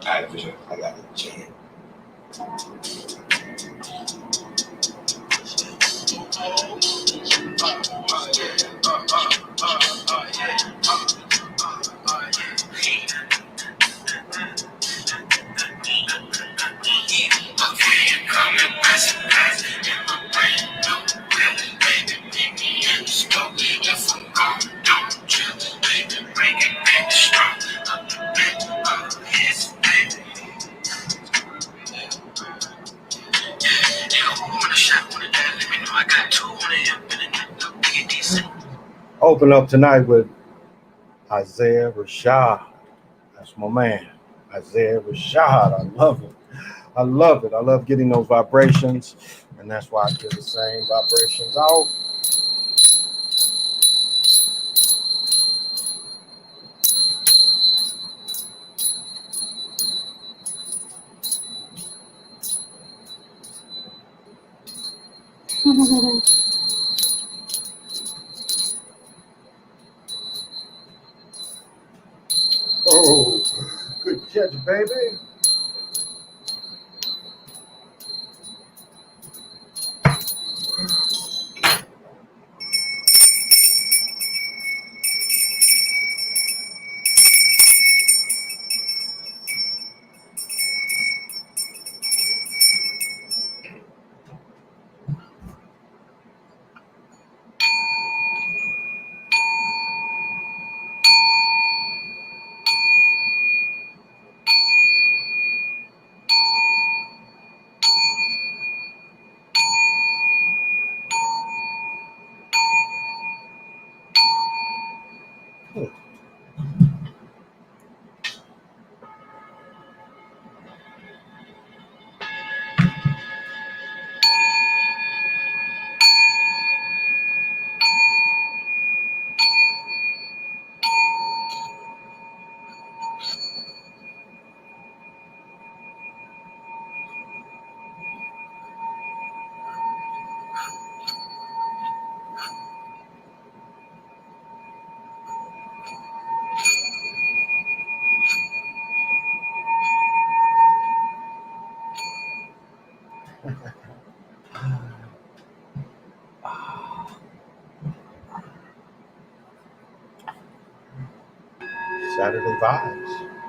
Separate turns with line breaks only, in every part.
All right, for sure. I got it. Check it. Open up tonight with Isaiah Rashad. That's my man, Isaiah Rashad. I love it. I love it. I love getting those vibrations, and that's why I give the same vibrations out. Oh, good catch, baby. Saturday vibes.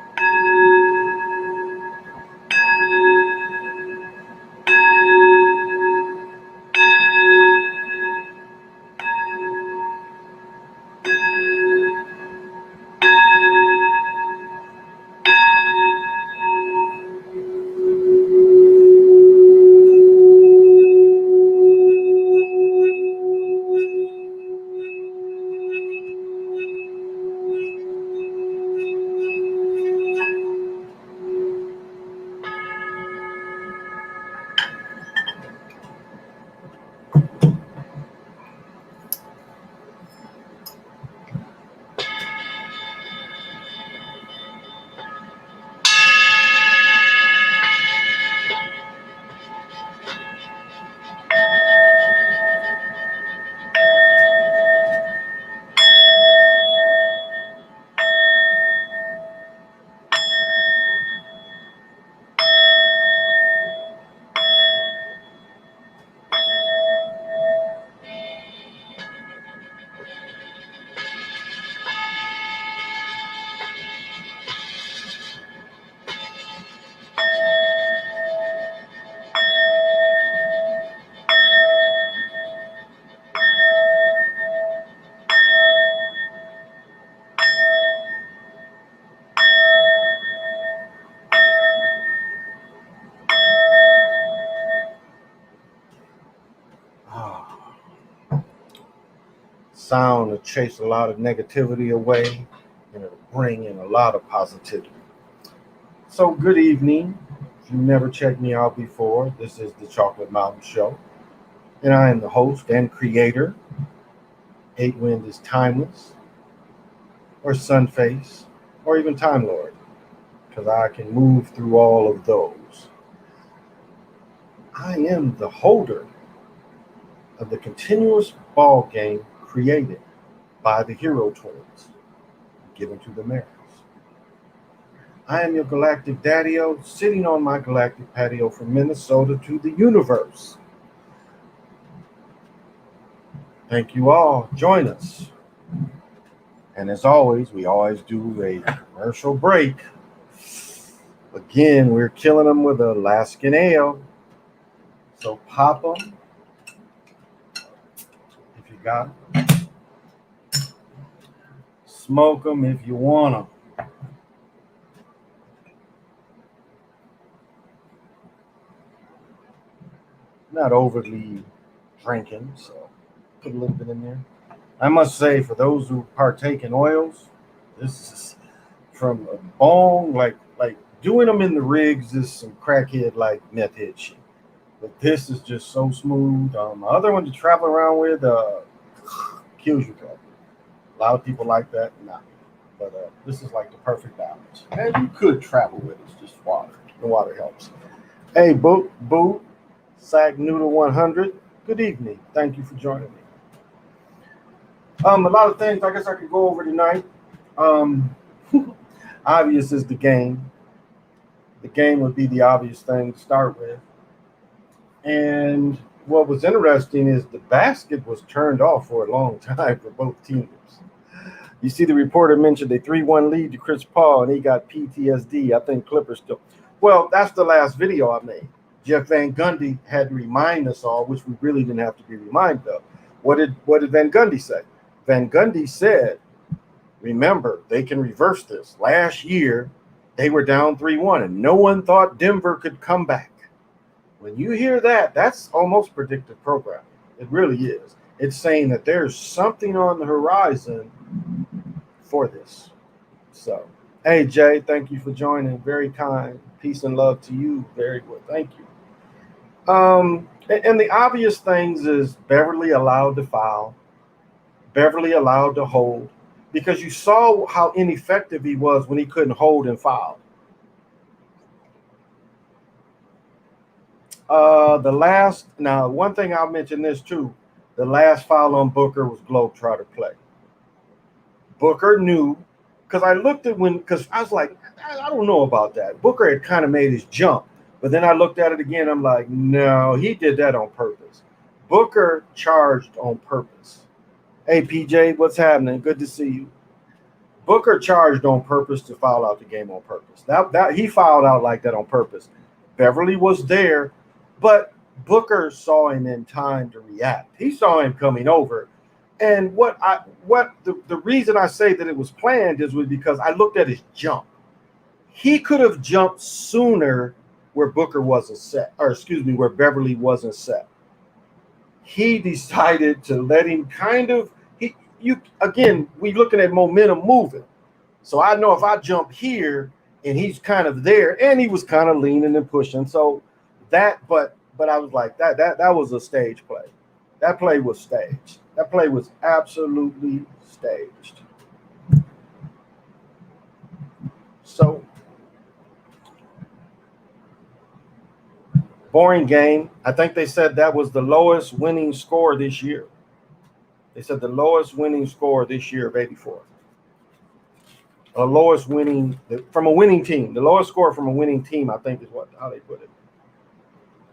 Ah, sound to chase a lot of negativity away and it'll bring in a lot of positivity. So, good evening. If you never checked me out before, this is the Chocolate Mountain Show, and I am the host and creator. Eight Wind is timeless, or Sunface, or even Time Lord, because I can move through all of those. I am the holder of the continuous ball game created by the Hero Twins, given to the Mariners. I am your galactic daddy-o, sitting on my galactic patio from Minnesota to the universe. Thank you all. Join us. And as always, we always do a commercial break. Again, we're killing them with Alaskan ale. So pop them if you got them. Smoke them if you want them. Not overly drinking, so put a little bit in there. I must say, for those who partake in oils, this is from a bone, like doing them in the rigs is some crackhead like meth head shit. But this is just so smooth. The other one to travel around with kills you. A lot of people like that, not me. But this is like the perfect balance. And you could travel with it. It's just water. The water helps. Hey, Boo, Sag Noodle 100. Good evening. Thank you for joining me. A lot of things I guess I could go over tonight. Obvious is the game. The game would be the obvious thing to start with. And what was interesting is the basket was turned off for a long time for both teams. You see, the reporter mentioned a 3-1 lead to Chris Paul, and he got PTSD. I think Clippers still. Well, that's the last video I made. Jeff Van Gundy had to remind us all, which we really didn't have to be reminded of. What did Van Gundy say? Van Gundy said, remember, they can reverse this. Last year, they were down 3-1, and no one thought Denver could come back. When you hear that, that's almost predictive programming. It really is. It's saying that there's something on the horizon for this. So, hey, Jay, thank you for joining. Very kind. Peace and love to you. Very good. Thank you. And the obvious things is Beverly allowed to foul. Beverly allowed to hold. Because you saw how ineffective he was when he couldn't hold and foul. One thing I'll mention this too. The last foul on Booker was Globetrotter play. Booker knew, because I looked at because I was like, I don't know about that. Booker had kind of made his jump, but then I looked at it again. I'm like, no, he did that on purpose. Booker charged on purpose. Hey, PJ, what's happening? Good to see you. Booker charged on purpose to foul out the game on purpose. That he fouled out like that on purpose. Beverly was there, but Booker saw him in time to react. He saw him coming over. And the reason I say that it was planned was because I looked at his jump. He could have jumped sooner where Booker wasn't set, where Beverly wasn't set. He decided to let him we looking at momentum moving. So I know if I jump here and he's kind of there, and he was kind of leaning and pushing. So but I was like, that was a stage play. That play was staged. That play was absolutely staged. So, boring game. I think they said that was the lowest winning score this year. They said the lowest winning score this year of 84. Lowest winning from a winning team. The lowest score from a winning team, I think, is how they put it.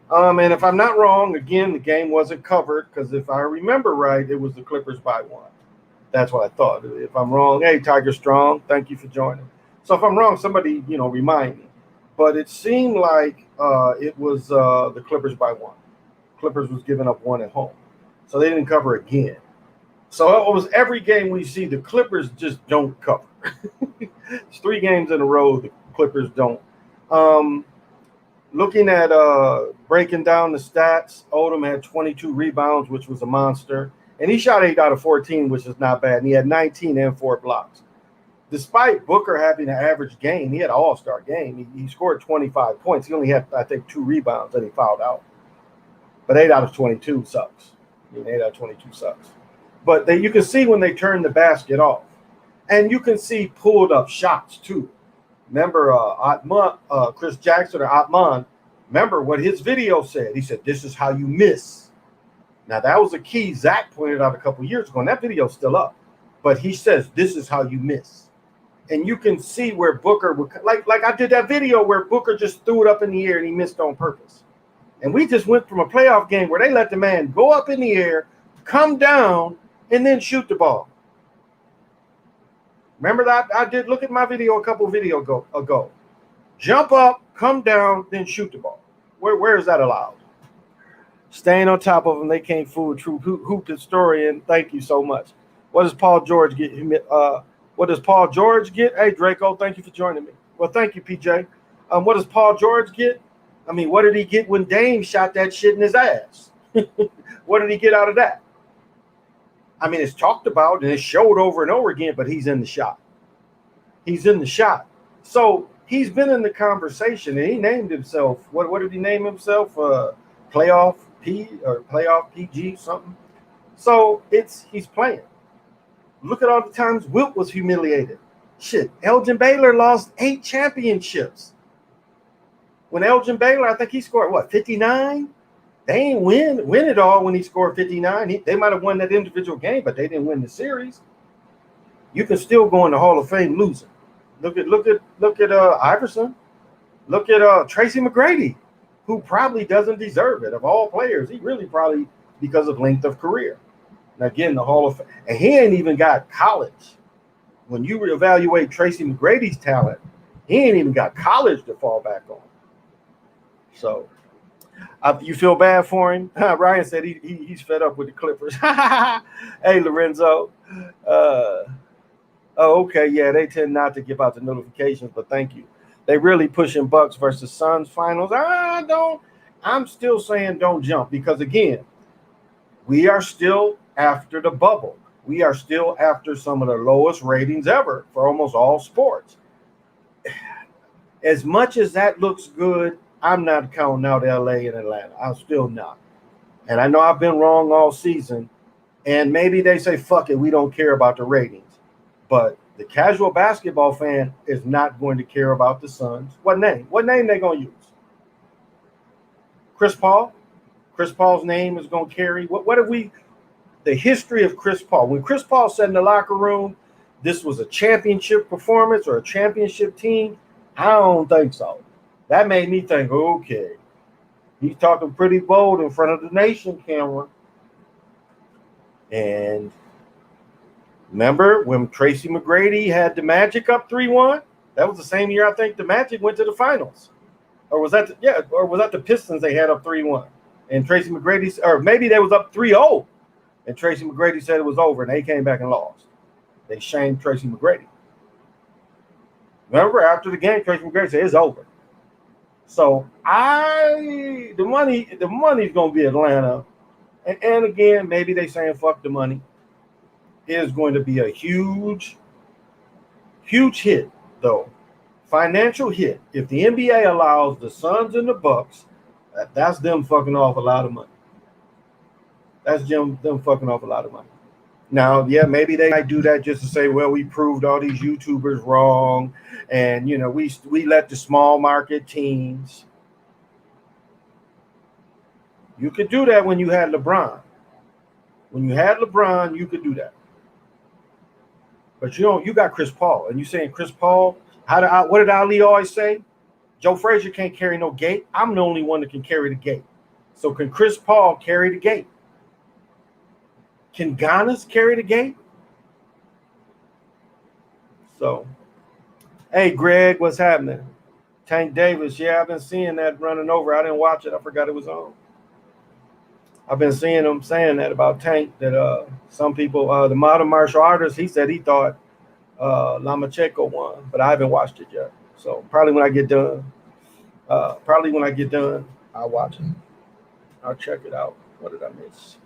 And if I'm not wrong, again, the game wasn't covered because if I remember right, it was the Clippers by 1. That's what I thought. If I'm wrong, hey, Tiger Strong, thank you for joining. So if I'm wrong, somebody, remind me. But it seemed like it was the Clippers by 1. Clippers was giving up 1 at home. So they didn't cover again. So it was every game we see, the Clippers just don't cover. It's 3 games in a row, the Clippers don't. Looking at breaking down the stats, Odom had 22 rebounds, which was a monster. And he shot 8 out of 14, which is not bad. And he had 19 and 4 blocks. Despite Booker having an average game, he had an all-star game. He scored 25 points. He only had, I think, 2 rebounds that he fouled out. But 8 out of 22 sucks. 8 out of 22 sucks. But you can see when they turn the basket off. And you can see pulled up shots, too. Remember Chris Jackson or Atman, remember what his video said. He said, this is how you miss. Now, that was a key Zach pointed out a couple years ago, and that video's still up. But he says, this is how you miss. And you can see where Booker would like I did that video where Booker just threw it up in the air and he missed on purpose. And we just went from a playoff game where they let the man go up in the air, come down, and then shoot the ball. Remember that I did look at my video a couple videos ago. Jump up, come down, then shoot the ball. Where is that allowed? Staying on top of them, they can't fool a true hoop historian. Thank you so much. What does Paul George get? What does Paul George get? Hey, Draco, thank you for joining me. Well, thank you, PJ. What does Paul George get? I mean, what did he get when Dame shot that shit in his ass? What did he get out of that? I mean, it's talked about and it's showed over and over again, but he's in the shot. He's in the shot. So he's been in the conversation, and he named himself, what did he name himself? Playoff P or Playoff PG something. So he's playing. Look at all the times Wilt was humiliated. Shit, Elgin Baylor lost 8 championships. When Elgin Baylor, I think he scored, 59? They ain't win it all when he scored 59. They might have won that individual game, but they didn't win the series. You can still go in the Hall of Fame losing. Look at Iverson. Look at Tracy McGrady, who probably doesn't deserve it. Of all players, he really probably because of length of career. Now, again, the Hall of Fame. And he ain't even got college. When you evaluate Tracy McGrady's talent, he ain't even got college to fall back on. So, you feel bad for him? Ryan said he's fed up with the Clippers. Hey, Lorenzo. Okay, yeah, they tend not to give out the notifications, but thank you. They really pushing Bucks versus Suns finals. I'm still saying don't jump because, again, we are still after the bubble. We are still after some of the lowest ratings ever for almost all sports. As much as that looks good, I'm not counting out LA and Atlanta. I'm still not. And I know I've been wrong all season. And maybe they say, fuck it, we don't care about the ratings. But the casual basketball fan is not going to care about the Suns. What name? What name they going to use? Chris Paul? Chris Paul's name is going to carry. What have we, the history of Chris Paul. When Chris Paul said in the locker room, this was a championship performance or a championship team, I don't think so. That made me think, okay, he's talking pretty bold in front of the nation camera. And remember when Tracy McGrady had the Magic up 3-1? That was the same year I think the Magic went to the finals. Or was that the Pistons they had up 3-1? And Tracy McGrady, or maybe they was up 3-0. And Tracy McGrady said it was over, and they came back and lost. They shamed Tracy McGrady. Remember, after the game, Tracy McGrady said it's over. So the money's gonna be Atlanta. And again, maybe they saying fuck the money. It is going to be a huge hit, though. Financial hit. If the NBA allows the Suns and the Bucks, that's them fucking off a lot of money. That's them fucking off a lot of money. Now, yeah, maybe they might do that just to say, well, we proved all these YouTubers wrong, and we let the small market teams. You could do that when you had LeBron. When you had LeBron, you could do that. But you got Chris Paul, and you saying Chris Paul? What did Ali always say? Joe Frazier can't carry no gate. I'm the only one that can carry the gate. So can Chris Paul carry the gate? Can Giannis carry the gate? So, hey, Greg, what's happening? Tank Davis, yeah, I've been seeing that running over. I didn't watch it. I forgot it was on. I've been seeing them saying that about Tank, that some people, the modern martial artist, he said he thought Lomachenko won, but I haven't watched it yet. So probably when I get done, I'll watch it. I'll check it out. What did I miss?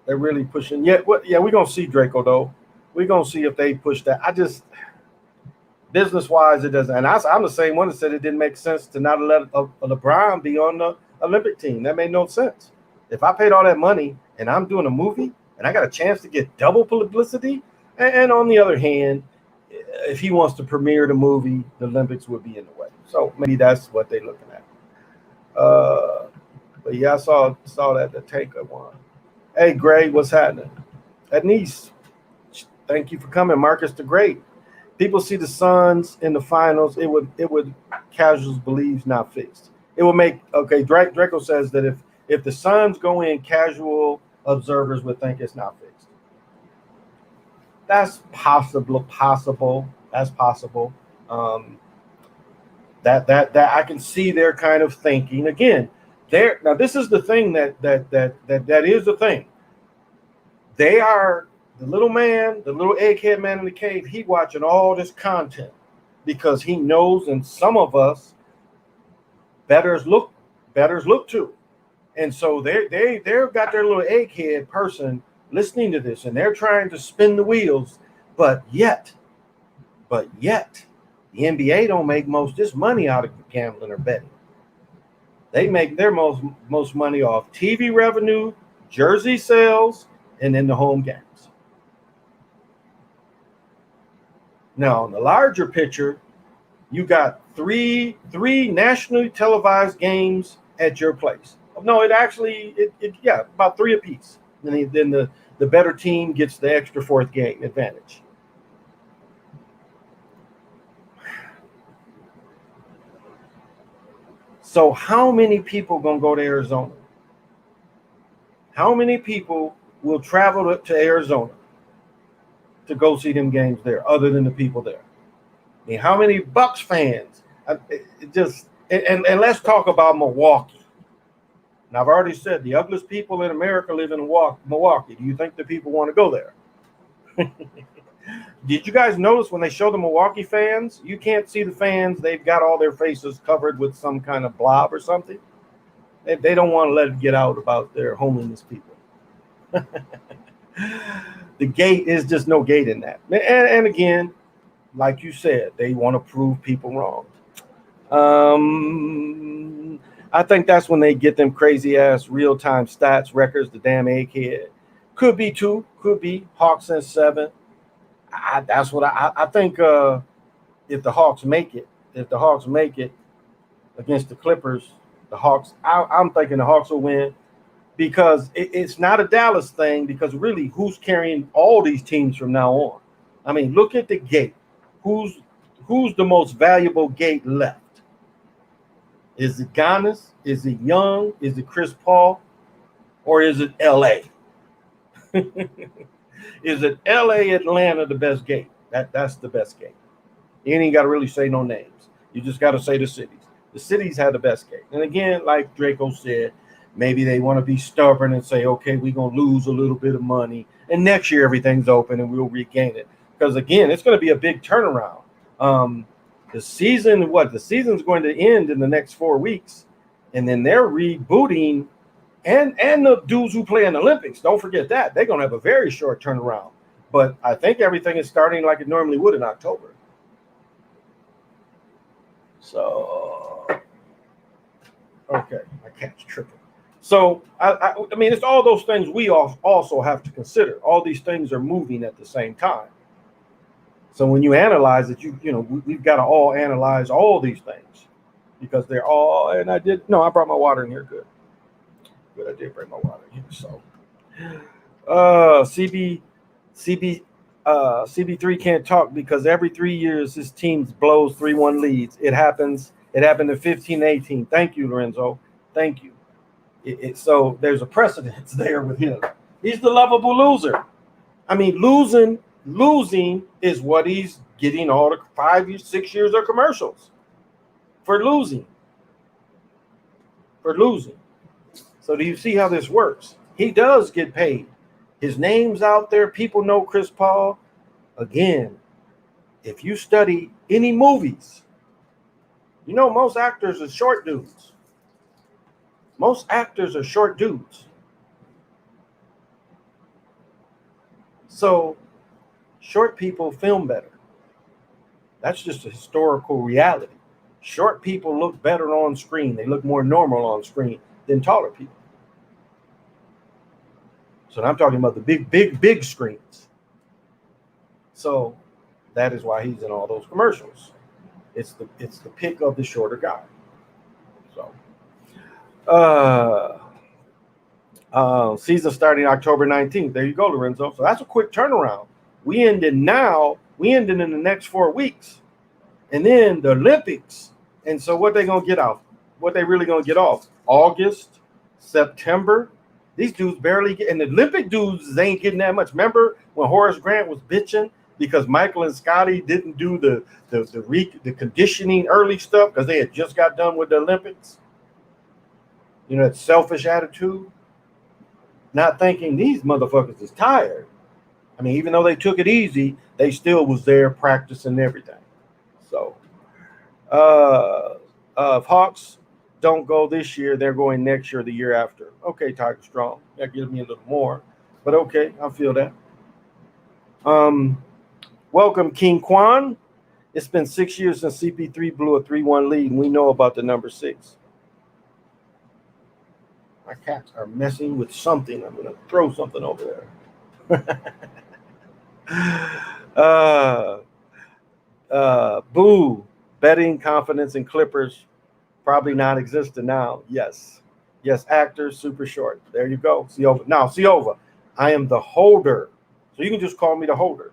They're really pushing. Yeah, we're gonna see Draco though. We're gonna see if they push that. Business-wise, it doesn't. And I'm the same one that said it didn't make sense to not let a LeBron be on the Olympic team. That made no sense. If I paid all that money and I'm doing a movie and I got a chance to get double publicity, and on the other hand, if he wants to premiere the movie, the Olympics would be in the way. So maybe that's what they're looking at. But yeah, I saw that the Tank won. Hey, Gray, what's happening? Nice. Thank you for coming, Marcus the Great. People see the Suns in the finals. It would casuals believes not fixed. It will make okay. Draco says that if the Suns go in, casual observers would think it's not fixed. That's possible. Possible. That's possible. Um, that I can see their kind of thinking again. There now, this is the thing that is the thing. They are the little man, the little egghead man in the cave. He watching all this content because he knows, and some of us betters look to, and so they've got their little egghead person listening to this, and they're trying to spin the wheels, but yet, the NBA don't make most of this money out of gambling or betting. They make their most money off TV revenue, jersey sales, and then the home games. Now, in the larger picture, you got three nationally televised games at your place. No, yeah, about three apiece. Then the better team gets the extra fourth game advantage. So how many people gonna go to Arizona? How many people will travel to Arizona to go see them games there, other than the people there? I mean, how many Bucks fans? And let's talk about Milwaukee. Now, I've already said the ugliest people in America live in Milwaukee. Do you think the people want to go there? Did you guys notice when they show the Milwaukee fans, you can't see the fans. They've got all their faces covered with some kind of blob or something. They don't want to let it get out about their homeless people. The gate is just no gate in that. And again, like you said, they want to prove people wrong. I think that's when they get them crazy ass real time stats records. The damn egghead could be 2, could be Hawks and 7. That's what I think. If the Hawks make it, against the Clippers, the Hawks. I'm thinking the Hawks will win because it's not a Dallas thing. Because really, who's carrying all these teams from now on? I mean, look at the gate. Who's the most valuable gate left? Is it Giannis? Is it Young? Is it Chris Paul? Or is it LA? Is it LA, Atlanta, the best gate? That's the best gate. You ain't got to really say no names. You just got to say the cities. The cities have the best gate. And again, like Draco said, maybe they want to be stubborn and say, okay, we're going to lose a little bit of money. And next year, everything's open and we'll regain it. Because, again, it's going to be a big turnaround. The season's going to end in the next 4 weeks. And then they're rebooting. And the dudes who play in the Olympics, don't forget that. They're going to have a very short turnaround. But I think everything is starting like it normally would in October. So, okay, my cat's tripping. So, I mean, it's all those things we also have to consider. All these things are moving at the same time. So when you analyze it, we've got to all analyze all these things because they're all. And I brought my water in here. Good, I did bring my water in here. So, CB3 can't talk because every 3 years his team blows 3-1 leads. It happened in 15-18. Thank you, Lorenzo. Thank you. So there's a precedence there with him. He's the lovable loser. I mean, losing is what he's getting all the 5 years, 6 years of commercials for losing. So do you see how this works? He does get paid. His name's out there. People know Chris Paul. Again, if you study any movies, most actors are short dudes. So short people film better. That's just a historical reality. Short people look better on screen. They look more normal on screen than taller people. So I'm talking about the big screens. So that is why he's in all those commercials. It's the pick of the shorter guy. So Season starting October 19th. There you go, Lorenzo. So that's a quick turnaround. We ended in the next 4 weeks. And then the Olympics. And so what they going to get off? What they really going to get off? August, September. These dudes barely get, and the Olympic dudes, they ain't getting that much. Remember when Horace Grant was bitching because Michael and Scotty didn't do the conditioning early stuff because they had just got done with the Olympics? You know, that selfish attitude. Not thinking these motherfuckers is tired. I mean, even though they took it easy, they still was there practicing everything. So, if Hawks don't go this year, they're going next year, the year after. Okay, Tiger Strong. That gives me a little more, but okay, I feel that. Welcome, King Kwan. It's been 6 years since CP3 blew a 3-1 lead, and we know about the number 6. My cats are messing with something. I'm going to throw something over there. Boo. Betting confidence in Clippers probably non-existent now. Yes, actors, super short. There you go. Siova. Now, Siova, I am the holder. So you can just call me the holder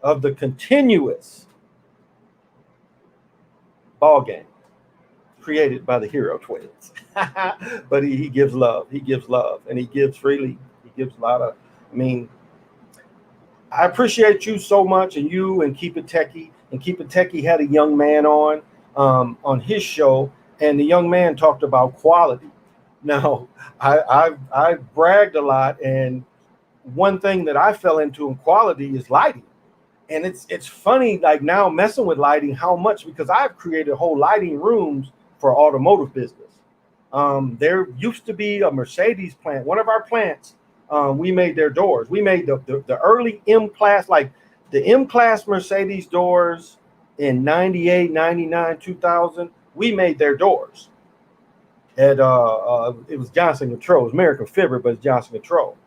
of the continuous ball game created by the Hero Twins. But he gives love. He gives love, and he gives freely. He gives a lot of, I appreciate you so much, and you and Keep It Techie. And Keep It Techie had a young man on his show, and the young man talked about quality. Now, I bragged a lot, and one thing that I fell into in quality is lighting. And it's funny, like now messing with lighting, how much, because I've created whole lighting rooms for automotive business. There used to be a Mercedes plant, one of our plants. We made their doors. We made the early M-Class, like the M-Class Mercedes doors in 98, 99, 2000. We made their doors. At it was Johnson Control. It was American Fibber, but it's Johnson Control.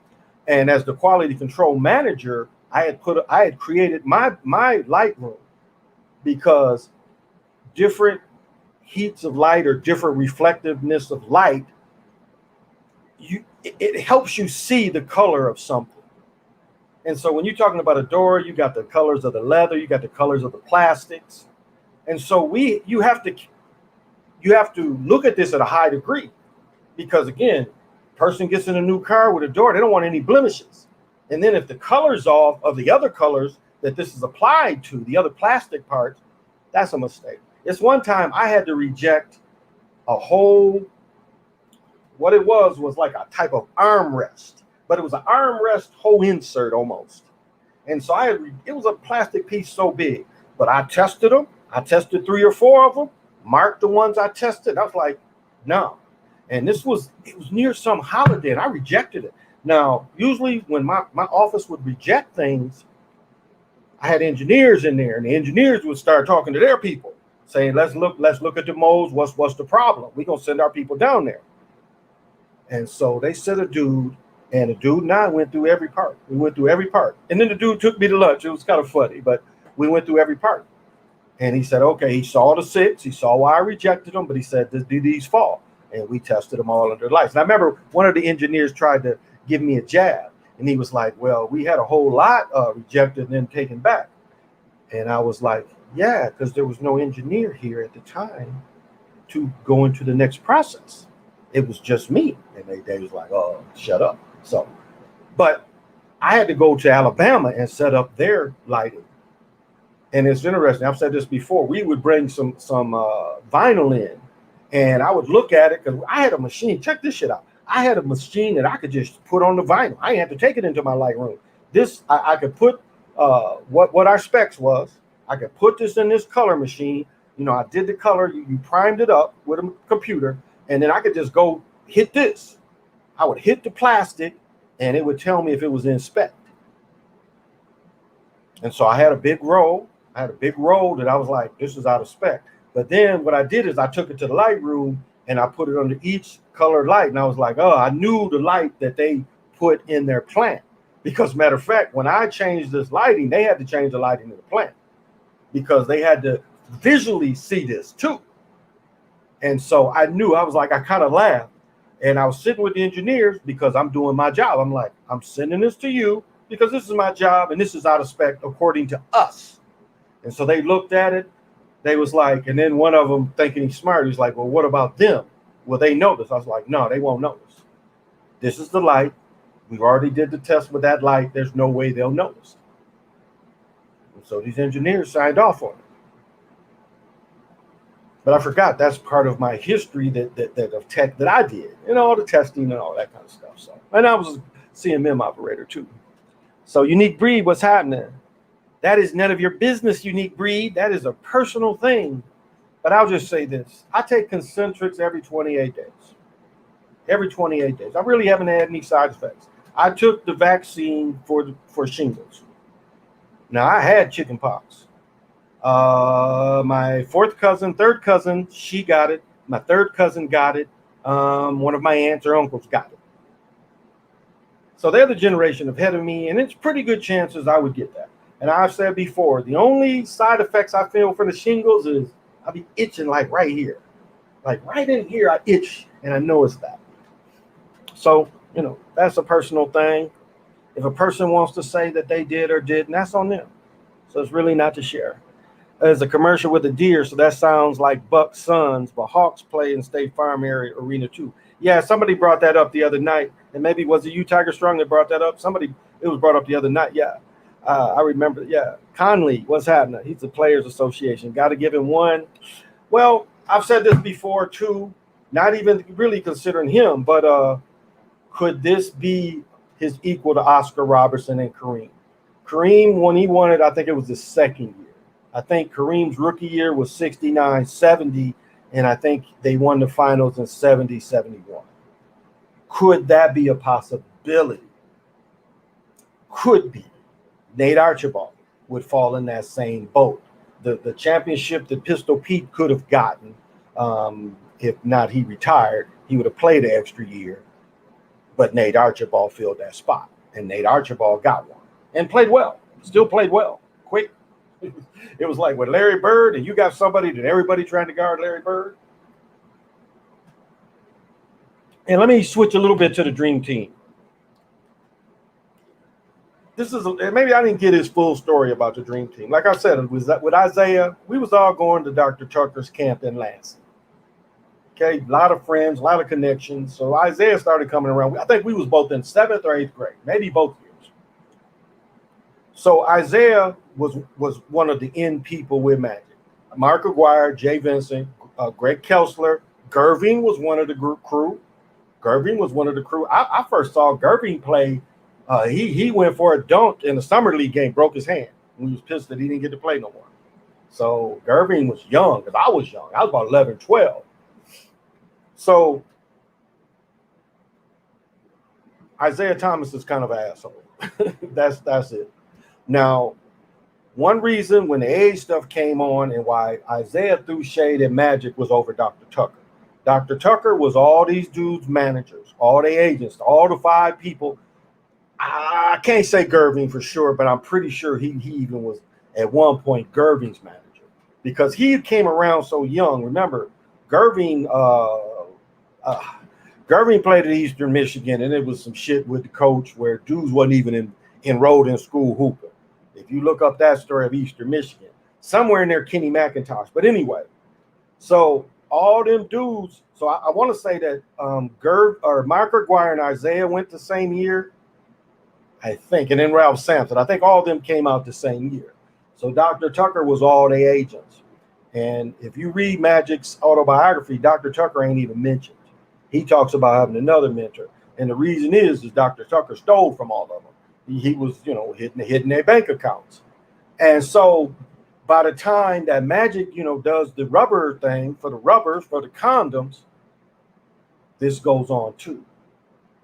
And as the quality control manager, I had created my light room, because different heats of light or different reflectiveness of light, it helps you see the color of something. And so when you're talking about a door, you got the colors of the leather, you got the colors of the plastics. And so you have to look at this at a high degree, because again, person gets in a new car with a door, they don't want any blemishes. And then if the color's off of the other colors that this is applied to, the other plastic parts, that's a mistake. It's one time I had to reject a whole, what it was like a type of armrest, but it was an armrest hole insert almost. And so it was a plastic piece so big, but I tested them. I tested 3 or 4 of them, marked the ones I tested. I was like, no. And it was near some holiday, and I rejected it. Now, usually when my office would reject things, I had engineers in there, and the engineers would start talking to their people, saying, let's look at the molds. What's the problem? We're going to send our people down there. And so they sent a dude, and the dude and I went through every part. We went through every part. And then the dude took me to lunch. It was kind of funny, but we went through every part. And he said, okay, he saw the 6. He saw why I rejected them, but he said, did these fall? And we tested them all under lights. And I remember one of the engineers tried to give me a jab, and he was like, well, we had a whole lot rejected and then taken back. And I was like, yeah, because there was no engineer here at the time to go into the next process. It was just me. And they was like, oh, shut up. So, but I had to go to Alabama and set up their lighting. And it's interesting. I've said this before. We would bring some vinyl in, and I would look at it, because I had a machine. Check this shit out. I had a machine that I could just put on the vinyl. I didn't have to take it into my light room. This, I could put what our specs was. I could put this in this color machine. You know, I did the color. You primed it up with a computer, and then I could just go hit this. I would hit the plastic, and it would tell me if it was in spec. And so I had a big roll. That I was like, this is out of spec. But then what I did is I took it to the light room, and I put it under each colored light. And I was like, oh, I knew the light that they put in their plant. Because matter of fact, when I changed this lighting, they had to change the lighting in the plant, because they had to visually see this too. And so I knew, I was like, I kind of laughed. And I was sitting with the engineers because I'm doing my job. I'm like, I'm sending this to you because this is my job and this is out of spec according to us. And so they looked at it. They was like, and then one of them thinking he's smart, he's like, well, what about them? Will they notice? I was like, no, they won't notice. This is the light. We've already did the test with that light. There's no way they'll notice. And so these engineers signed off on it. But I forgot that's part of my history that of tech that I did, all the testing and all that kind of stuff. So, and I was a CMM operator too. So Unique Breed, what's happening? That is none of your business, Unique Breed. That is a personal thing. But I'll just say this. I take Concentrix every 28 days. Every 28 days. I really haven't had any side effects. I took the vaccine for shingles. Now, I had chicken pox. My third cousin, she got it. My third cousin got it. One of my aunts or uncles got it. So they're the generation ahead of me, and it's pretty good chances I would get that. And I've said before, the only side effects I feel for the shingles is I'll be itching like right here. Like right in here, I itch, and I know it's that. So, that's a personal thing. If a person wants to say that they did or didn't, that's on them. So it's really not to share. There's a commercial with a deer, so that sounds like Buck's Sons, but Hawks play in State Farm Arena too. Yeah, somebody brought that up the other night, and maybe was it you, Tiger Strong, that brought that up? It was brought up the other night. Yeah, I remember. Yeah, Conley, what's happening? He's the Players Association. Got to give him one. Well, I've said this before too. Not even really considering him, but could this be his equal to Oscar Robertson and Kareem? Kareem, when he won it, I think it was the second year. I think Kareem's rookie year was 69-70, and I think they won the finals in 70-71. Could that be a possibility? Could be. Nate Archibald would fall in that same boat. The championship that Pistol Pete could have gotten, if not he retired, he would have played an extra year. But Nate Archibald filled that spot, and Nate Archibald got one and played well, still played well, quick. It was like with Larry Bird, and you got somebody that everybody trying to guard Larry Bird. And let me switch a little bit to the Dream Team. Maybe I didn't get his full story about the Dream Team. Like I said, it was with Isaiah, we was all going to Dr. Tucker's camp in Lansing. Okay, a lot of friends, a lot of connections. So Isaiah started coming around. I think we was both in 7th or 8th grade, maybe both years. So Isaiah was one of the in people with Magic. Mark Aguirre, Jay Vincent, Greg Kessler. Gerving was one of the crew. I first saw Gerving play. He went for a dunk in the summer league game, broke his hand. He was pissed that he didn't get to play no more. So Gerving was young, because I was young. I was about 11, 12. So Isaiah Thomas is kind of an asshole. That's it. Now, one reason when the age stuff came on and why Isaiah threw shade at Magic was over Dr. Tucker. Dr. Tucker was all these dudes' managers, all the agents, all the 5 people. I can't say Gerving for sure, but I'm pretty sure he even was at one point Gerving's manager because he came around so young. Remember, Gerving played at Eastern Michigan, and it was some shit with the coach where dudes wasn't even enrolled in school hooping. If you look up that story of Eastern Michigan, somewhere in there, Kenny McIntosh. But anyway, so all them dudes. So I want to say that Mark Aguirre and Isaiah went the same year, I think, and then Ralph Sampson. I think all of them came out the same year. So Dr. Tucker was all the agents. And if you read Magic's autobiography, Dr. Tucker ain't even mentioned. He talks about having another mentor. And the reason is Dr. Tucker stole from all of them. He was, hitting their bank accounts. And so by the time that Magic, does the rubber thing for the rubbers, for the condoms, this goes on too.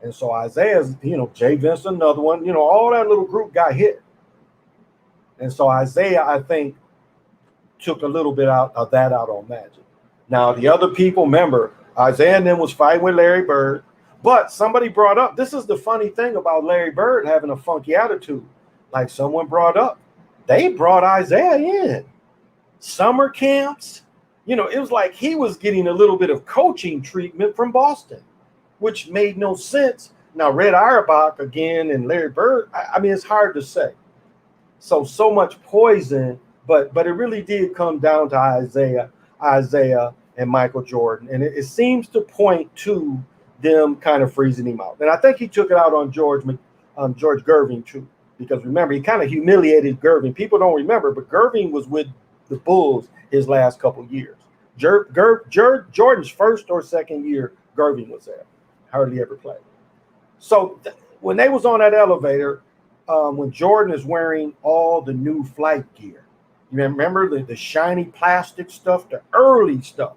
And so Isaiah's, Jay Vincent, another one, all that little group got hit. And so Isaiah, I think, took a little bit out on Magic. Now, the other people, remember, Isaiah and them was fighting with Larry Bird. But somebody brought up, this is the funny thing about Larry Bird having a funky attitude. Like someone brought up, they brought Isaiah in. Summer camps. It was like he was getting a little bit of coaching treatment from Boston. which made no sense. Now, Red Auerbach again and Larry Bird, I mean, it's hard to say. So much poison, but it really did come down to Isaiah and Michael Jordan. And it seems to point to them kind of freezing him out. And I think he took it out on George Gervin too. Because remember, he kind of humiliated Gervin. People don't remember, but Gervin was with the Bulls his last couple years. Jordan's first or second year, Gervin was there. Hardly ever played. So when they was on that elevator, when Jordan is wearing all the new flight gear, you remember the shiny plastic stuff, the early stuff.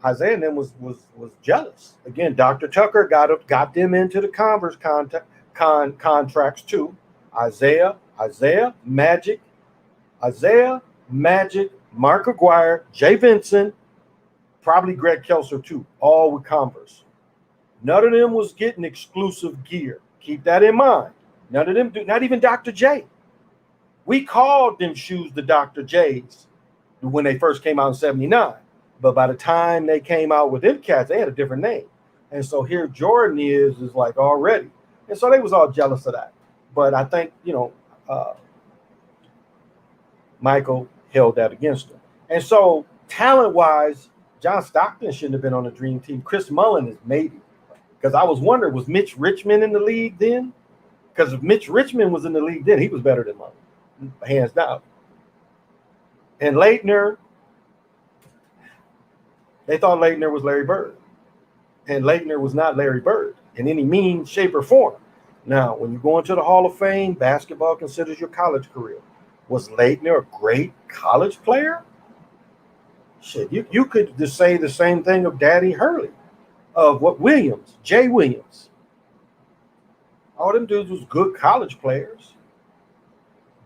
Isaiah and them was jealous. Again, Dr. Tucker got them into the Converse contracts too. Isaiah, Magic, Mark Aguirre, Jay Vincent, probably Greg Kelser too, all with Converse. None of them was getting exclusive gear. Keep that in mind. None of them do, not even Dr. J. We called them shoes the Dr. J's when they first came out in 79. But by the time they came out with them cats, they had a different name. And so here Jordan is like already. And so they was all jealous of that. But I think, Michael held that against him. And so talent-wise, John Stockton shouldn't have been on the Dream Team. Chris Mullin is maybe. Because I was wondering, was Mitch Richmond in the league then? Because if Mitch Richmond was in the league then, he was better than Mullin, hands down. And Leitner, they thought Leitner was Larry Bird. And Leitner was not Larry Bird in any means, shape, or form. Now, when you go into the Hall of Fame, basketball considers your college career. Was Leitner a great college player? Shit, you could just say the same thing of Daddy Hurley, of Williams, Jay Williams. All them dudes was good college players,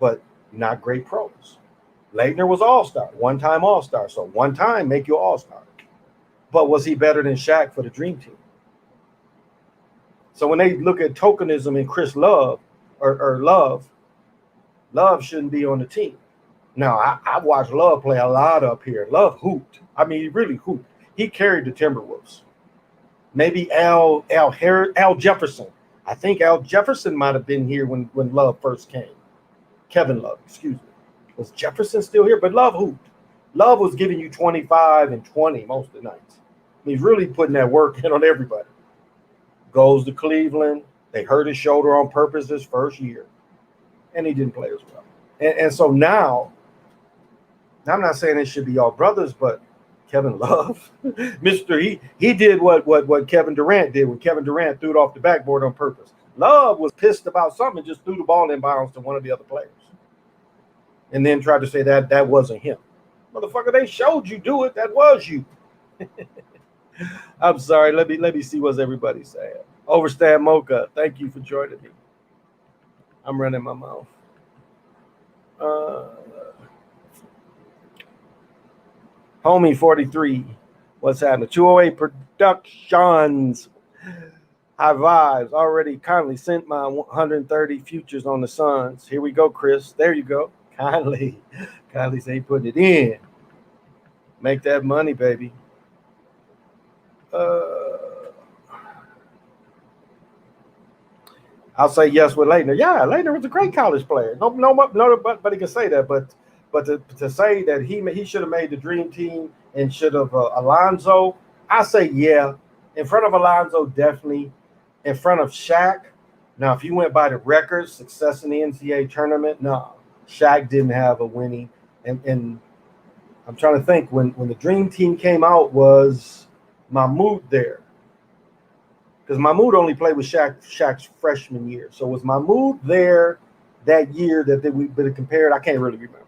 but not great pros. Leitner was all-star, one-time all-star, so one time make you all-star. But was he better than Shaq for the Dream Team? So when they look at tokenism in Chris Love or Love shouldn't be on the team. Now, I watched Love play a lot up here. Love hooped. I mean, he really hooped. He carried the Timberwolves. Maybe Al Jefferson. I think Al Jefferson might have been here when Love first came. Kevin Love, excuse me. Was Jefferson still here? But Love hooped. Love was giving you 25 and 20 most of the nights. He's really putting that work in on everybody. Goes to Cleveland. They hurt his shoulder on purpose his first year. And he didn't play as well. And so now, I'm not saying it should be all brothers, but Kevin Love, he did what Kevin Durant did when Kevin Durant threw it off the backboard on purpose. Love was pissed about something and just threw the ball in bounds to one of the other players. And then tried to say that wasn't him. Motherfucker, they showed you do it. That was you. I'm sorry. Let me see what everybody's saying. Overstand Mocha, thank you for joining me. I'm running my mouth. Homie 43, what's happening? 208 Productions. High vibes. Already kindly sent my 130 futures on the Suns. Here we go, Chris. There you go. Kindly say putting it in. Make that money, baby. I'll say yes with Leitner. Yeah, Leitner was a great college player. Nobody can say that. But to say that he should have made the Dream Team and should have Alonzo, I say yeah. In front of Alonzo, definitely. In front of Shaq. Now, if you went by the records, success in the NCAA tournament, no. Shaq didn't have a winning. And I'm trying to think, when the Dream Team came out, was Mahmoud there? Because Mahmoud only played with Shaq's freshman year. So was Mahmoud there that year that we compared? I can't really remember.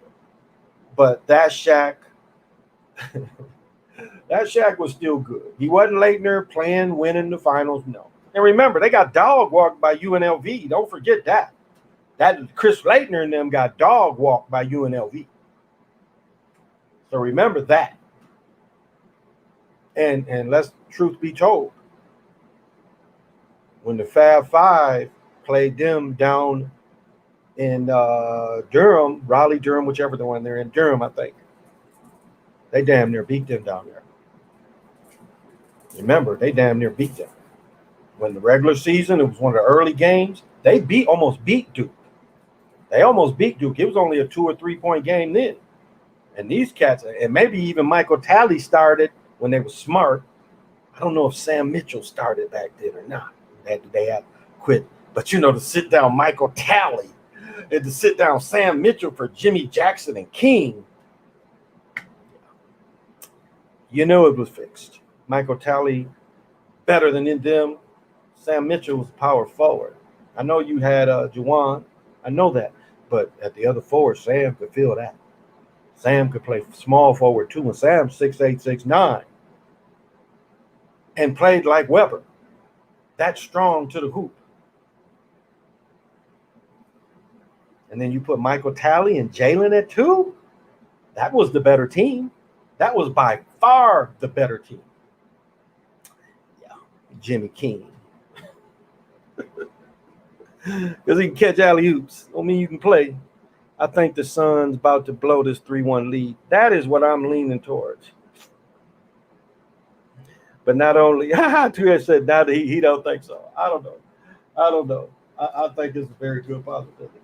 But that Shaq was still good. He wasn't Leitner playing, winning the finals, no. And remember, they got dog walked by UNLV. Don't forget that. That Chris Leitner and them got dog walked by UNLV. So remember that. And let's truth be told, when the Fab Five played them down in Durham, Raleigh, Durham, whichever the one they're in, Durham, I think. They damn near beat them down there. Remember, they damn near beat them. When the regular season, it was one of the early games, they almost beat Duke. They almost beat Duke. It was only a 2 or 3 point game then. And these cats, and maybe even Michael Talley started when they were smart. I don't know if Sam Mitchell started back then or not. They had quit. But to sit down Michael Talley and to sit down Sam Mitchell for Jimmy Jackson and King, it was fixed. Michael Talley better than them. Sam Mitchell was power forward. I know you had Juwan. I know that. But at the other forward, Sam could feel that. Sam could play small forward too. And Sam's 6'8", 6'9", and played like Webber. That strong to the hoop. And then you put Michael Talley and Jalen at 2. That was the better team. That was by far the better team. Yeah, Jimmy King. Because he can catch alley-oops. Don't mean you can play. I think the Suns about to blow this 3-1 lead. That is what I'm leaning towards. But not only, Tuya said now that he don't think so. I don't know. I think it's a very good possibility.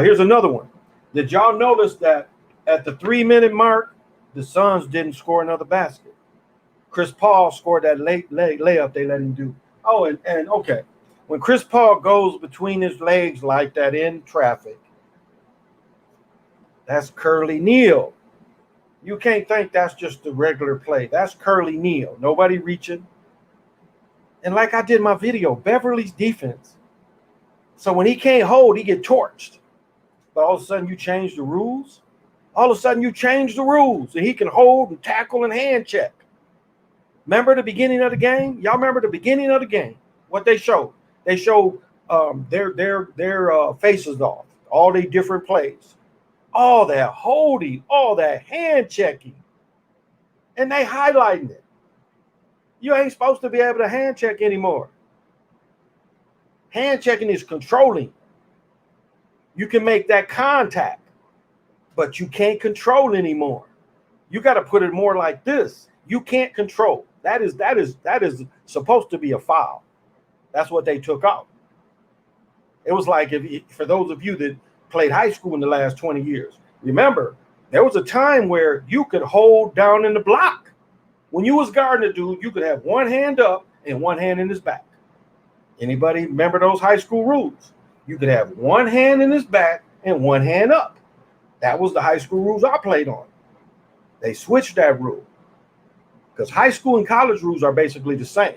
Here's another one. Did y'all notice that at the 3-minute mark, the Suns didn't score another basket? Chris Paul scored that late layup they let him do. Oh, and okay. When Chris Paul goes between his legs like that in traffic, that's Curly Neal. You can't think that's just the regular play. That's Curly Neal. Nobody reaching. And like I did in my video, Beverly's defense. So when he can't hold, he get torched. But all of a sudden you change the rules. All of a sudden you change the rules. And he can hold and tackle and hand check. Remember the beginning of the game? Y'all remember the beginning of the game? What they showed? They showed their faces off. All the different plays. All that holding, all that hand checking. And they highlighting it. You ain't supposed to be able to hand check anymore. Hand checking is controlling. You can make that contact, but you can't control anymore. You got to put it more like this. You can't control. That is supposed to be a foul. That's what they took out. It was like for those of you that played high school in the last 20 years, remember, there was a time where you could hold down in the block. When you was guarding a dude, you could have one hand up and one hand in his back. Anybody remember those high school rules? You could have one hand in his back and one hand up. That was the high school rules I played on. They switched that rule because high school and college rules are basically the same.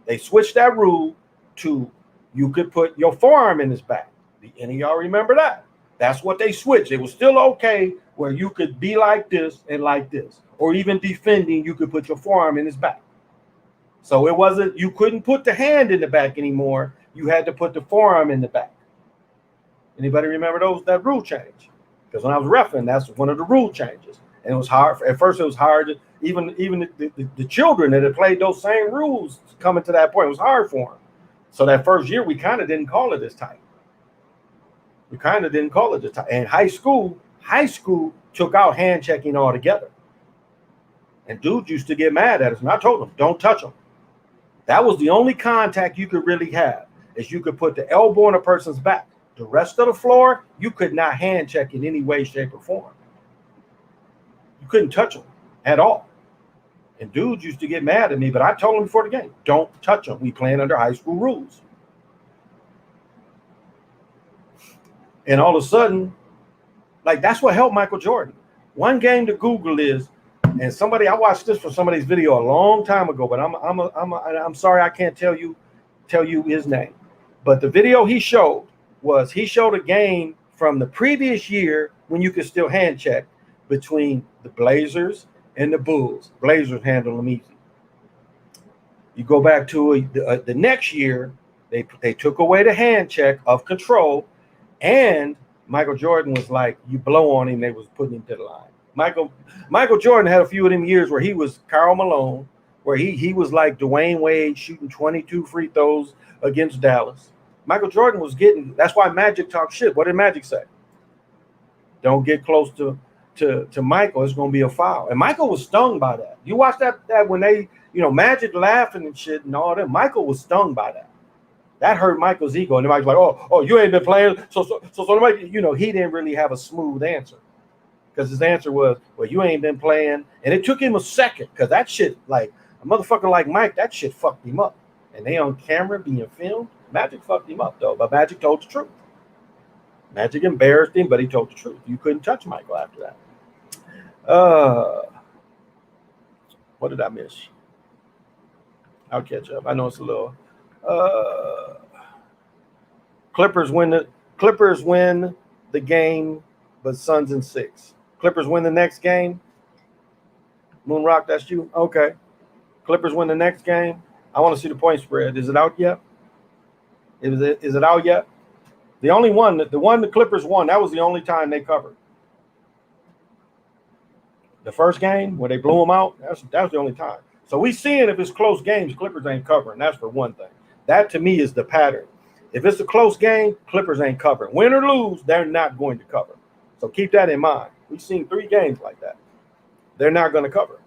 They switched that rule to you could put your forearm in his back. Any of y'all remember that? That's what they switched. It was still okay where you could be like this and like this. Or even defending, you could put your forearm in his back. So it wasn't, you couldn't put the hand in the back anymore. You had to put the forearm in the back. Anybody remember that rule change? Because when I was reffing, that's one of the rule changes. And it was hard. At first, it was hard. Even the children that had played those same rules coming to that point, it was hard for them. So that first year, we kind of didn't call it as tight. We kind of didn't call it as tight. And high school took out hand checking altogether. And dudes used to get mad at us. And I told them, don't touch them. That was the only contact you could really have, is you could put the elbow on a person's back. The rest of the floor, you could not hand check in any way, shape, or form. You couldn't touch them at all. And dudes used to get mad at me, but I told them before the game, don't touch them. We playing under high school rules. And all of a sudden, like, that's what helped Michael Jordan. One game to Google is, and I watched this from somebody's video a long time ago, but I'm sorry I can't tell you his name. But the video he showed a game from the previous year when you could still hand check between the Blazers and the Bulls. Blazers handle them easy. You go back to the next year, they took away the hand check of control, and Michael Jordan was like, you blow on him, they was putting him to the line. Michael Jordan had a few of them years where he was Karl Malone, where he was like Dwayne Wade shooting 22 free throws against Dallas. Michael Jordan that's why Magic talked shit. What did Magic say? Don't get close to to Michael, it's gonna be a foul. And Michael was stung by that. You watch that when they, Magic laughing and shit and all that. Michael was stung by that. That hurt Michael's ego, and everybody's like, "Oh, you ain't been playing." So he didn't really have a smooth answer because his answer was, "Well, you ain't been playing," and it took him a second because that shit, like a motherfucker like Mike, that shit fucked him up. And they on camera being filmed. Magic fucked him up though, but Magic told the truth. Magic embarrassed him, but he told the truth. You couldn't touch Michael after that. What did I miss? I'll catch up. I know it's a little. Clippers win the game, but Suns in 6. Clippers win the next game. Moonrock, that's you? Okay. Clippers win the next game. I want to see the point spread. Is it out yet? Is it out yet? The one the Clippers won, that was the only time they covered. The first game where they blew them out, that was the only time. So we seeing if it's close games, Clippers ain't covering. That's for one thing. That to me is the pattern. If it's a close game, Clippers ain't covering. Win or lose, they're not going to cover. So keep that in mind. We've seen 3 games like that. They're not going to cover.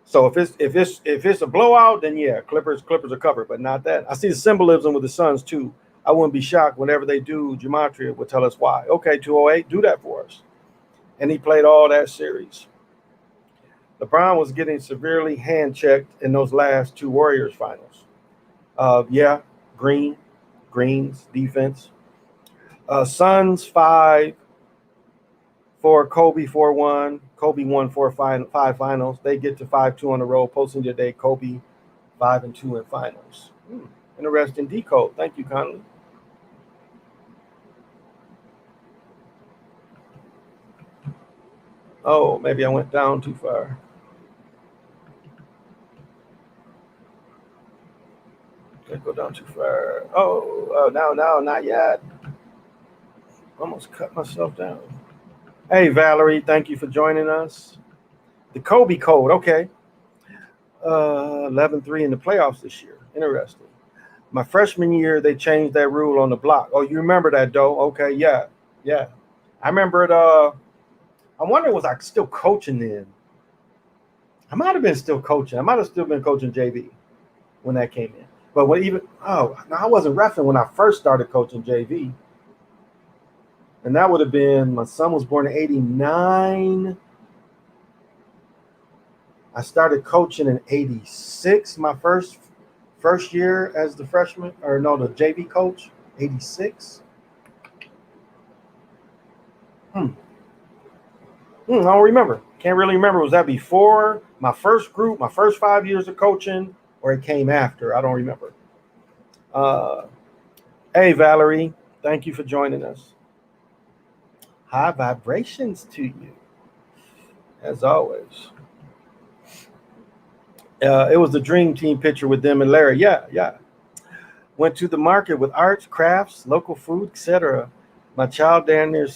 So if it's a blowout, then yeah, Clippers are covered, but not that. I see the symbolism with the Suns too. I wouldn't be shocked whenever they do. Gematria will tell us why. Okay, 208, do that for us. And he played all that series. LeBron was getting severely hand-checked in those last 2 Warriors finals. Green's defense. Suns 5 for Kobe 4-1. Kobe won 5 finals. They get to 5-2 on the road, posting today Kobe 5-2 in finals. Interesting decode. Thank you, Conley. Oh, maybe I went down too far. Didn't go down too far. Oh, no, not yet. Almost cut myself down. Hey, Valerie, thank you for joining us. The Kobe code, okay. 11-3 in the playoffs this year. Interesting. My freshman year, they changed that rule on the block. Oh, you remember that, though? Okay, yeah. I remember it. I wonder, was I still coaching then? I might have been still coaching. I might have still been coaching JV when that came in. But I wasn't reffing when I first started coaching JV. And that would have been, my son was born in 89. I started coaching in 86, my first year as the freshman, the JV coach, 86. I don't remember. Can't really remember. Was that before my first group, my first 5 years of coaching, or it came after? I don't remember. Hey, Valerie, thank you for joining us. High vibrations to you, as always. It was the dream team picture with them and Larry. Yeah. Went to the market with arts, crafts, local food, etc. My child down there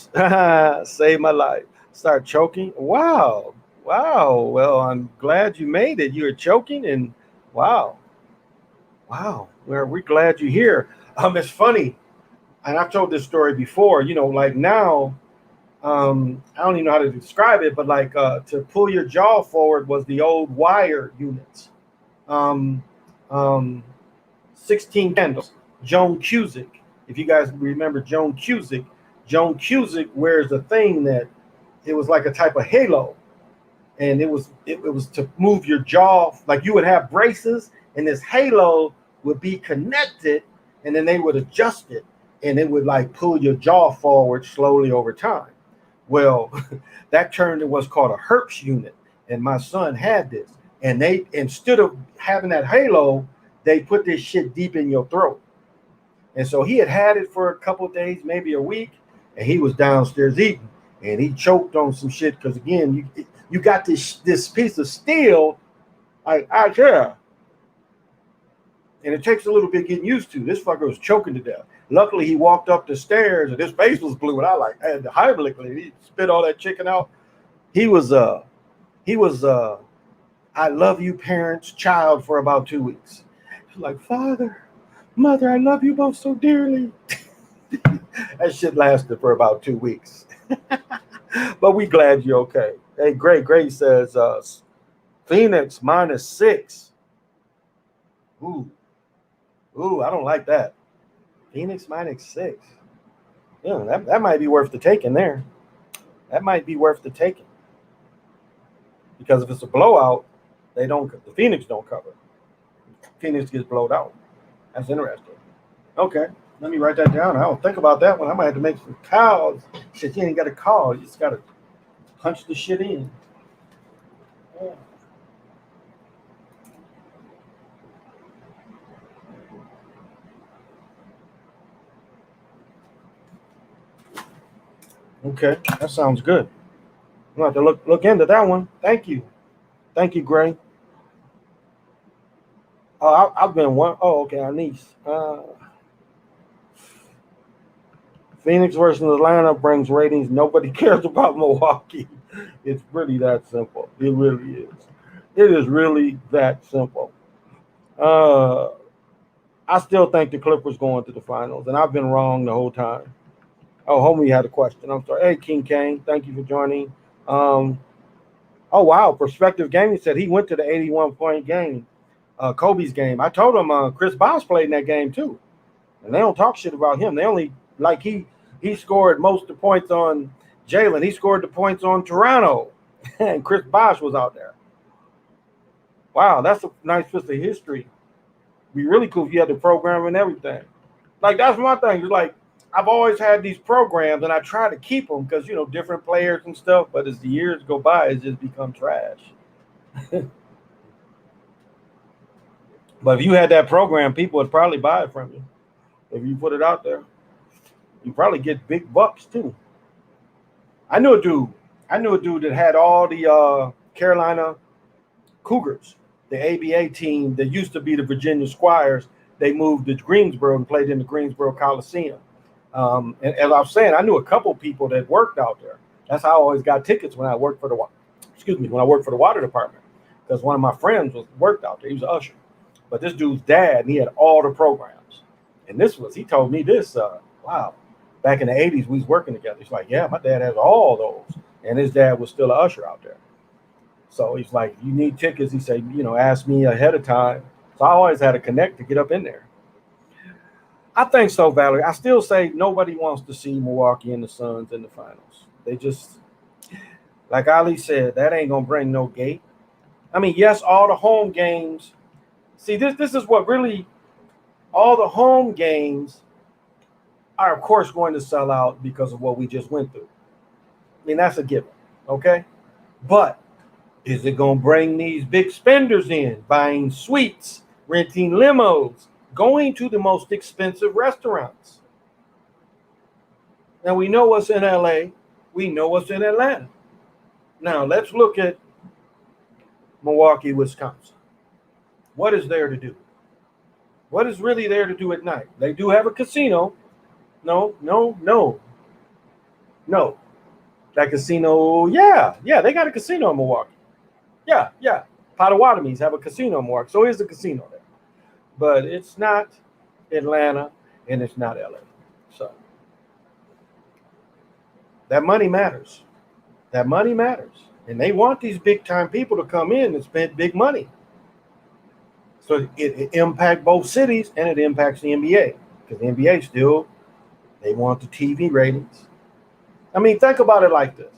saved my life. Start choking. Wow. Well, I'm glad you made it. You were choking, and wow. We're glad you're here. It's funny, and I've told this story before. Like now, I don't even know how to describe it, but like to pull your jaw forward was the old wire units. 16 candles. Joan Cusack. If you guys remember Joan Cusack wears a thing that it was like a type of halo, and it was to move your jaw. Like you would have braces, and this halo would be connected, and then they would adjust it, and it would like pull your jaw forward slowly over time. Well, that turned into what's called a Herpes unit, and my son had this. And they, instead of having that halo, they put this shit deep in your throat. And so he had it for a couple of days, maybe a week, and he was downstairs eating, and he choked on some shit because again, you got this piece of steel, like out here, and it takes a little bit getting used to. This fucker was choking to death. Luckily, he walked up the stairs and his face was blue, and I had to Heimlich. He spit all that chicken out. He was I love you parents child for about 2 weeks. He's like, Father, Mother, I love you both so dearly. That shit lasted for about 2 weeks. But we glad you're okay. Hey, Great says Phoenix -6. Ooh, ooh, I don't like that. Phoenix -6. Yeah, that might be worth the taking there. That might be worth the taking. Because if it's a blowout, the Phoenix don't cover. Phoenix gets blowed out. That's interesting. Okay. Let me write that down. I don't think about that one. I might have to make some calls. Shit, you ain't got to call. You just got to punch the shit in. Yeah. Okay, that sounds good. I'm going to have to look into that one. Thank you. Thank you, Gray. Oh, I've been one. Oh, okay, Anise. Phoenix versus Atlanta brings ratings. Nobody cares about Milwaukee. It's really that simple. It really is. It is really that simple. I still think the Clippers going to the finals, and I've been wrong the whole time. Oh, homie had a question. I'm sorry. Hey, King Kane, thank you for joining. Oh wow, Perspective Gaming said he went to the 81-point game, Kobe's game. I told him Chris Bosh played in that game too, and they don't talk shit about him. They only like he scored most of the points on Jalen. He scored the points on Toronto, and Chris Bosh was out there. Wow, that's a nice piece of history. Be really cool if you had the program and everything. Like that's my thing. It's like I've always had these programs, and I try to keep them because different players and stuff. But as the years go by, it's just become trash. But if you had that program, people would probably buy it from you. If you put it out there, you probably get big bucks too. I knew a dude that had all the Carolina Cougars, the ABA team that used to be the Virginia Squires. They moved to Greensboro and played in the Greensboro Coliseum. And as I was saying, I knew a couple people that worked out there. That's how I always got tickets when I worked for the water department, because one of my friends worked out there. He was an usher. But this dude's dad, he had all the programs. And he told me this, wow, back in the 80s, we was working together. He's like, yeah, my dad has all those. And his dad was still an usher out there. So he's like, you need tickets. He said, ask me ahead of time. So I always had to connect to get up in there. I think so, Valerie. I still say nobody wants to see Milwaukee and the Suns in the finals. They just, like Ali said, that ain't going to bring no gate. I mean, yes, all the home games. See, this is what really, all the home games are, of course, going to sell out because of what we just went through. I mean, that's a given, okay? But is it going to bring these big spenders in, buying suites, renting limos, going to the most expensive restaurants? Now, we know what's in LA. We know what's in Atlanta. Now, let's look at Milwaukee, Wisconsin. What is there to do? What is really there to do at night? They do have a casino. No. That casino, yeah, they got a casino in Milwaukee. Yeah. Potawatomis have a casino in Milwaukee. So here's a casino there. But it's not Atlanta and it's not LA. So that money matters. And they want these big time people to come in and spend big money. So it impacts both cities, and it impacts the NBA, because the NBA still, they want the TV ratings. I mean, think about it like this.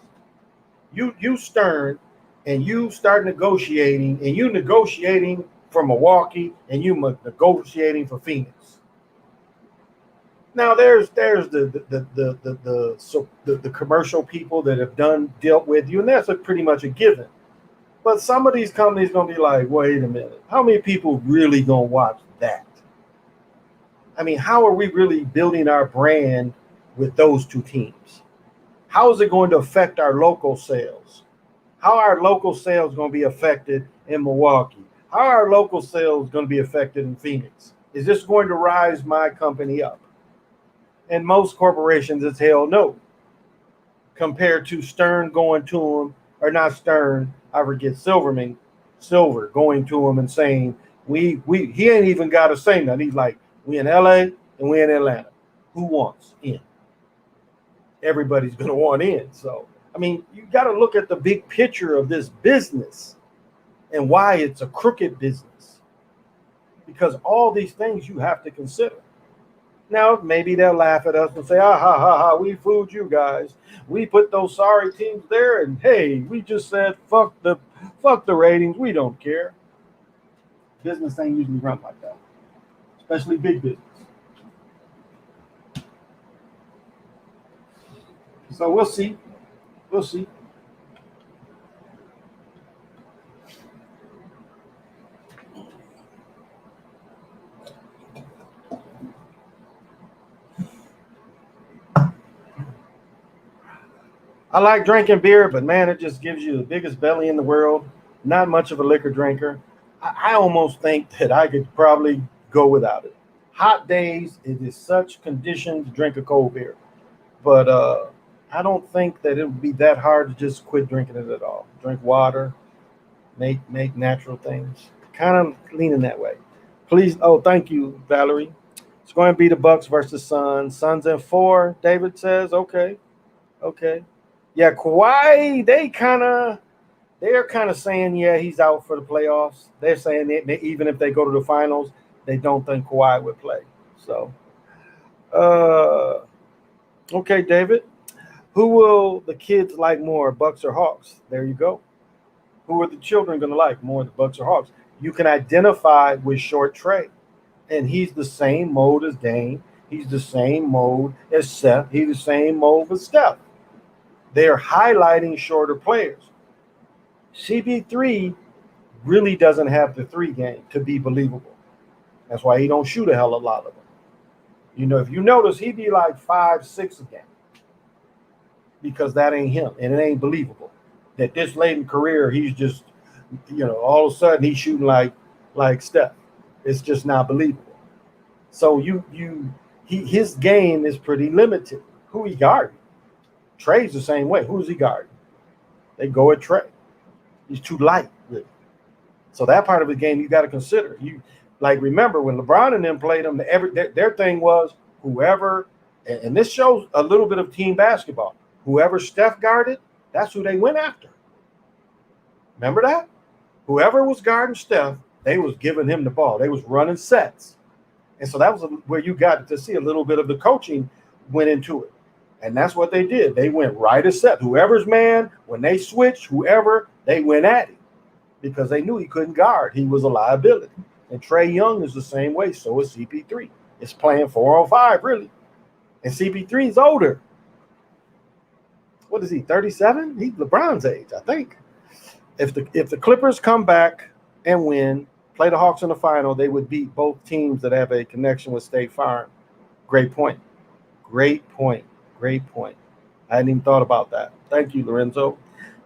You Stern, and you start negotiating, and you negotiating for Milwaukee, and you negotiating for Phoenix. Now there's the commercial people that have dealt with you, and that's pretty much a given. But some of these companies gonna be like, wait a minute, how many people really gonna watch that? I mean, how are we really building our brand with those two teams? How is it going to affect our local sales? How are our local sales going to be affected in Milwaukee? How are our local sales going to be affected in Phoenix? Is this going to rise my company up? And most corporations, it's hell no. Compared to Stern going to them, or not Stern, I forget, Silver going to him and saying, he ain't even got to say nothing. He's like, we in LA and we in Atlanta. Who wants in? Everybody's going to want in. So I mean, you got to look at the big picture of this business and why it's a crooked business. Because all these things you have to consider. Now, maybe they'll laugh at us and say, ah, ha, ha, ha, we fooled you guys. We put those sorry teams there, and hey, we just said, fuck the ratings. We don't care. Business ain't usually run like that, especially big business. So we'll see. We'll see. I like drinking beer, but man, it just gives you the biggest belly in the world. Not much of a liquor drinker. I almost think that I could probably go without it. Hot days, it is such condition to drink a cold beer. But I don't think that it would be that hard to just quit drinking it at all. Drink water, make natural things. Kind of leaning that way. Please, oh, thank you, Valerie. It's going to be the Bucks versus Suns. Suns in 4. David says, okay, okay. Yeah, Kawhi, they're kind of saying, yeah, he's out for the playoffs. They're saying even if they go to the finals, they don't think Kawhi would play. So, okay, David, who will the kids like more, Bucks or Hawks? There you go. Who are the children going to like more, the Bucks or Hawks? You can identify with Short Trey, and he's the same mode as Dame. He's the same mode as Seth. He's the same mode as Steph. They're highlighting shorter players. CP3 really doesn't have the 3 game to be believable. That's why he don't shoot a hell of a lot of them. You know, if you notice, he be like 5, 6 a game because that ain't him, and it ain't believable. That this late in career, he's just, all of a sudden he's shooting like Steph. It's just not believable. So his game is pretty limited. Who he guarding? Trey's the same way. Who's he guarding? They go at Trey. He's too light, really. So that part of the game you got to consider. Remember when LeBron and them played them, their thing was whoever, and this shows a little bit of team basketball. Whoever Steph guarded, that's who they went after. Remember that? Whoever was guarding Steph, they was giving him the ball. They was running sets. And so that was where you got to see a little bit of the coaching went into it. And that's what they did. They went right as set. Whoever's man, when they switched, whoever, they went at him because they knew he couldn't guard. He was a liability. And Trey Young is the same way. So is CP3. It's playing 4-on-5, really. And CP3 is older. What is he, 37? He's LeBron's age, I think. If the Clippers come back and win, play the Hawks in the final, they would beat both teams that have a connection with State Farm. Great point. Great point. Great point. I hadn't even thought about that. Thank you, Lorenzo.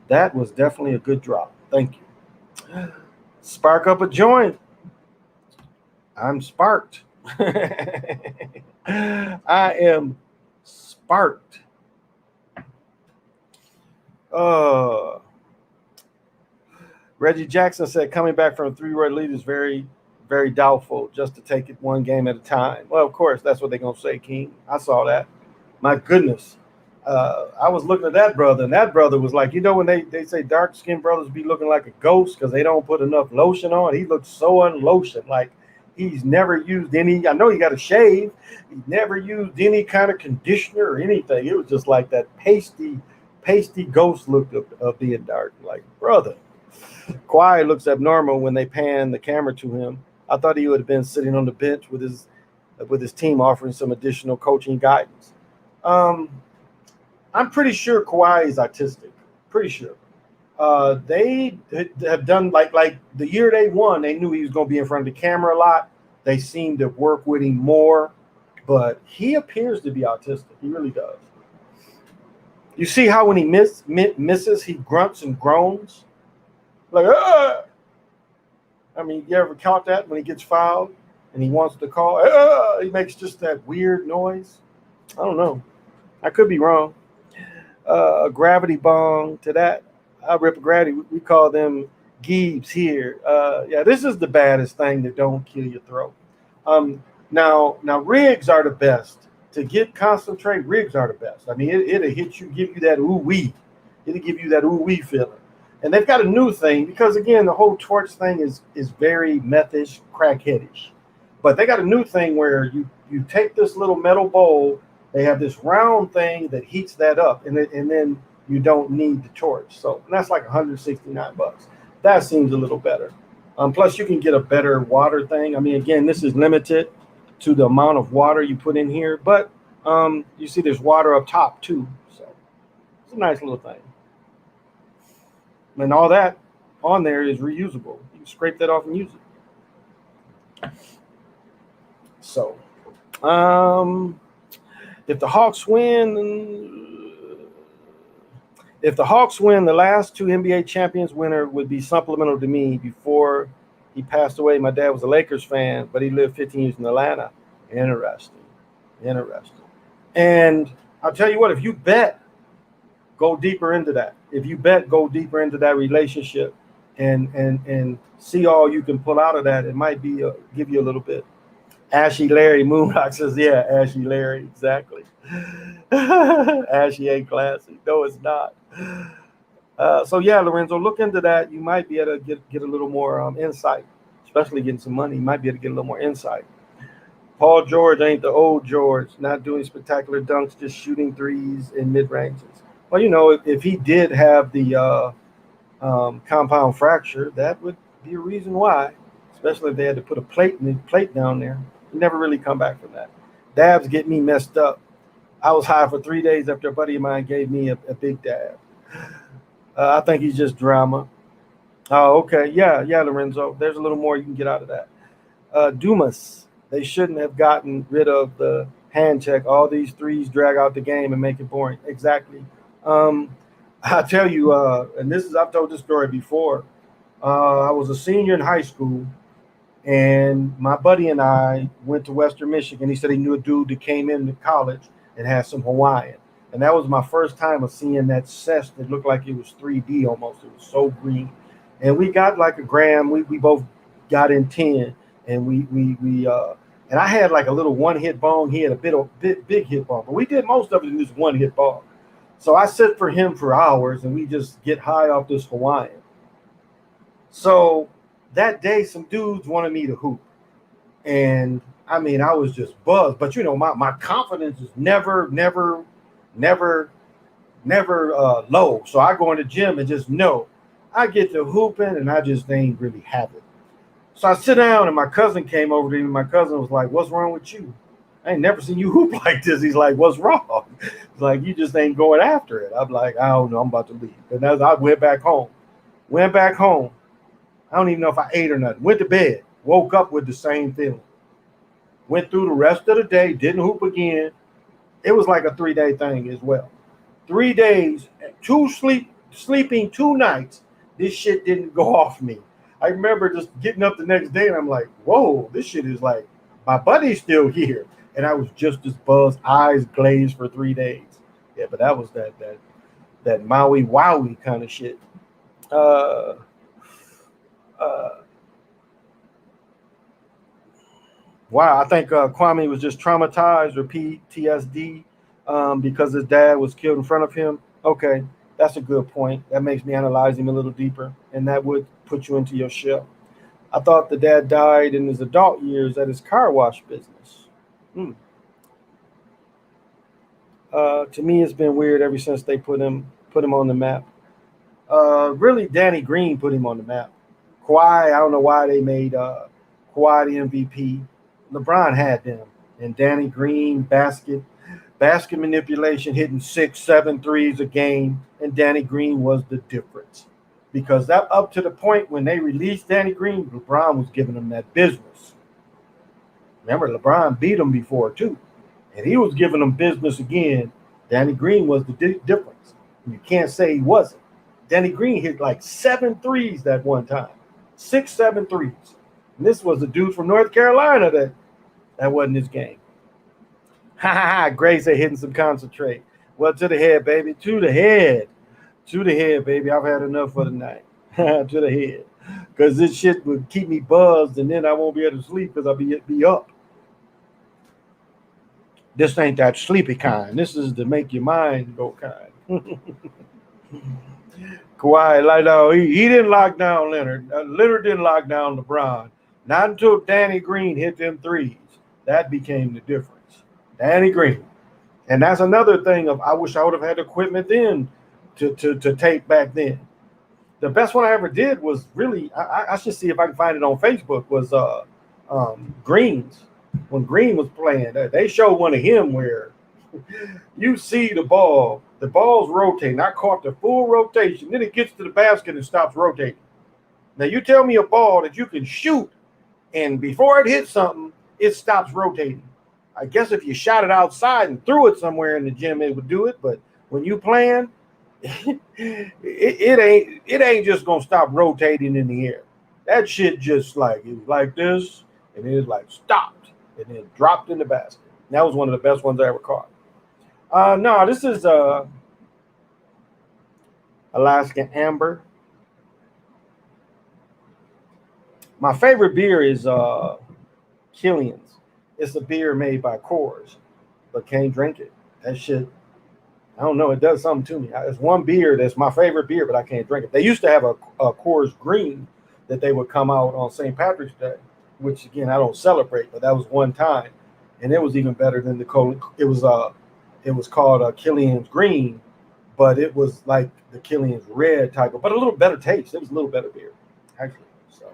That was definitely a good drop. Thank you. Spark up a joint. I'm sparked. I am sparked. Reggie Jackson said coming back from a 3-way lead is very, very doubtful, just to take it one game at a time. Well, of course, that's what they're going to say, King. I saw that. My goodness. I was looking at that brother, and that brother was like, when they say dark-skinned brothers be looking like a ghost because they don't put enough lotion on, he looked so unlotioned, like he's never used any, I know he got to shave, he never used any kind of conditioner or anything. It was just like that pasty ghost look of being dark. Like, brother. Kawhi looks abnormal when they pan the camera to him. I thought he would have been sitting on the bench with his team offering some additional coaching guidance. I'm pretty sure Kawhi is autistic. Pretty sure. They have done like the year they won, they knew he was going to be in front of the camera a lot. They seemed to work with him more, but he appears to be autistic. He really does. You see how when he misses, he grunts and groans? Like, ah! I mean, you ever caught that when he gets fouled and he wants to call? Ah! He makes just that weird noise. I don't know. I could be wrong. A gravity bong to that. I rip a gravity. We call them geebs here. Yeah, this is the baddest thing that don't kill your throat. Now rigs are the best. To get concentrate, rigs are the best. I mean, it'll hit you, give you that ooh-wee. It'll give you that ooh-wee feeling. And they've got a new thing because, again, the whole torch thing is very methish, crackheadish. But they got a new thing where you take this little metal bowl. They have this round thing that heats that up, and then you don't need the torch. So that's like $169. That seems a little better. Plus, you can get a better water thing. I mean, again, this is limited to the amount of water you put in here, but you see there's water up top too. So it's a nice little thing. And all that on there is reusable. You can scrape that off and use it. So, if the Hawks win, the last two NBA champions winner would be supplemental to me. Before he passed away, my dad was a Lakers fan, but he lived 15 years in Atlanta. Interesting. And I'll tell you what, if you bet, go deeper into that. If you bet, go deeper into that relationship and see all you can pull out of that. It might be give you a little bit. Ashy Larry Moonrock says, yeah, Ashy Larry, exactly. Ashy ain't classy. No, it's not. So yeah, Lorenzo, look into that. You might be able to get a little more insight, especially getting some money. You might be able to get a little more insight. Paul George ain't the old George, not doing spectacular dunks, just shooting threes in mid-ranges. Well, you know, if he did have the compound fracture, that would be a reason why, especially if they had to put a plate down there. He never really come back from that. Dabs get me messed up. I was high for 3 days after a buddy of mine gave me a big dab. I think he's just drama. Oh, okay. Yeah, Lorenzo. There's a little more you can get out of that. Dumas, they shouldn't have gotten rid of the hand check. All these threes drag out the game and make it boring. Exactly. I tell you, and I've told this story before. I was a senior in high school, and my buddy and I went to Western Michigan. He said he knew a dude that came into college and had some Hawaiian. And that was my first time of seeing that cess that looked like it was 3D almost. It was so green. And we got like a gram. We both got in 10. And and I had like a little one-hit bong. He had a big hit bong. But we did most of it in this one-hit bong. So I sit for him for hours, and we just get high off this Hawaiian. So that day, some dudes wanted me to hoop. And, I mean, I was just buzzed. But, you know, my confidence is never low. So I go in the gym and just know I get to hooping, and I just ain't really have it. So I sit down, and my cousin came over to me. My cousin was like, "What's wrong with you? I ain't never seen you hoop like this." He's like, "What's wrong?" He's like, "You just ain't going after it." I'm like, "I don't know. I'm about to leave." And as I went back home, I don't even know if I ate or nothing. Went to bed, woke up with the same feeling. Went through the rest of the day, didn't hoop again. It was like a 3-day thing as well. 3 days, sleeping 2 nighs. This shit didn't go off me. I remember just getting up the next day and I'm like, whoa, this shit is like, my buddy's still here. And I was just as buzzed, eyes glazed for 3 days. Yeah, but that was that Maui Wowie kind of shit. Wow, I think Kwame was just traumatized or PTSD because his dad was killed in front of him. Okay, that's a good point. That makes me analyze him a little deeper, and that would put you into your shell. I thought the dad died in his adult years at his car wash business. To me, it's been weird ever since they put him on the map. Really, Danny Green put him on the map. Kawhi, I don't know why they made Kawhi the MVP. LeBron had them, and Danny Green basket manipulation, hitting 6-7 threes a game, and Danny Green was the difference. Because that up to the point when they released Danny Green, LeBron was giving them that business. Remember, LeBron beat him before too, and he was giving them business again. Danny Green was the difference. You can't say he wasn't. Danny Green hit like 7 threes that one time, 6-7 threes. And this was a dude from North Carolina that wasn't his game. Ha ha ha! Gray said hitting some concentrate. Well, to the head, baby. To the head. To the head, baby. I've had enough for the night. To the head. Because this shit would keep me buzzed, and then I won't be able to sleep because I'll be up. This ain't that sleepy kind. This is to make your mind go kind. Kawhi, like no, he didn't lock down Leonard. Leonard didn't lock down LeBron. Not until Danny Green hit them threes. That became the difference. Danny Green. And that's another thing of I wish I would have had equipment then to tape back then. The best one I ever did was really I should see if I can find it on Facebook was Greens. When Green was playing, they showed one of him where you see the ball's rotating. I caught the full rotation. Then it gets to the basket and stops rotating. Now you tell me a ball that you can shoot and before it hits something, it stops rotating. I guess if you shot it outside and threw it somewhere in the gym, it would do it. But when you playing, it ain't just gonna stop rotating in the air. That shit just like it was like this, and it was like stopped and then dropped in the basket. That was one of the best ones I ever caught. No, this is Alaskan Amber. My favorite beer is Killian's. It's a beer made by Coors, but can't drink it. That shit, I don't know. It does something to me. It's one beer that's my favorite beer, but I can't drink it. They used to have a Coors Green that they would come out on St. Patrick's Day, which again I don't celebrate, but that was one time, and it was even better than the Cola. It was called Killian's Green, but it was like the Killian's Red type of, but a little better taste. It was a little better beer, actually. So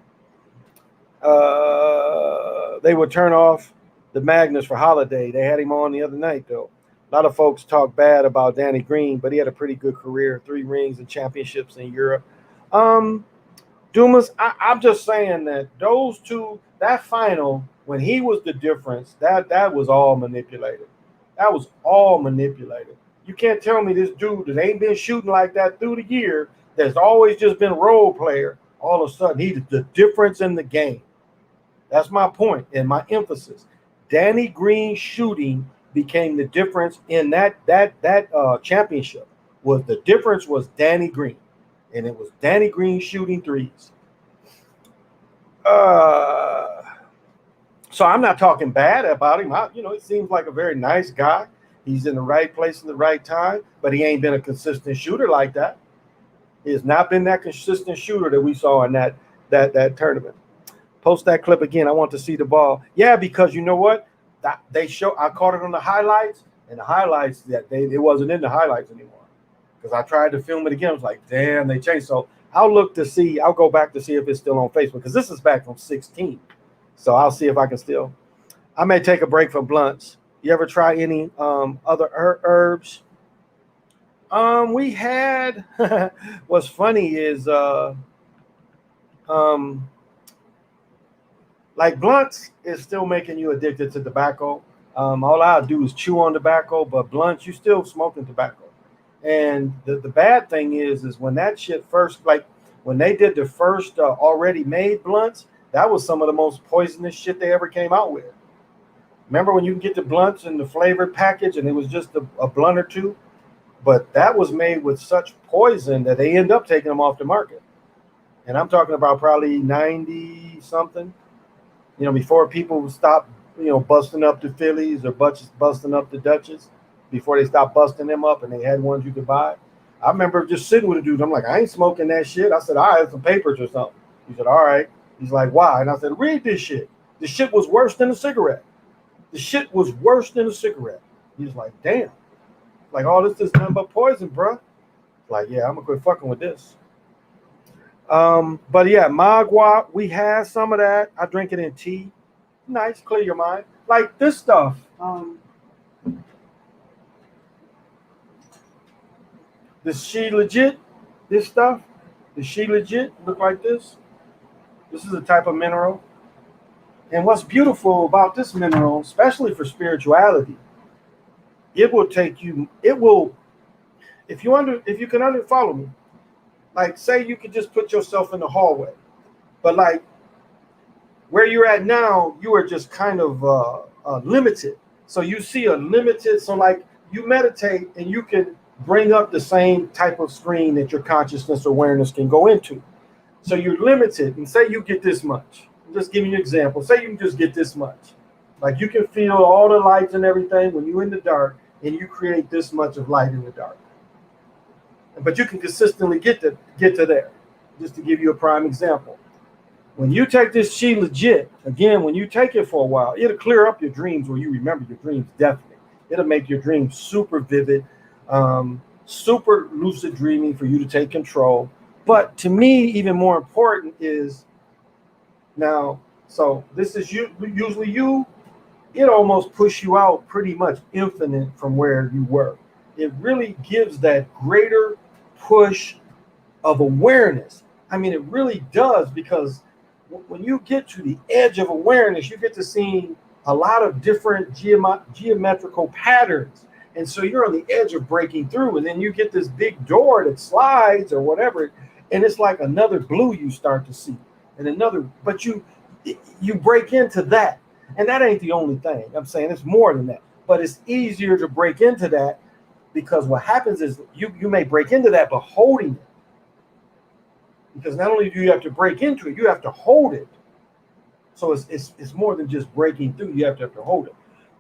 they would turn off the Magnus for Holiday. They had him on the other night, though. A lot of folks talk bad about Danny Green, but he had a pretty good career, 3 rings and championships in Europe. Dumas, I'm just saying that those two, that final, when he was the difference, that was all manipulated. That was all manipulated. You can't tell me this dude that ain't been shooting like that through the year, that's always just been role player, all of a sudden he's the difference in the game. That's my point and my emphasis. Danny Green shooting became the difference in that championship. Was the difference was Danny Green, and it was Danny Green shooting threes. So I'm not talking bad about him. He seems like a very nice guy. He's in the right place at the right time, but he ain't been a consistent shooter like that. He has not been that consistent shooter that we saw in that tournament. Post that clip again. I want to see the ball. Yeah, because you know what? I caught it on the highlights, and the highlights that it wasn't in the highlights anymore. Because I tried to film it again. I was like, damn, they changed. So I'll go back to see if it's still on Facebook, because this is back from 16. So I'll see if I can still. I may take a break from blunts. You ever try any other herbs? We had. What's funny is like blunts is still making you addicted to tobacco. All I do is chew on tobacco, but blunts, you still smoking tobacco. And the bad thing is when that shit first, like when they did the first already made blunts, that was some of the most poisonous shit they ever came out with. Remember when you can get the blunts in the flavored package and it was just a blunt or two? But that was made with such poison that they end up taking them off the market. And I'm talking about probably 90 something, before people stopped, busting up the Phillies or busting up the Dutches, before they stopped busting them up and they had ones you could buy. I remember just sitting with a dude. I'm like, I ain't smoking that shit. I said, I have some papers or something. He said, all right. He's like, why? And I said, read this shit. The shit was worse than a cigarette. The shit was worse than a cigarette. He's like, damn. Like, all this is nothing but poison, bro. Like, yeah, I'm going to quit fucking with this. But yeah, magua, we had some of that. I drink it in tea. Nice, clear your mind. Like this stuff. Is she legit? This stuff? Is she legit? Look like this? This is a type of mineral. And what's beautiful about this mineral, especially for spirituality, it will take you, if you can follow me, like say you could just put yourself in the hallway, but like where you're at now, you are just kind of limited. So you see a limited, so like you meditate and you can bring up the same type of screen that your consciousness awareness can go into. So you're limited, and say you get this much. I'm just giving you an example. Say you can just get this much. Like you can feel all the lights and everything when you're in the dark, and you create this much of light in the dark. but you can consistently get to there. Just to give you a prime example, when you take this She Legit, again, when you take it for a while, it'll clear up your dreams where you remember your dreams definitely. It'll make your dreams super vivid, super lucid dreaming for you to take control. But to me, even more important is now, so this is usually you, it almost push you out pretty much infinite from where you were. It really gives that greater push of awareness. I mean, it really does, because when you get to the edge of awareness, you get to see a lot of different geometrical patterns. And so you're on the edge of breaking through, and then you get this big door that slides or whatever, and it's like another blue you start to see, and another, but you break into that. And that ain't the only thing. I'm saying it's more than that. But it's easier to break into that, because what happens is you may break into that, but holding it. Because not only do you have to break into it, you have to hold it. So it's more than just breaking through. You have to hold it.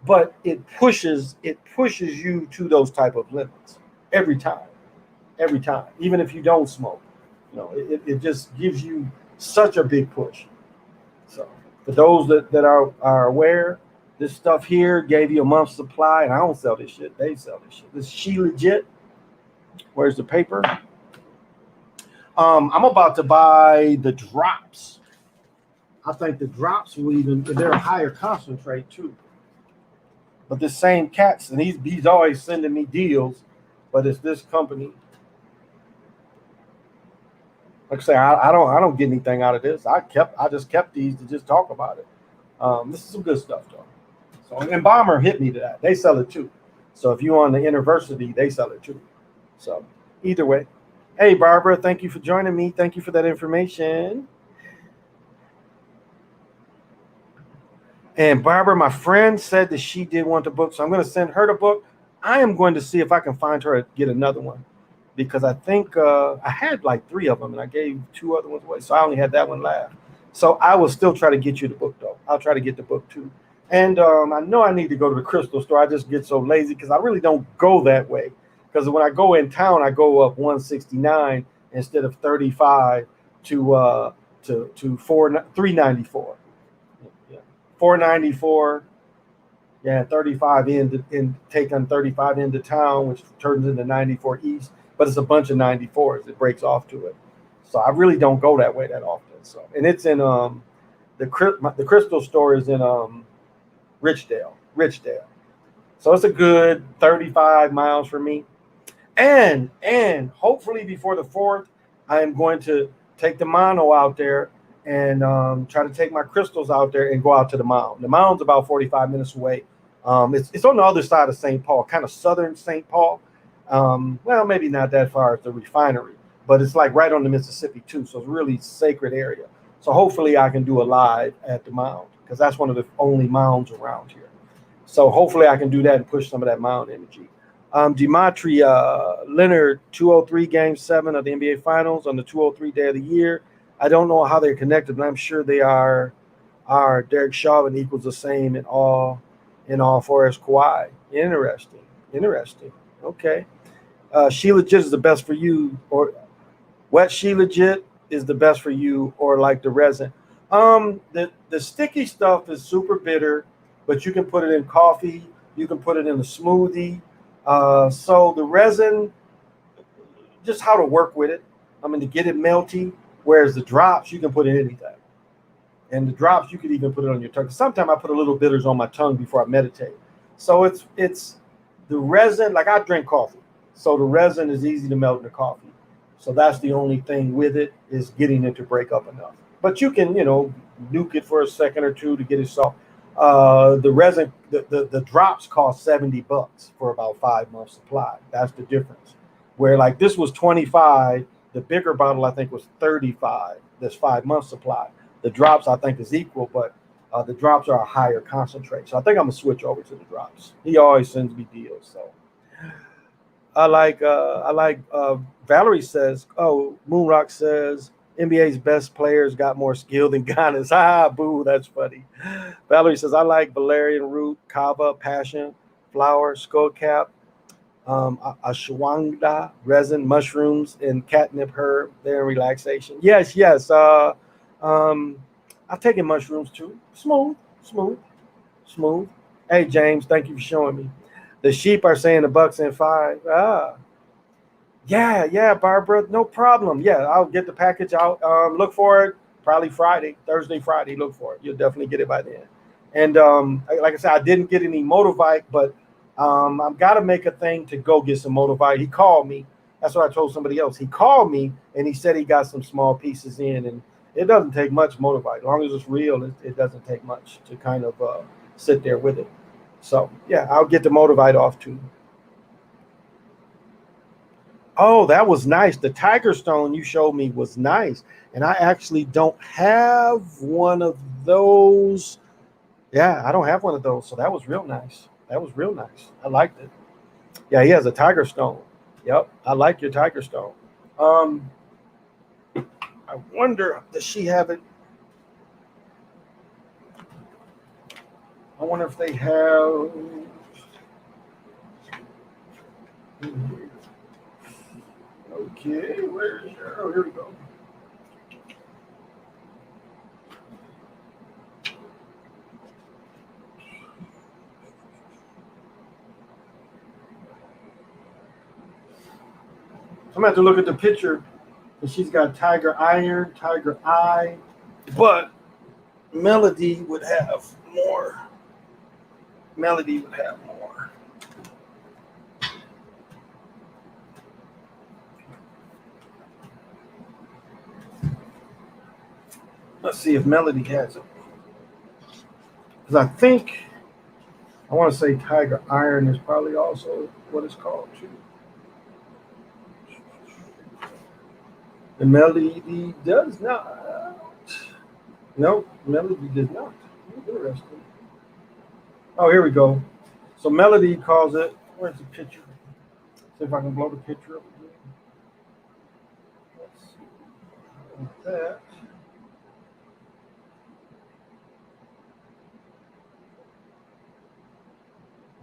But it pushes you to those type of limits every time. Every time. Even if you don't smoke. It just gives you such a big push. So for those that are aware, this stuff here gave you a month's supply, and I don't sell this shit. They sell this shit. This She Legit. Where's the paper? I'm about to buy the drops. I think the drops they're a higher concentrate too. But the same cats, and he's always sending me deals, but it's this company. Like I say, I don't get anything out of this. I just kept these to just talk about it. This is some good stuff though. So, and Bomber hit me to that. They sell it too. So if you're on the university, they sell it too. So either way. Hey, Barbara, thank you for joining me. Thank you for that information. And Barbara, my friend, said that she did want the book, so I'm going to send her the book. I am going to see if I can find her and get another one, because I think I had like 3 of them, and I gave 2 other ones away, so I only had that one left. So I will still try to get you the book, though. I'll try to get the book, too. And I know I need to go to the crystal store. I just get so lazy because I really don't go that way. Because when I go in town, I go up 169 instead of 35 to 394. Yeah, 494. Yeah, 35 in take on 35 into town, which turns into 94 east. But it's a bunch of 94s. It breaks off to it. So I really don't go that way that often. So, and it's in the crystal store is in Richdale. So it's a good 35 miles for me. And hopefully before the 4th, I am going to take the mono out there and try to take my crystals out there and go out to the mound. The mound's about 45 minutes away. It's on the other side of St. Paul, kind of southern St. Paul. Well, maybe not that far as the refinery, but it's like right on the Mississippi too. So it's a really sacred area. So hopefully I can do a live at the mound, because that's one of the only mounds around here. So hopefully I can do that and push some of that mound energy. Demetri Leonard, 203 Game 7 of the NBA Finals on the 203 day of the year. I don't know how they're connected, but I'm sure they are. Derek Chauvin equals the same in all for as Kawhi. Interesting. Okay. She Legit is the best for you, or what She Legit is the best for you, or like the resin. The sticky stuff is super bitter, but you can put it in coffee. You can put it in a smoothie. So the resin, just how to work with it. I mean, to get it melty, whereas the drops, you can put in anything. And the drops, you could even put it on your tongue. Sometimes I put a little bitters on my tongue before I meditate. So it's the resin, like I drink coffee. So the resin is easy to melt in the coffee. So that's the only thing with it, is getting it to break up enough. But you can, nuke it for a second or two to get it soft. The resin, the drops cost $70 for about 5 months supply. That's the difference. Where like this was 25, the bigger bottle I think was 35. That's 5 months supply. The drops I think is equal, but the drops are a higher concentrate. So I think I'm gonna switch over to the drops. He always sends me deals. So I like Valerie says, Moonrock says, NBA's best players got more skill than Giannis. Boo, that's funny. Valerie says, I like Valerian Root, Kava, Passion, Flower, Skullcap. ashwagandha resin, mushrooms, and catnip herb. They're in relaxation. Yes, yes. Um, I've taken mushrooms too. Smooth, smooth, smooth. Hey, James, thank you for showing me. The sheep are saying the bucks in five. Ah, yeah, yeah, Barbara, no problem. Yeah, I'll get the package out. Look for it probably Friday, Thursday, Friday. Look for it. You'll definitely get it by then. And like I said, I didn't get any Motovite, but I've got to make a thing to go get some Motovite. He called me. That's what I told somebody else. He called me and he said he got some small pieces in, and it doesn't take much Motovite. As long as it's real, it doesn't take much to kind of sit there with it. So yeah, I'll get the Motovite off too. Oh, that was nice. The Tiger Stone you showed me was nice. And I actually don't have one of those. Yeah, I don't have one of those. So that was real nice. That was real nice. I liked it. Yeah, he has a Tiger Stone. Yep, I like your Tiger Stone. Um, I wonder, does she have it? I wonder if they have. Okay, where's your? Oh, here we go. I'm gonna have to look at the picture. And she's got Tiger Iron, Tiger Eye, but Melody would have more. Melody would have more. Let's see if Melody has it. Because I think, I want to say Tiger Iron is probably also what it's called too. The Melody does not. No, Melody does not. Interesting. Oh, here we go. So Melody calls it, where's the picture? See if I can blow the picture up again. Let's see. Like that.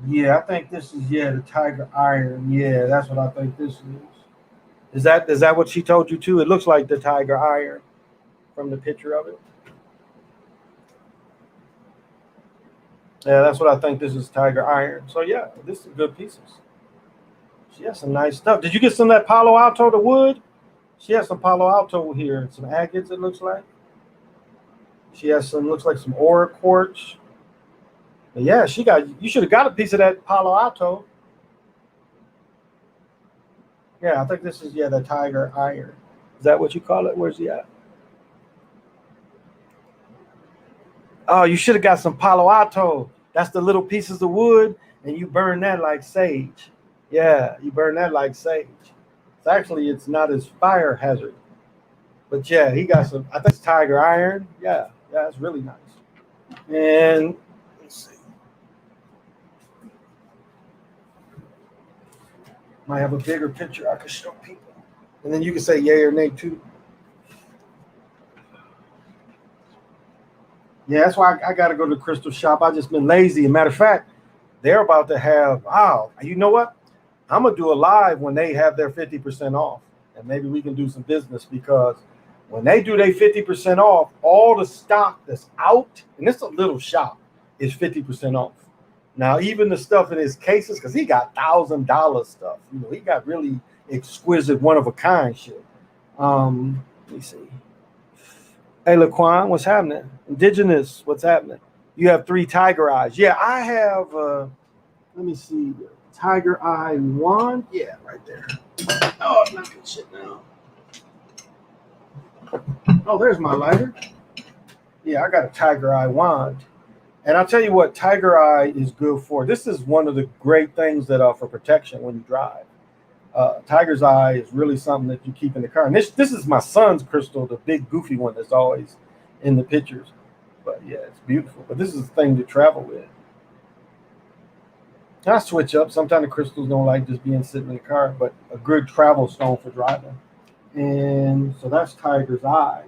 Yeah, I think this is the Tiger Iron. Yeah, that's what I think this is. Is that what she told you too? It looks like the Tiger Iron from the picture of it. Yeah, that's what I think this is Tiger Iron. So yeah, this is good pieces. She has some nice stuff. Did you get some of that Palo Alto, the wood? She has some Palo Alto here, some agates. It looks like she has some. Looks like some ore quartz. But yeah, she got. You should have got a piece of that Palo Alto. Yeah, I think this is the Tiger Iron. Is that what you call it? Where's he at? Oh, you should have got some Palo Alto. That's the little pieces of wood, and you burn that like sage. Yeah, you burn that like sage. It's not as fire hazard. But yeah, he got some. I think it's Tiger Iron. Yeah, yeah, it's really nice. And let's see, might have a bigger picture I could show people, and then you can say yay or nay too. Yeah, that's why I got to go to the crystal shop. I just been lazy. As a matter of fact, they're about to have. Wow, you know what? I'm gonna do a live when they have their 50% off, and maybe we can do some business because when they do their 50% off, all the stock that's out, and it's a little shop, is 50% off. Now, even the stuff in his cases, because he got $1,000 stuff. He got really exquisite, one of a kind shit. Let me see. Hey, Laquan, what's happening? Indigenous, what's happening? You have three tiger eyes. Yeah, I have. Let me see. Tiger eye wand. Yeah, right there. Oh, I'm knocking shit now. Oh, there's my lighter. Yeah, I got a tiger eye wand. And I'll tell you what, tiger eye is good for. This is one of the great things that are for protection when you drive. Tiger's eye is really something that you keep in the car. And this is my son's crystal, the big goofy one that's always in the pictures. But yeah, it's beautiful. But this is the thing to travel with. I switch up. Sometimes the crystals don't like just being sitting in the car, but a good travel stone for driving. And so that's Tiger's eye.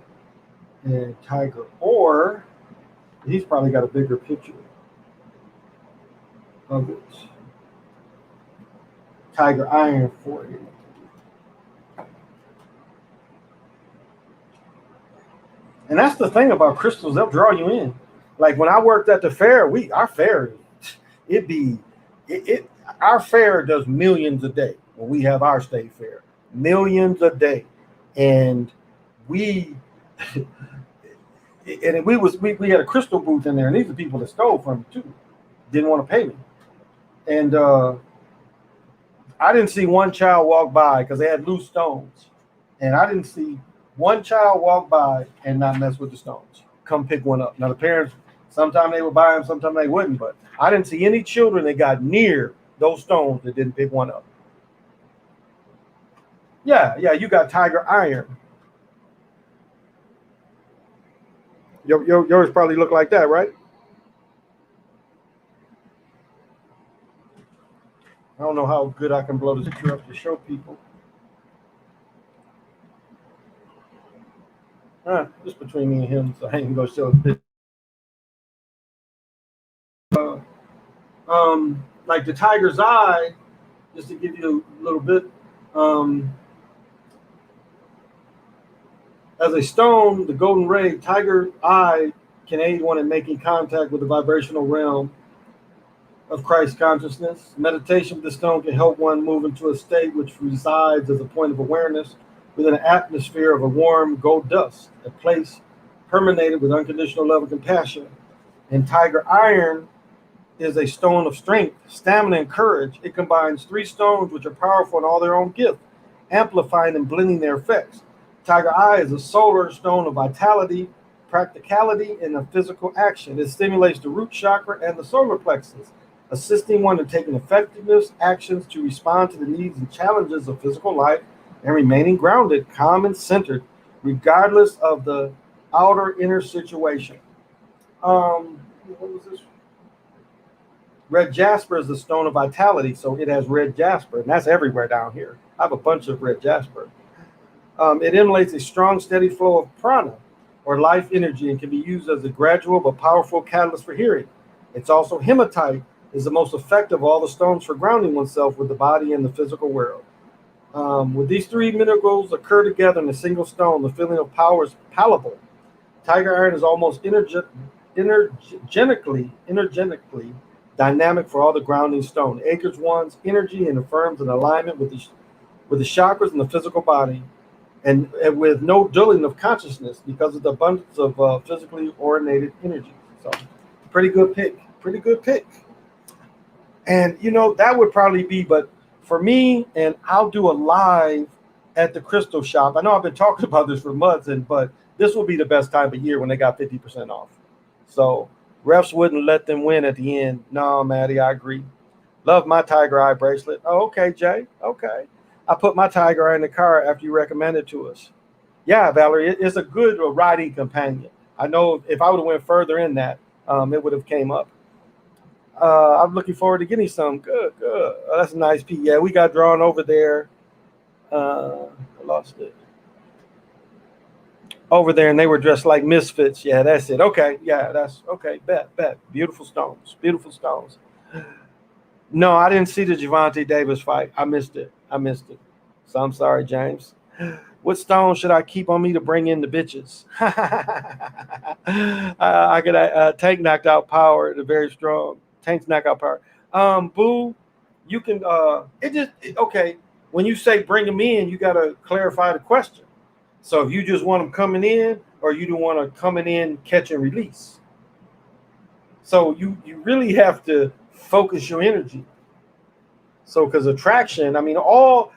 And Tiger Ore, he's probably got a bigger picture of it. Tiger iron for you. And that's the thing about crystals, they'll draw you in. Like when I worked at the fair, our fair, it be it our fair does millions a day when we have our state fair. Millions a day. And we we had a crystal booth in there, and these are people that stole from me too. Didn't want to pay me. And I didn't see one child walk by because they had loose stones. And I didn't see one child walk by and not mess with the stones. Come pick one up. Now the parents, sometimes they would buy them, sometimes they wouldn't, but I didn't see any children that got near those stones that didn't pick one up. Yeah, you got tiger iron. Yours probably look like that, right? I don't know how good I can blow this picture up to show people. Just between me and him, so I ain't gonna show it. Like the tiger's eye, just to give you a little bit. As a stone, the golden ray, tiger eye can aid one in making contact with the vibrational realm of Christ consciousness. Meditation with the stone can help one move into a state which resides as a point of awareness within an atmosphere of a warm gold dust, a place permeated with unconditional love and compassion. And tiger iron is a stone of strength, stamina, and courage. It combines three stones which are powerful in all their own gift, amplifying and blending their effects. Tiger eye is a solar stone of vitality, practicality, and a physical action. It stimulates the root chakra and the solar plexus, assisting one in taking effective actions to respond to the needs and challenges of physical life and remaining grounded, calm, and centered, regardless of the outer inner situation. What was this? Red jasper is the stone of vitality, so it has red jasper, and that's everywhere down here. I have a bunch of red jasper. It emulates a strong, steady flow of prana, or life energy, and can be used as a gradual but powerful catalyst for healing. It's also hematite, is the most effective of all the stones for grounding oneself with the body and the physical world. When these three minerals occur together in a single stone, the feeling of power is palpable. Tiger iron is almost energetically dynamic for all the grounding stone. It anchors one's energy and affirms an alignment with the chakras and the physical body, and with no dulling of consciousness because of the abundance of physically oriented energy. So, pretty good pick. And that would probably be, but for me, and I'll do a live at the crystal shop. I know I've been talking about this for months, but this will be the best time of year when they got 50% off. So refs wouldn't let them win at the end. No, Maddie, I agree. Love my tiger eye bracelet. Oh, okay, Jay. Okay. I put my tiger eye in the car after you recommended to us. Yeah, Valerie, it's a good riding companion. I know if I would have went further in that, it would have came up. I'm looking forward to getting some. Good. Oh, that's a nice piece. Yeah, we got drawn over there. I lost it. Over there, and they were dressed like misfits. Yeah, that's it. Okay, yeah, that's okay. Bet. Beautiful stones. No, I didn't see the Gervonta Davis fight. I missed it. So I'm sorry, James. What stone should I keep on me to bring in the bitches? I could tank knocked out power. The very strong tank's knockout power. Boo, you can. Okay. When you say bring them in, you got to clarify the question. So if you just want them coming in, or you don't want to coming in, catch and release. So you really have to focus your energy. So because attraction, I mean, to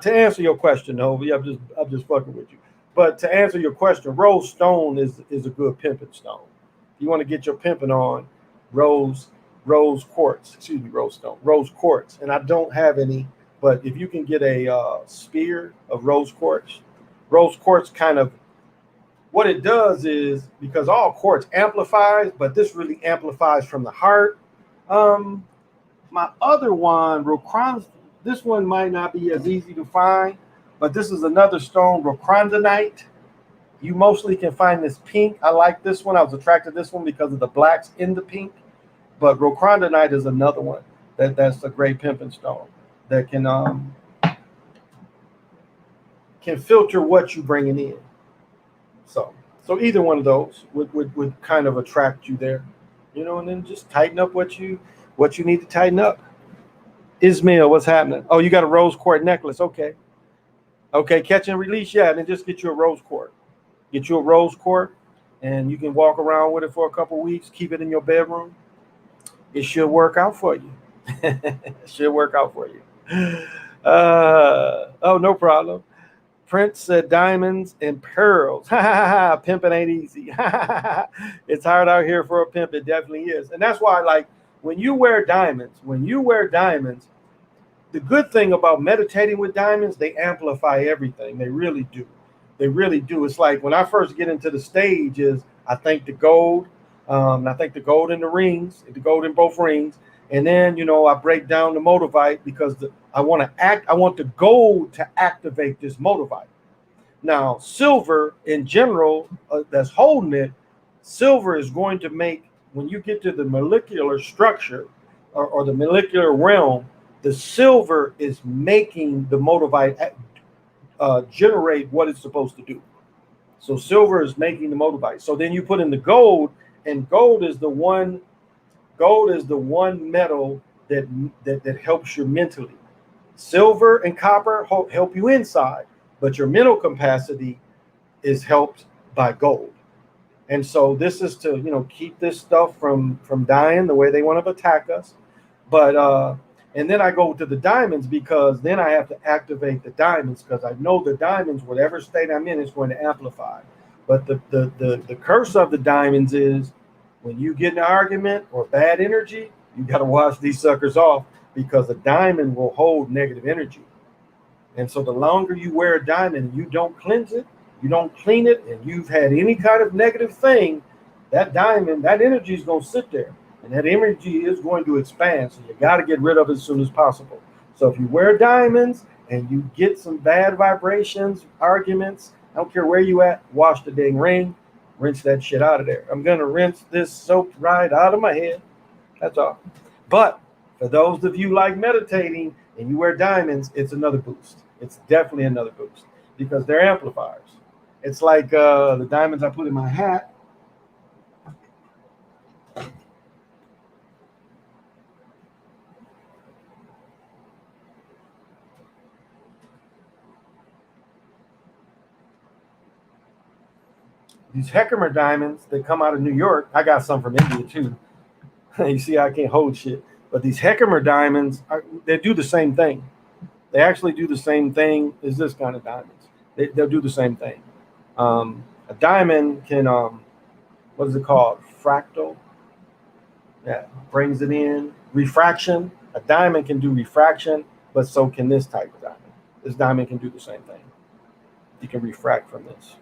answer your question, Novi, I'm just fucking with you. But to answer your question, rose stone is a good pimping stone. If you want to get your pimping on, rose quartz. Excuse me, rose quartz. And I don't have any, but if you can get a spear of rose quartz kind of, what it does is, because all quartz amplifies, but this really amplifies from the heart. My other one, this one might not be as easy to find, but this is another stone, rocrondonite. You mostly can find this pink. I like this one. I was attracted to this one because of the blacks in the pink. But rocrondonite is another one that's a great pimping stone. that can filter what you're bringing in. So either one of those would kind of attract you there, and then just tighten up what you need to tighten up. Ismail, what's happening? Oh, you got a rose quartz necklace. Okay, catch and release. Yeah, and then just get you a rose quartz. Get you a rose quartz, and you can walk around with it for a couple weeks. Keep it in your bedroom. It should work out for you. It should work out for you. Oh, no problem. Prince said diamonds and pearls. Pimping ain't easy. It's hard out here for a pimp. It definitely is. And that's why, like, when you wear diamonds, the good thing about meditating with diamonds, they amplify everything. They really do. They really do. It's like when I first get into the stage is I think the gold, I think the gold in the rings, the gold in both rings. And then, I break down the motivite because I want the gold to activate this motivite. Now, silver in general, that's holding it, silver is going to make, when you get to the molecular structure or the molecular realm, the silver is making the motivite generate what it's supposed to do. So silver is making the motivite. So then you put in the gold, and gold is the one metal that helps you mentally. Silver and copper help you inside, but your mental capacity is helped by gold. And so this is to keep this stuff from dying the way they want to attack us. But and then I go to the diamonds because then I have to activate the diamonds because I know the diamonds, whatever state I'm in, is going to amplify. But the curse of the diamonds is when you get in an argument or bad energy, you got to wash these suckers off because a diamond will hold negative energy. And so the longer you wear a diamond and you don't cleanse it, you don't clean it, and you've had any kind of negative thing, that diamond, that energy is going to sit there. And that energy is going to expand. So you got to get rid of it as soon as possible. So if you wear diamonds and you get some bad vibrations, arguments, I don't care where you at, wash the dang ring, rinse that shit out of there. I'm going to rinse this soap right out of my head. That's all. But for those of you like meditating and you wear diamonds, it's another boost. It's definitely another boost because they're amplifiers. It's like the diamonds I put in my hat. These Herkimer diamonds that come out of New York, I got some from India too. You see, I can't hold shit. But these Herkimer diamonds, they do the same thing. They actually do the same thing as this kind of diamonds. They'll do the same thing. A diamond can, what is it called? Fractal. Yeah, brings it in. Refraction. A diamond can do refraction, but so can this type of diamond. This diamond can do the same thing. You can refract from this.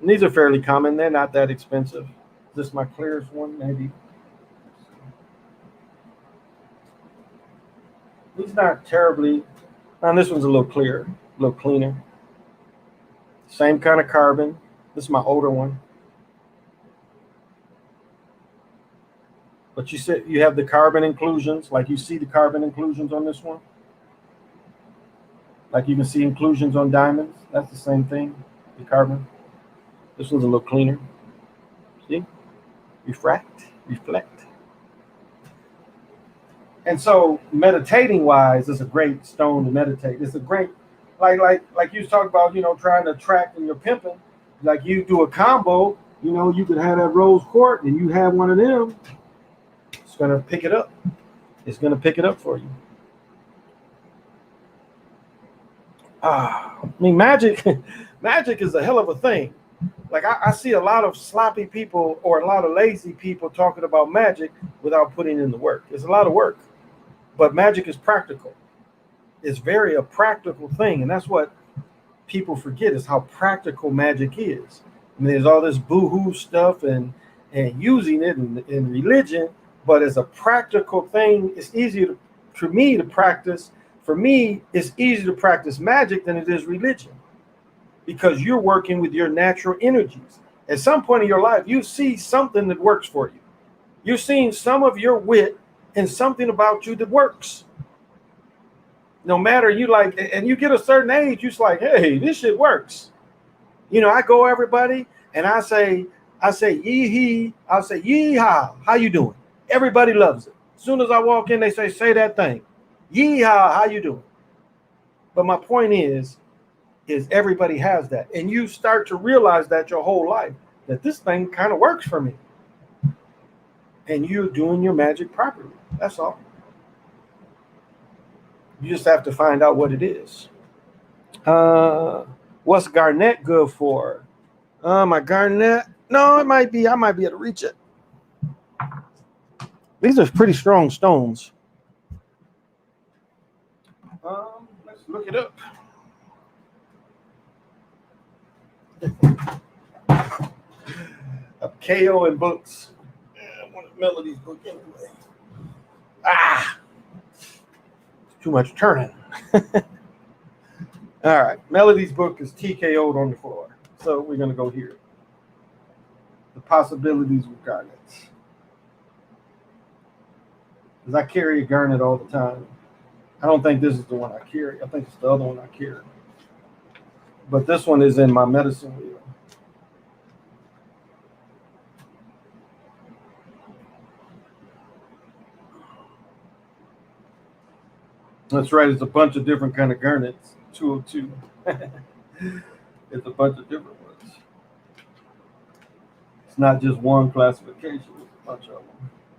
And these are fairly common. They're not that expensive. Is this my clearest one? Maybe. These not terribly. And this one's a little clearer, a little cleaner. Same kind of carbon. This is my older one. But you said you have the carbon inclusions, like you see the carbon inclusions on this one. Like you can see inclusions on diamonds. That's the same thing, the carbon. This one's a little cleaner. See? Refract, reflect. And so meditating wise, it's a great stone to meditate. It's a great, like you was talking about, trying to attract and you're pimping. Like you do a combo, you could have that rose quartz and you have one of them. It's going to pick it up. It's going to pick it up for you. I mean, magic is a hell of a thing. Like I see a lot of sloppy people or a lot of lazy people talking about magic without putting in the work. It's a lot of work, but magic is practical. It's very a practical thing, and that's what people forget is how practical magic is. I mean, there's all this boo-hoo stuff and using it in religion, but as a practical thing, it's easier for me to practice. For me, it's easier to practice magic than it is religion. Because you're working with your natural energies. At some point in your life, you see something that works for you. You're seeing some of your wit and something about you that works. No matter you like, and you get a certain age, you're just like, hey, this shit works. I go everybody and I say yee hee, I'll say yee haw, how you doing? Everybody loves it. As soon as I walk in, they say that thing. Yee haw, how you doing? But my point is everybody has that. And you start to realize that your whole life, that this thing kind of works for me. And you're doing your magic properly. That's all. You just have to find out what it is. Uh, what's Garnett good for? My Garnett. No, it might be. I might be able to reach it. These are pretty strong stones. Let's look it up. KO and books. I want to Melody's book anyway. Too much turning. All right, Melody's book is TKO'd on the floor. So we're going to go here. The possibilities with garnets. Because I carry a garnet all the time. I don't think this is the one I carry. I think it's the other one I carry. But this one is in my medicine wheel. That's right. It's a bunch of different kind of garnets. 202. It's a bunch of different ones. It's not just one classification. It's a bunch of them.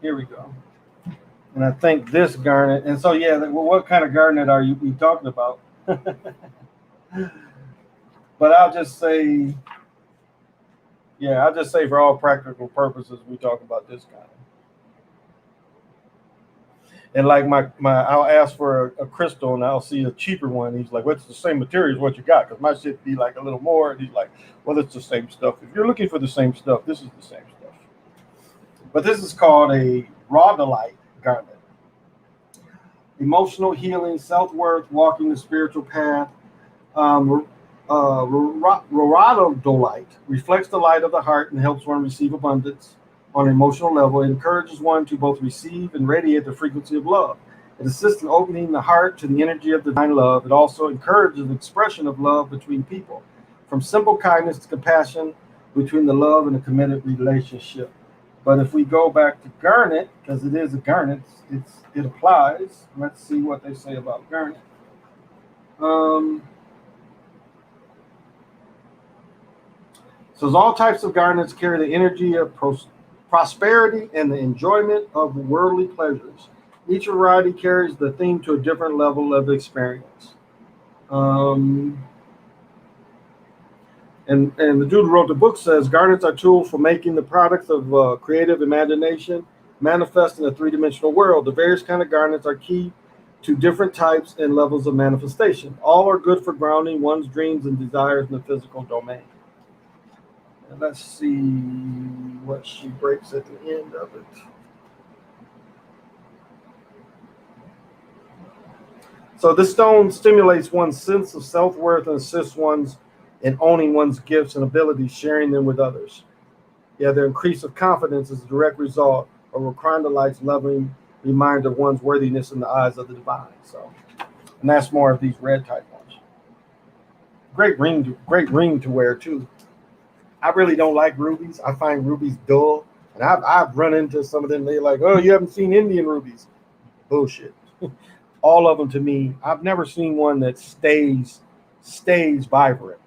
Here we go. And I think this garnet. And so yeah, well, what kind of garnet are you talking about? But I'll just say for all practical purposes, we talk about this kind. And like I'll ask for a crystal and I'll see a cheaper one. He's like, "What's the same material as what you got?" Because my shit be like a little more. And he's like, "Well, it's the same stuff. If you're looking for the same stuff, this is the same stuff." But this is called a rhodolite garnet. Emotional healing, self-worth, walking the spiritual path. Rhodolite reflects the light of the heart and helps one receive abundance on an emotional level. It encourages one to both receive and radiate the frequency of love. It assists in opening the heart to the energy of divine love. It also encourages the expression of love between people, from simple kindness to compassion between the love and a committed relationship. But if we go back to garnet, because it is a garnet, it applies. Let's see what they say about garnet. So all types of garnets carry the energy of prosperity and the enjoyment of worldly pleasures. Each variety carries the theme to a different level of experience. And the dude who wrote the book says garnets are tools for making the products of creative imagination manifest in a three-dimensional world. The various kind of garnets are key to different types and levels of manifestation. All are good for grounding one's dreams and desires in the physical domain. And let's see what she breaks at the end of it. So this stone stimulates one's sense of self-worth and assists one's in owning one's gifts and abilities, sharing them with others. Yeah, their increase of confidence is a direct result of chondrolite's loving reminder of one's worthiness in the eyes of the divine. So, and that's more of these red type ones. Great ring to wear too. I really don't like rubies. I find rubies dull, and I've run into some of them. They're like, "Oh, you haven't seen Indian rubies." Bullshit. All of them to me, I've never seen one that stays vibrant.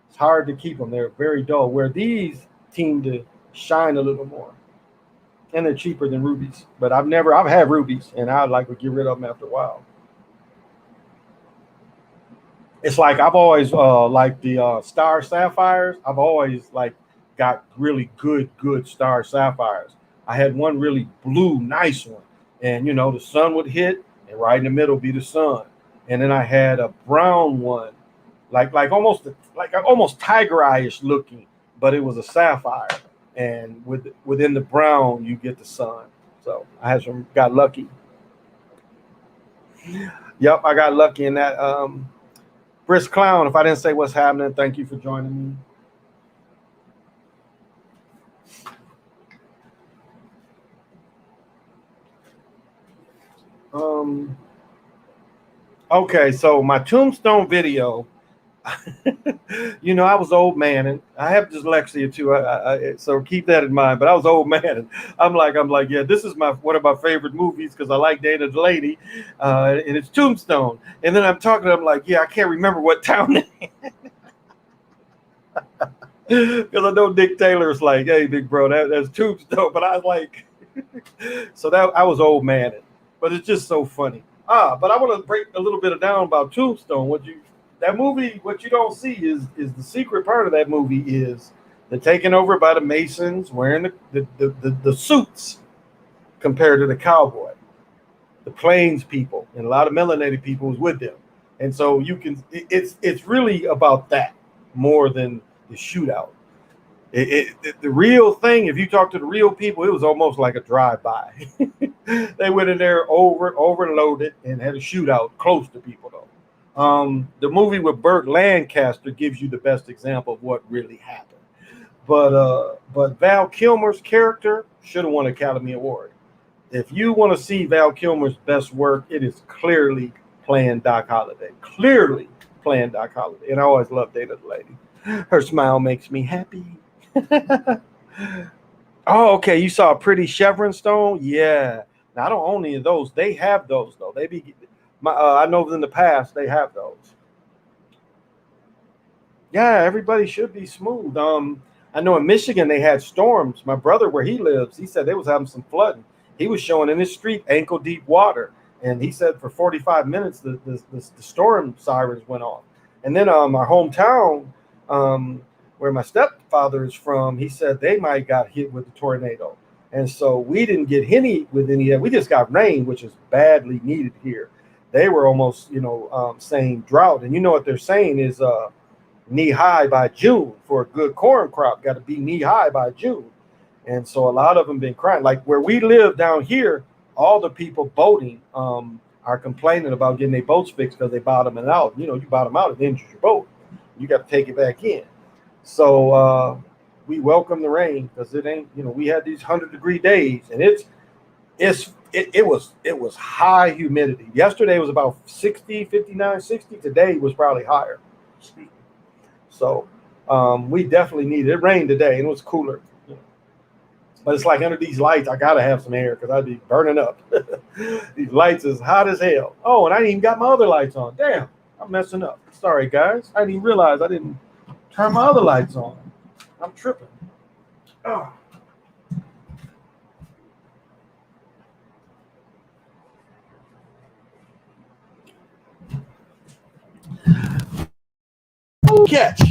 It's hard to keep them. They're very dull. Where these seem to shine a little more, and they're cheaper than rubies. But I've had rubies, and I like to get rid of them after a while. It's like I've always like the star sapphires. I've always like got really good star sapphires. I had one really blue, nice one, and the sun would hit, and right in the middle be the sun. And then I had a brown one, like almost tiger eye-ish looking, but it was a sapphire, and within the brown you get the sun. So I got lucky. Yep, I got lucky in that. Brisk Clown, if I didn't say what's happening, thank you for joining me. Um, Okay, so my tombstone video, I was old man, and I have dyslexia too. So keep that in mind. But I was old man, and I'm like, yeah, this is my one of my favorite movies because I like Dana Delaney, and it's Tombstone. And then I'm talking, I'm like, yeah, I can't remember what town, because I know Dick Taylor's like, hey, big bro, that's Tombstone. But I was like, so that I was old man, but it's just so funny. But I want to break a little bit of down about Tombstone. That movie, what you don't see is the secret part of that movie is the taken over by the Masons wearing the suits compared to the cowboy, the plains people, and a lot of melanated people was with them. And so it's really about that more than the shootout. The real thing, if you talk to the real people, it was almost like a drive-by. They went in there overloaded and had a shootout close to people though. The movie with Burt Lancaster gives you the best example of what really happened. But Val Kilmer's character should have won an Academy Award. If you want to see Val Kilmer's best work, it is clearly playing Doc Holliday. Clearly playing Doc Holliday. And I always love Dana the Lady. Her smile makes me happy. Oh, okay. You saw a Pretty Chevron Stone? Yeah. Now I don't own any of those. They have those though. I know in the past they have those. Yeah, everybody should be smooth. I know in Michigan they had storms. My brother, where he lives, he said they was having some flooding. He was showing in his street ankle deep water, and he said for 45 minutes the storm sirens went off. And then our hometown, um, where my stepfather is from, he said they might got hit with the tornado, and so we didn't get hit with any. We just got rain, which is badly needed here. They were almost, saying drought, and you know what they're saying is knee high by June for a good corn crop. Got to be knee high by June. And so a lot of them been crying. Like where we live down here, all the people boating are complaining about getting their boats fixed because they bottom it out. You bottom out, it injures your boat. You got to take it back in. So we welcome the rain because it ain't. We had these 100-degree days, and it was high humidity. Yesterday was about 60, 59, 60. Today was probably higher. So we definitely needed it. It rained today and it was cooler. But it's like under these lights, I gotta have some air because I'd be burning up. These lights is hot as hell. Oh, and I ain't even got my other lights on. Damn, I'm messing up. Sorry guys. I didn't even realize I didn't turn my other lights on. I'm tripping. Oh. Catch.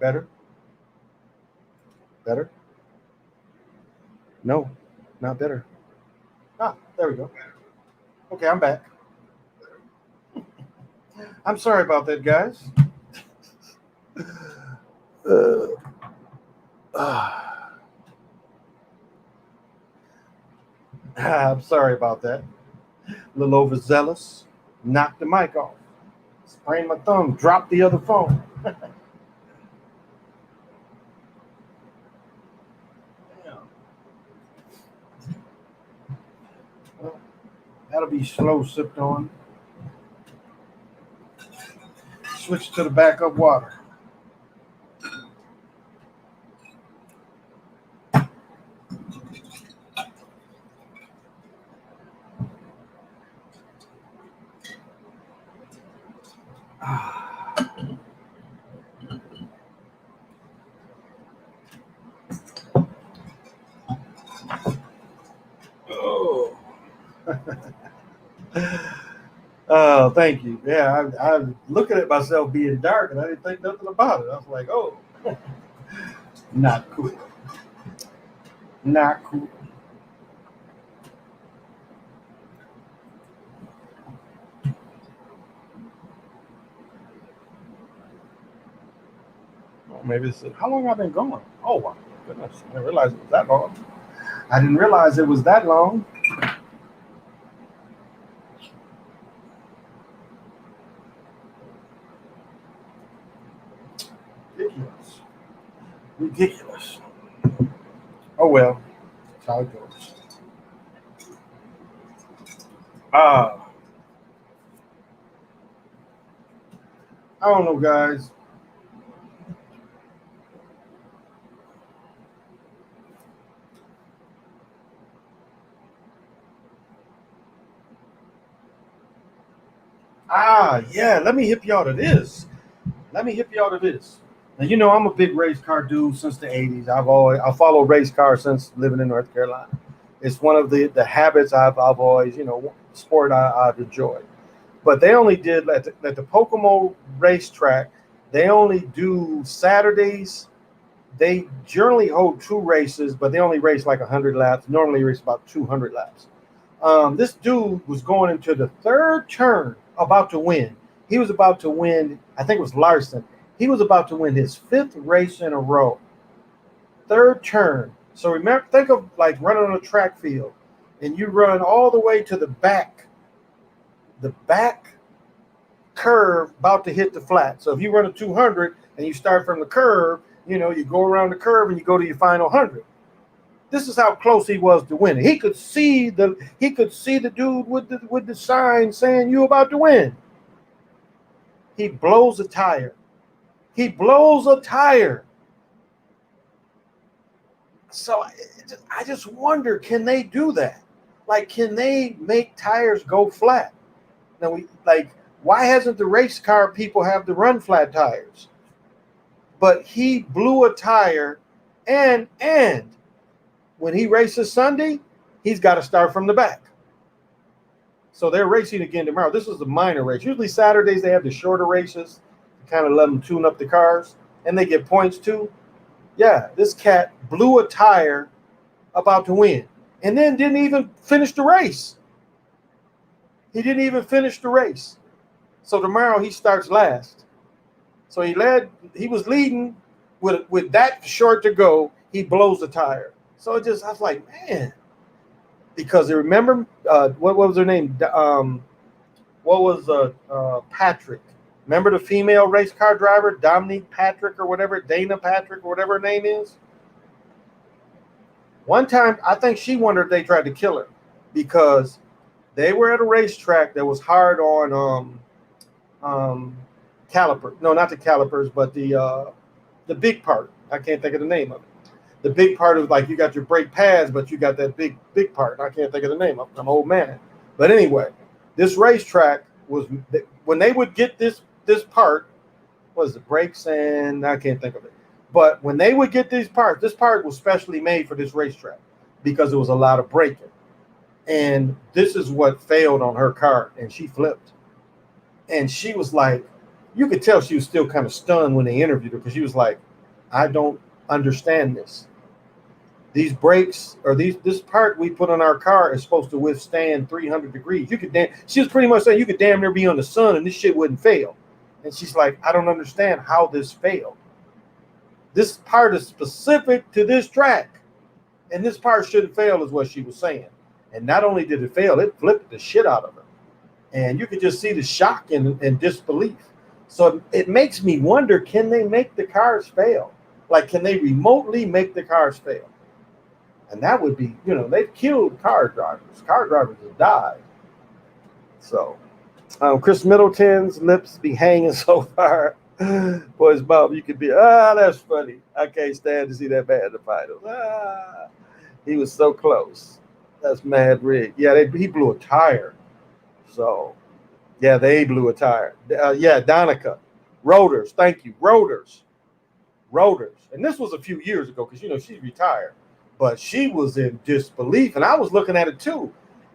Better? Better? No, not better. There we go. Okay, I'm back. I'm sorry about that, guys. Uh, I'm sorry about that. A little overzealous. Knocked the mic off. Sprained my thumb. Dropped the other phone. Damn. Well, that'll be slow sipped on. Switch to the backup water. Oh. Oh, thank you. Yeah, I'm looking at myself being dark, and I didn't think nothing about it. I was like, oh, not cool. Not cool. Well, maybe this is how long I've been going. Oh my goodness, I didn't realize it was that long. I didn't realize it was that long. Ridiculous. Ridiculous. Oh well, that's how it goes. Ah, I don't know, guys. Ah, yeah. Let me hip y'all to this. Let me hip y'all to this. Now you know I'm a big race car dude since the '80s. I follow race cars since living in North Carolina. It's one of the habits I've always sport I've enjoyed. But they only did at the Pocomo racetrack. They only do Saturdays. They generally hold two races, but they only race like 100 laps. Normally race about 200 laps. This dude was going into the third turn, about to win. He was about to win. I think it was Larson. He was about to win his fifth race in a row. Third turn. So remember, think of like running on a track field, and you run all the way to the back curve, about to hit the flat. So if you run a 200 and you start from the curve, you go around the curve and you go to your final 100. This is how close he was to winning. He could see the dude with the sign saying you about to win. He blows a tire. He blows a tire. So I just wonder, can they do that? Like, can they make tires go flat? Now why hasn't the race car people have the run flat tires? But he blew a tire, and when he races Sunday, he's got to start from the back. So they're racing again tomorrow. This is a minor race. Usually Saturdays they have the shorter races, kind of let them tune up the cars, and they get points too. Yeah, this cat blew a tire about to win, and then didn't even finish the race. He didn't even finish the race. So tomorrow he starts last. So he was leading with that short to go. He blows the tire. So I was like, man, because I remember what was her name? What was Patrick? Remember the female race car driver, Dominique Patrick or whatever, Dana Patrick or whatever her name is? One time, I think she wondered if they tried to kill her because they were at a racetrack that was hard on caliper. No, not the calipers, but the big part. I can't think of the name of it. The big part is like you got your brake pads, but you got that big part. I can't think of the name of it. I'm an old man. But anyway, this racetrack was when they would get this part was the brakes, and I can't think of it. But when they would get these parts, this part was specially made for this racetrack because there was a lot of braking. And this is what failed on her car, and she flipped. And she was like, you could tell she was still kind of stunned when they interviewed her because she was like, I don't understand this. These brakes or this part we put on our car is supposed to withstand 300 degrees. She was pretty much saying you could damn near be on the sun and this shit wouldn't fail. And she's like, I don't understand how this failed. This part is specific to this track, and this part shouldn't fail, is what she was saying. And not only did it fail, it flipped the shit out of him. And you could just see the shock and disbelief. So it makes me wonder, can they make the cars fail? Like, can they remotely make the cars fail? And that would be, they've killed car drivers. Car drivers have died. So, Chris Middleton's lips be hanging so far. Boys, Bob, you could be, that's funny. I can't stand to see that man in the finals. He was so close. That's mad rig. Yeah, he blew a tire. So, yeah, they blew a tire. Donica. Rotors. Thank you. Rotors. And this was a few years ago because, she's retired. But she was in disbelief. And I was looking at it too.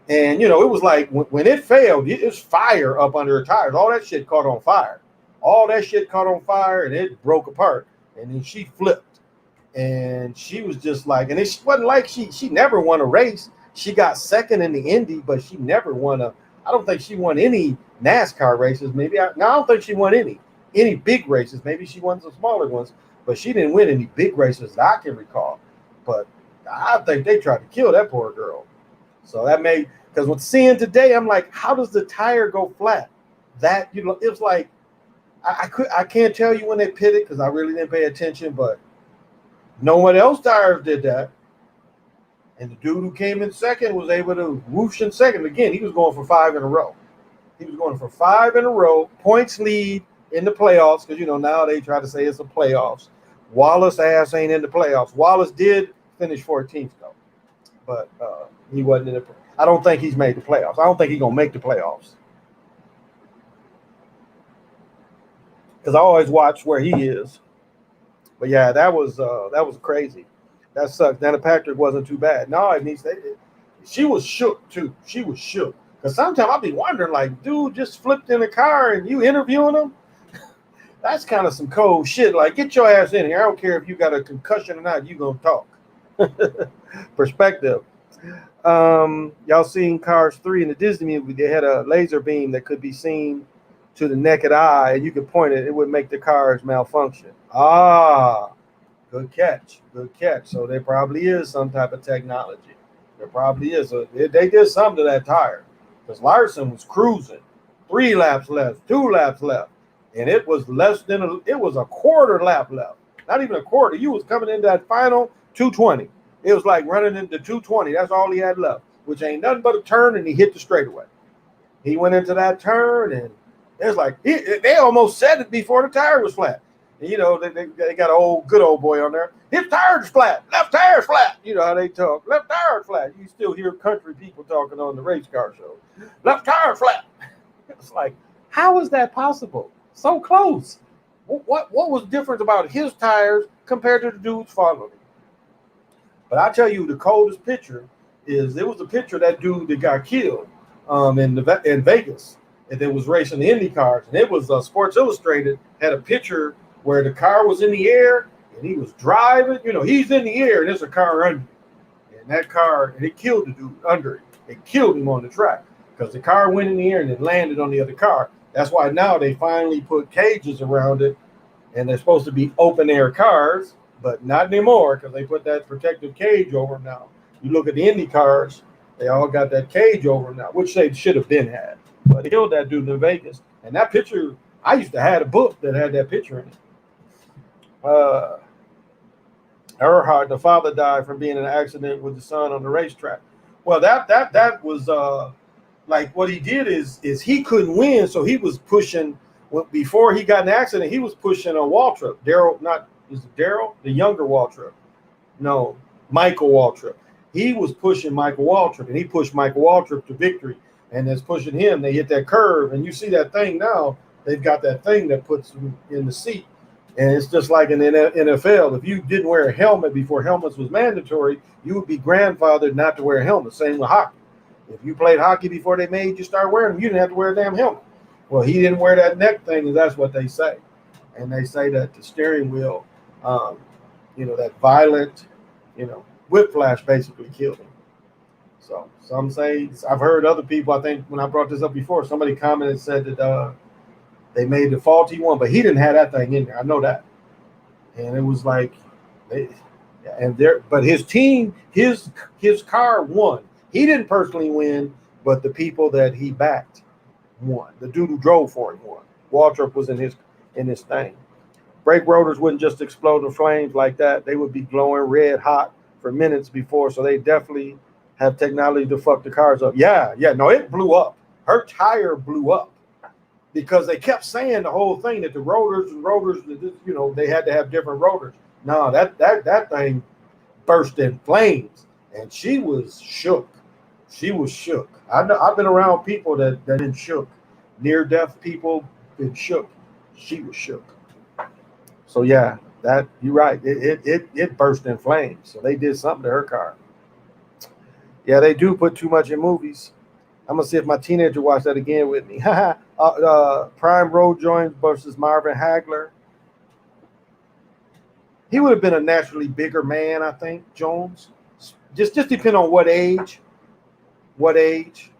And, it was like when it failed, it was fire up under her tires. All that shit caught on fire. And it broke apart. And then she flipped. And she was just like, and it wasn't like she never won a race. She got second in the Indy, but she never won I don't think she won any NASCAR races. I don't think she won any big races. Maybe she won some smaller ones, but she didn't win any big races that I can recall. But I think they tried to kill that poor girl. So that because with seeing today, I'm like, how does the tire go flat? That, it was like, I can't tell you when they pitted because I really didn't pay attention, but no one else tires did that. And the dude who came in second was able to whoosh in second. Again, he was going for 5 in a row. Points lead in the playoffs because, now they try to say it's the playoffs. Wallace ass ain't in the playoffs. Wallace did finish 14th, though. But he wasn't in the I don't think he's made the playoffs. I don't think he's going to make the playoffs. Because I always watch where he is. But, yeah, that was crazy. That sucked. Dana Patrick wasn't too bad. No, it means she was shook too. She was shook. Because sometimes I'll be wondering, like, dude just flipped in the car and you interviewing him? That's kind of some cold shit. Like, get your ass in here. I don't care if you got a concussion or not. You gonna talk. Perspective. Y'all seen Cars 3 in the Disney movie? They had a laser beam that could be seen to the naked eye, and you could point it. It would make the cars malfunction. Good catch. So there probably is some type of technology. There probably is. So they did something to that tire. Because Larson was cruising. 3 laps left, 2 laps left. And it was it was a quarter lap left. Not even a quarter. You was coming into that final 220. It was like running into 220. That's all he had left. Which ain't nothing but a turn, and he hit the straightaway. He went into that turn, and it was like, they almost said it before the tire was flat. And, they got a good old boy on there. His tire's flat. Left tire's flat. You know how they talk. Left tire's flat. You still hear country people talking on the race car show. Left tire flat. It's like, how is that possible? So close. What was different about his tires compared to the dude's following? But I tell you, the coldest picture is it was a picture of that dude that got killed in Vegas, and it was racing the Indy cars. And it was Sports Illustrated had a picture where the car was in the air and he was driving. He's in the air and there's a car under him. And that car, and it killed the dude under it. It killed him on the track because the car went in the air and it landed on the other car. That's why now they finally put cages around it, and they're supposed to be open air cars, but not anymore because they put that protective cage over them now. You look at the Indy cars, they all got that cage over them now, which they should have been had. But they killed that dude in Vegas. And that picture, I used to have a book that had that picture in it. Earhart, the father, died from being in an accident with the son on the racetrack. Well, that was like what he did is he couldn't win, so he was pushing. Before he got in the accident, he was pushing a Waltrip. Daryl, the younger Waltrip? No, Michael Waltrip. He was pushing Michael Waltrip, and he pushed Michael Waltrip to victory. And that's pushing him. They hit that curve, and you see that thing now. They've got that thing that puts them in the seat. And it's just like in the NFL. If you didn't wear a helmet before helmets was mandatory, you would be grandfathered not to wear a helmet. Same with hockey. If you played hockey before they made you start wearing them, you didn't have to wear a damn helmet. Well, he didn't wear that neck thing, and that's what they say. And they say that the steering wheel, that violent, whiplash basically killed him. So some say, I've heard other people, I think when I brought this up before, somebody commented and said that they made the faulty one, but he didn't have that thing in there. I know that. And it was like, but his team, his car won. He didn't personally win, but the people that he backed won. The dude who drove for him won. Waltrip was in his thing. Brake rotors wouldn't just explode in flames like that. They would be glowing red hot for minutes before. So they definitely have technology to fuck the cars up. Yeah. No, it blew up. Her tire blew up because they kept saying the whole thing that the rotors, they had to have different rotors. No, that thing burst in flames, and she was shook. She was shook. I've been around people that been shook. Near death people been shook. She was shook. So yeah, that you're right. It burst in flames. So they did something to her car. Yeah, they do put too much in movies. I'm gonna see if my teenager watched that again with me. Prime Road Jones versus Marvin Hagler. He would have been a naturally bigger man, I think. Jones, just depend on what age. What age?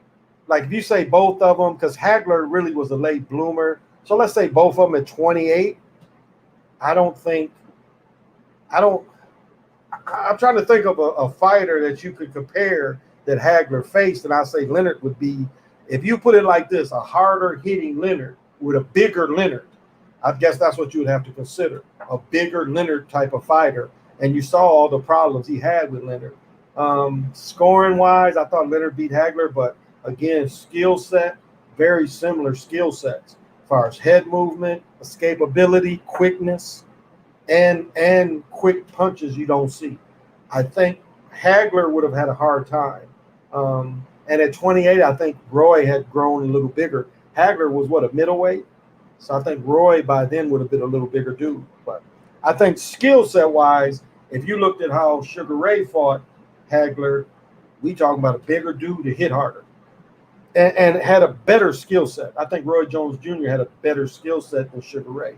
Like if you say both of them, because Hagler really was a late bloomer. So let's say both of them at 28. I'm trying to think of a fighter that you could compare that Hagler faced, and I say Leonard would be, if you put it like this, a harder hitting Leonard with a bigger Leonard. I guess that's what you would have to consider, a bigger Leonard type of fighter. And you saw all the problems he had with Leonard. Scoring wise, I thought Leonard beat Hagler, but again, skill set, very similar skill sets as far as head movement, escapability, quickness, and quick punches you don't see. I think Hagler would have had a hard time. And at 28, I think Roy had grown a little bigger. Hagler was a middleweight? So I think Roy by then would have been a little bigger dude. But I think skill set wise, if you looked at how Sugar Ray fought Hagler, we talking about a bigger dude to hit harder. And had a better skill set. I think Roy Jones Jr. had a better skill set than Sugar Ray.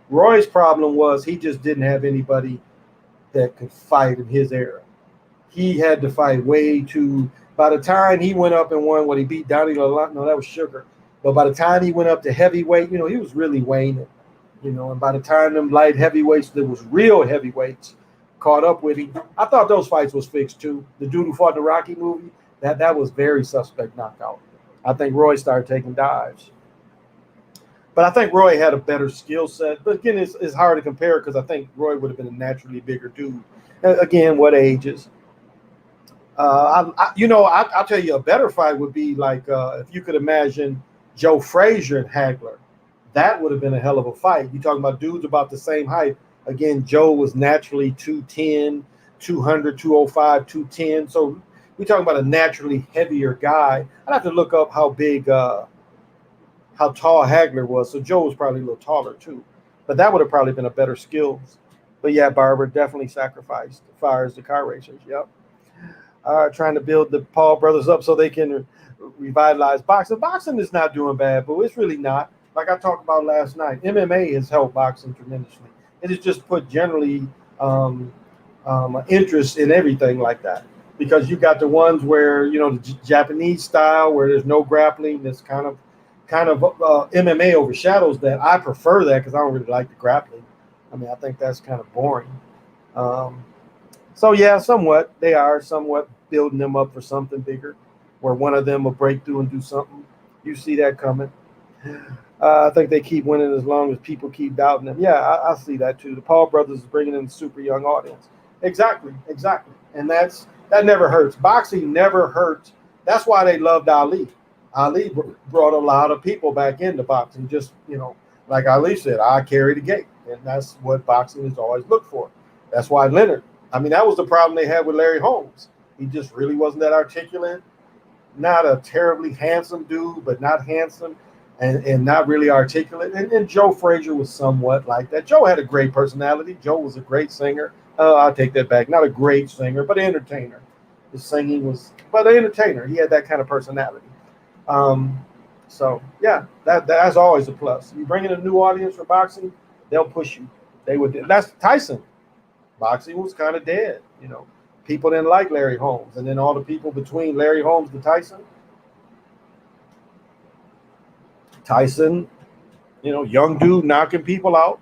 Roy's problem was he just didn't have anybody that could fight in his era. He had to fight way too. By the time he went up and won, he beat Donnie LaLonde. No, that was Sugar. But by the time he went up to heavyweight, he was really waning. And by the time them light heavyweights, there was real heavyweights caught up with him. I thought those fights was fixed too. The dude who fought in the Rocky movie, that was very suspect knockout. I think Roy started taking dives. But I think Roy had a better skill set. But again, it's hard to compare because I think Roy would have been a naturally bigger dude. Again, what ages? I'll tell you a better fight would be like if you could imagine Joe Frazier and Hagler. That would have been a hell of a fight. You're talking about dudes about the same height. Again, Joe was naturally 210, 200, 205, 210. So we're talking about a naturally heavier guy. I'd have to look up how tall Hagler was. So Joe was probably a little taller too. But that would have probably been a better skills. But yeah, Barber definitely sacrificed as far as the car racers. Yep. Trying to build the Paul brothers up so they can revitalize boxing. Boxing is not doing bad, but it's really not. Like I talked about last night, MMA has helped boxing tremendously. It has just put generally interest in everything like that. Because you got the ones where, the Japanese style where there's no grappling, that's kind of MMA overshadows that. I prefer that because I don't really like the grappling. I think that's kind of boring. So yeah, they are somewhat building them up for something bigger, where one of them will break through and do something. You see that coming. I think they keep winning as long as people keep doubting them. Yeah, I see that too. The Paul brothers is bringing in a super young audience. Exactly. And that never hurts. Boxing never hurts. That's why they loved Ali. Ali brought a lot of people back into boxing. Just, like Ali said, I carry the gate. And that's what boxing has always looked for. That's why Leonard, that was the problem they had with Larry Holmes. He just really wasn't that articulate. Not a terribly handsome dude, but not handsome and not really articulate. And Joe Frazier was somewhat like that. Joe had a great personality. Joe was a great singer. I'll take that back. Not a great singer, but an entertainer. His singing was, but an entertainer. He had that kind of personality. So yeah, that's always a plus. You bring in a new audience for boxing, they'll push you. They would. That's Tyson. Boxing was kind of dead. People didn't like Larry Holmes, and then all the people between Larry Holmes and Tyson, young dude knocking people out,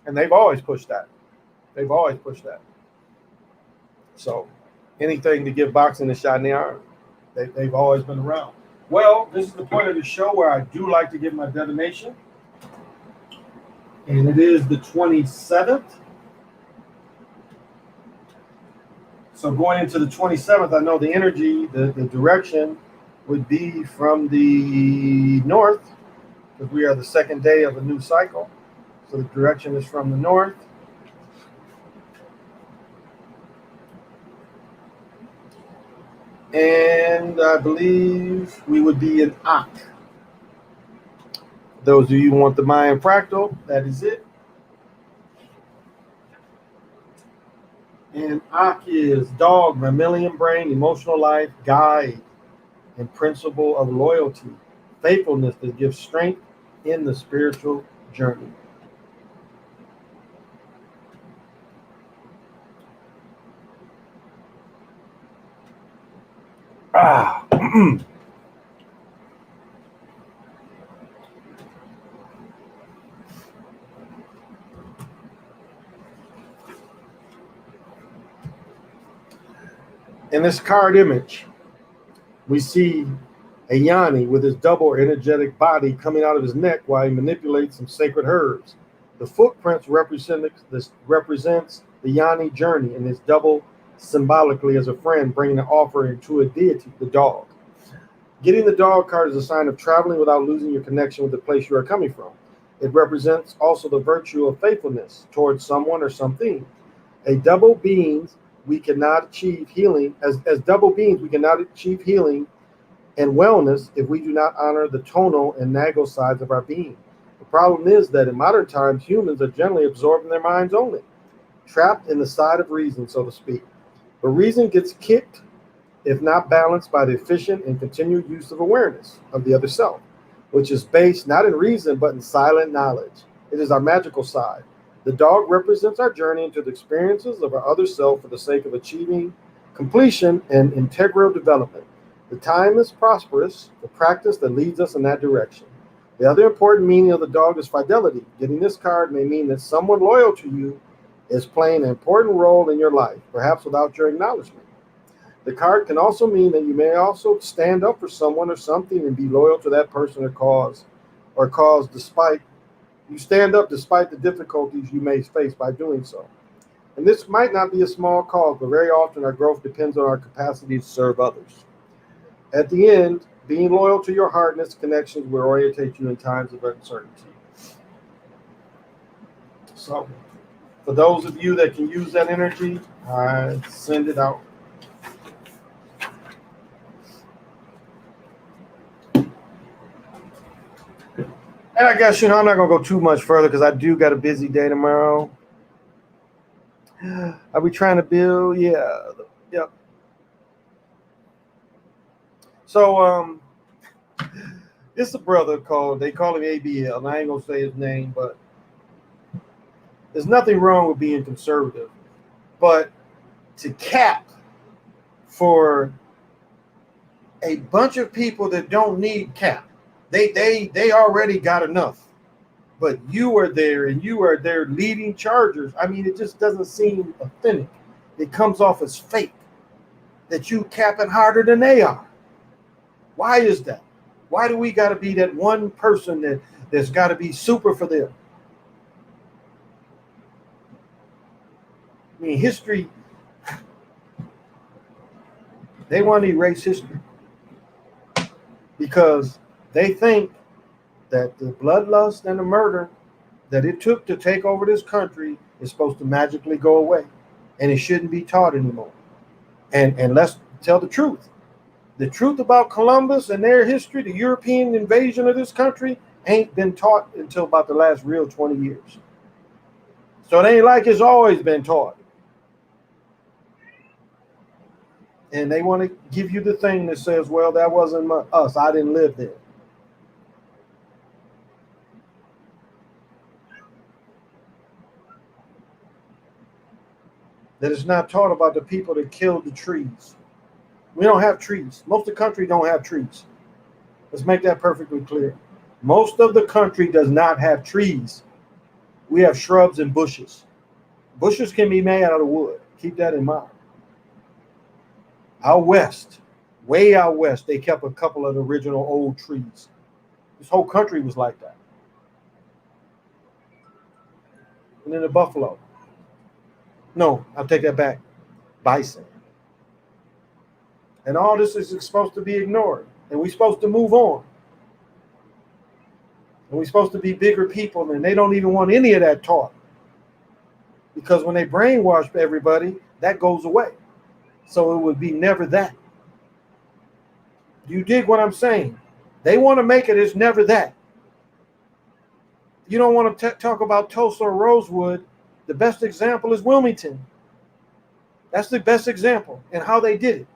and they've always pushed that. So anything to give boxing a shot in the arm. They've always been around. Well, this is the point of the show where I do like to give my divination. And it is the 27th. So going into the 27th, I know the energy, the direction would be from the north, because we are the second day of a new cycle. So the direction is from the north. And I believe we would be in Ak. Those of you who want the Mayan fractal, that is it. And Ak is dog, mammalian brain, emotional life, guide, and principle of loyalty, faithfulness that gives strength in the spiritual journey. In this card image, we see a Yanni with his double energetic body coming out of his neck while he manipulates some sacred herbs. The footprints represents the Yanni journey, and his double symbolically as a friend bringing an offering to a deity, the dog. Getting the dog card is a sign of traveling without losing your connection with the place you are coming from. It represents also the virtue of faithfulness towards someone or something. A double beings, we cannot achieve healing. As double beings, we cannot achieve healing and wellness if we do not honor the tonal and nagal sides of our being. The problem is that in modern times, humans are generally absorbed in their minds only, trapped in the side of reason, so to speak. But reason gets kicked if not balanced by the efficient and continued use of awareness of the other self, which is based not in reason but in silent knowledge. It is our magical side. The dog represents our journey into the experiences of our other self for the sake of achieving completion and integral development. The time is prosperous, the practice that leads us in that direction. The other important meaning of the dog is fidelity. Getting this card may mean that someone loyal to you is playing an important role in your life, perhaps without your acknowledgement. The card can also mean that you may also stand up for someone or something and be loyal to that person or cause despite you stand up despite the difficulties you may face by doing so. And this might not be a small cause, but very often our growth depends on our capacity to serve others. At the end, being loyal to your heart and its connections will orientate you in times of uncertainty. So, for those of you that can use that energy, I send it out. And I guess, I'm not going to go too much further because I do got a busy day tomorrow. Are we trying to build? Yeah. Yep. So, it's a brother they call him ABL, and I ain't going to say his name, but there's nothing wrong with being conservative. But to cap for a bunch of people that don't need cap, they already got enough. But you are there and you are there leading chargers. I mean, it just doesn't seem authentic. It comes off as fake that you capping harder than they are. Why is that? Why do we got to be that one person that's got to be super for them? I mean, history, they want to erase history because they think that the bloodlust and the murder that it took to take over this country is supposed to magically go away, and it shouldn't be taught anymore. And let's tell the truth. The truth about Columbus and their history, the European invasion of this country, ain't been taught until about the last real 20 years. So it ain't like it's always been taught. And they want to give you the thing that says, well, that wasn't us. I didn't live there. That is not taught about the people that killed the trees. We don't have trees. Most of the country don't have trees. Let's make that perfectly clear. Most of the country does not have trees. We have shrubs and bushes. Bushes can be made out of wood. Keep that in mind. Out west, way out west, they kept a couple of the original old trees. This whole country was like that. And then the buffalo. No, I'll take that back. Bison. And all this is supposed to be ignored. And we're supposed to move on. And we're supposed to be bigger people, and they don't even want any of that taught. Because when they brainwash everybody, that goes away. So it would be never that. You dig what I'm saying? They want to make it as never that. You don't want to talk about Tulsa or Rosewood. The best example is Wilmington. That's the best example and how they did it.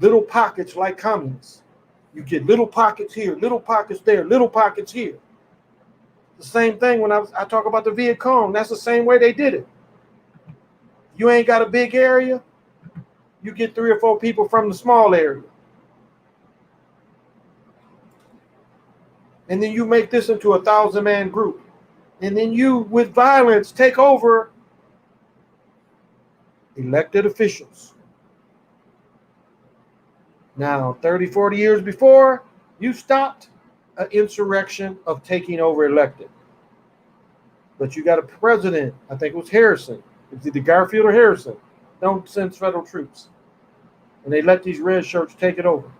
Little pockets like communists. You get little pockets here, little pockets there, little pockets here. The same thing when I talk about the Viet Cong. That's the same way they did it. You ain't got a big area, you get 3 or 4 people from the small area. And then you make this into a 1,000-man group. And then you, with violence, take over elected officials. Now, 30, 40 years before, you stopped an insurrection of taking over elected. But you got a president, I think it was Harrison. It's either Garfield or Harrison. Don't send federal troops. And they let these red shirts take it over.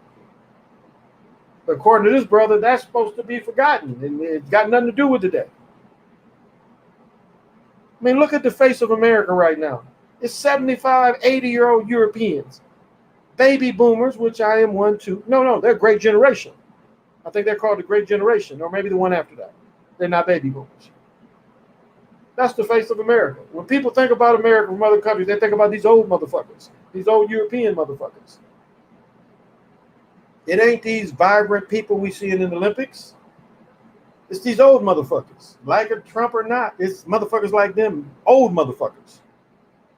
But according to this brother, that's supposed to be forgotten. And it's got nothing to do with today. I mean, look at the face of America right now. It's 75, 80-year-old Europeans. Baby boomers, which I am one too. No, they're great generation. I think they're called the great generation, or maybe the one after that. They're not baby boomers. That's the face of America. When people think about America from other countries, they think about these old motherfuckers, these old European motherfuckers. It ain't these vibrant people we see in the Olympics. It's these old motherfuckers. Like a Trump or not, it's motherfuckers like them, old motherfuckers.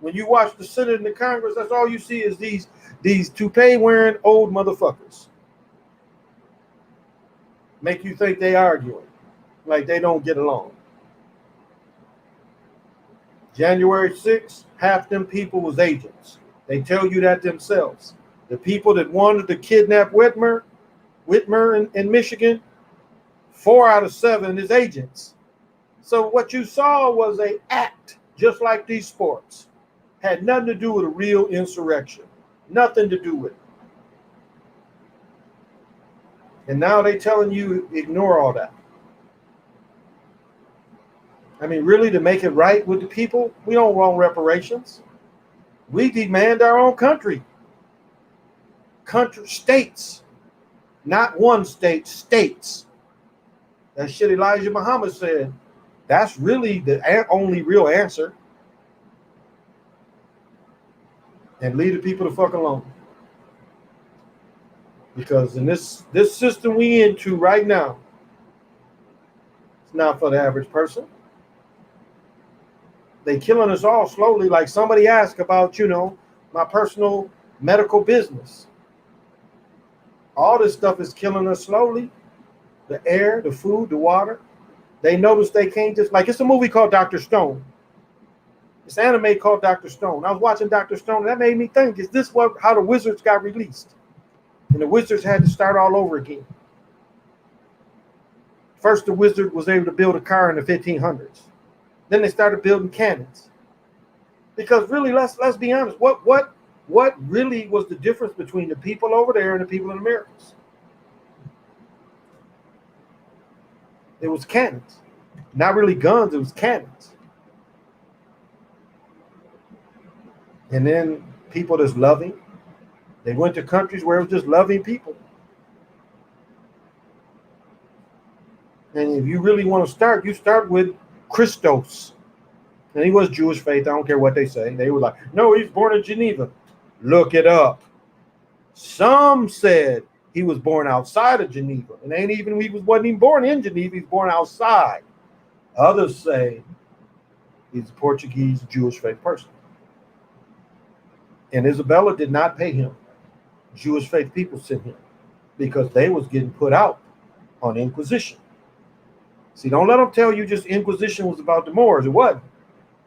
When you watch the Senate and the Congress, that's all you see is these toupee-wearing old motherfuckers. Make you think they arguing, like they don't get along. January 6th, half them people was agents. They tell you that themselves. The people that wanted to kidnap Whitmer in Michigan, 4 out of 7 is agents. So what you saw was an act, just like these sports. Had nothing to do with a real insurrection. Nothing to do with it. And now they telling you ignore all that. I mean, really, to make it right with the people, we don't want reparations. We demand our own country. States. Not one state, states. That shit Elijah Muhammad said. That's really the only real answer. And leave the people the fuck alone. Because in this system we into right now, it's not for the average person. They killing us all slowly. Like somebody asked about, my personal medical business. All this stuff is killing us slowly. The air, the food, the water. They notice they can't just, like, it's a movie called Dr. Stone. It's an anime called Dr. Stone. I was watching Dr. Stone, and that made me think, is this how the Wizards got released? And the Wizards had to start all over again. First, the Wizard was able to build a car in the 1500s. Then they started building cannons. Because really, let's be honest, what really was the difference between the people over there and the people in the Americas? It was cannons. Not really guns, it was cannons. And then people that's loving. They went to countries where it was just loving people. And if you really want to start, you start with Christos. And he was Jewish faith. I don't care what they say. They were like, no, he's born in Geneva. Look it up. Some said he was born outside of Geneva. And wasn't even born in Geneva. He's born outside. Others say he's a Portuguese Jewish faith person. And Isabella did not pay him. Jewish faith people sent him because they was getting put out on Inquisition. See, don't let them tell you just Inquisition was about the Moors. It wasn't.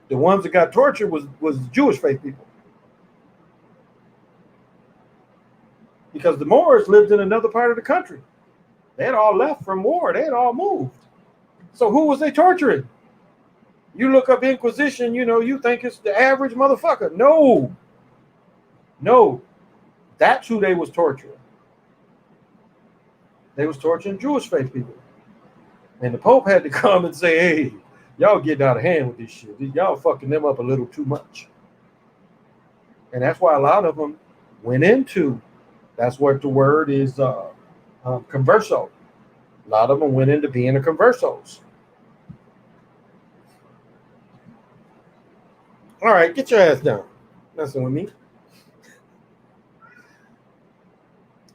The ones that got tortured was Jewish faith people. because the Moors lived in another part of the country. They had all left from war. They had all moved. So who was they torturing? You look up Inquisition, you think it's the average motherfucker. No, that's who they was torturing. They was torturing Jewish faith people. And the Pope had to come and say, hey, y'all getting out of hand with this shit. Y'all fucking them up a little too much. And that's why a lot of them went into, that's what the word is, converso. A lot of them went into being a conversos. All right, get your ass down. Messing with me.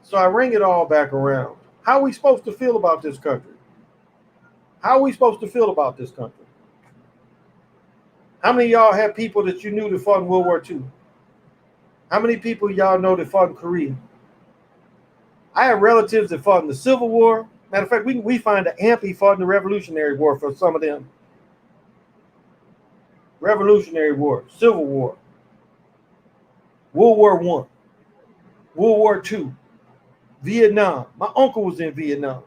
So I bring it all back around. How are we supposed to feel about this country? How are we supposed to feel about this country? How many of y'all have people that you knew that fought in World War II? How many people y'all know that fought in Korea? I have relatives that fought in the Civil War. Matter of fact, we find that Ampy fought in the Revolutionary War for some of them. Revolutionary War, Civil War, World War I, World War II, Vietnam. My uncle was in Vietnam.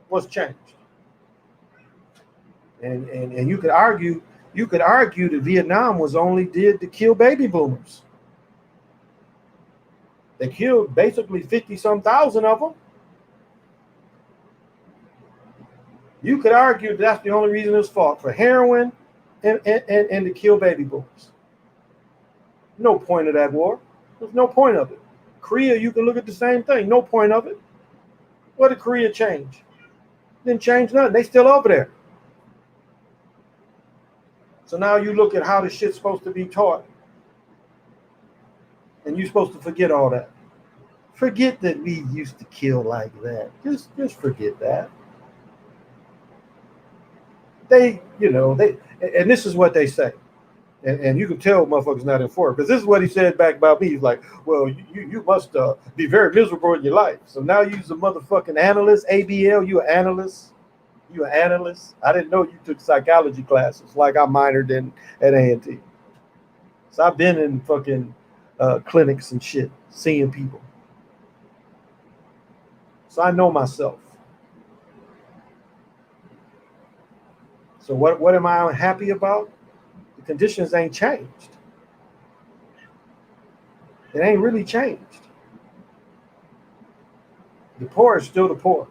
What's changed? And you could argue that Vietnam was only did to kill baby boomers. They killed basically 50-some thousand of them. You could argue that's the only reason it was fought, for heroin and to kill baby boomers. No point of that war. There's no point of it. Korea, you can look at the same thing. No point of it. What did Korea change? Didn't change nothing. They still over there. So now you look at how the shit's supposed to be taught. And you're supposed to forget all that. Forget that we used to kill like that. Just forget that. And this is what they say. And you can tell motherfuckers not informed, because this is what he said back about me. He's like, well, you must be very miserable in your life. So now you're a motherfucking analyst, ABL, you an analyst. You an analyst. I didn't know you took psychology classes like I minored in at A&T. So I've been in fucking clinics and shit, seeing people. So I know myself. So what am I unhappy about? The conditions ain't changed. It ain't really changed. The poor is still the poor.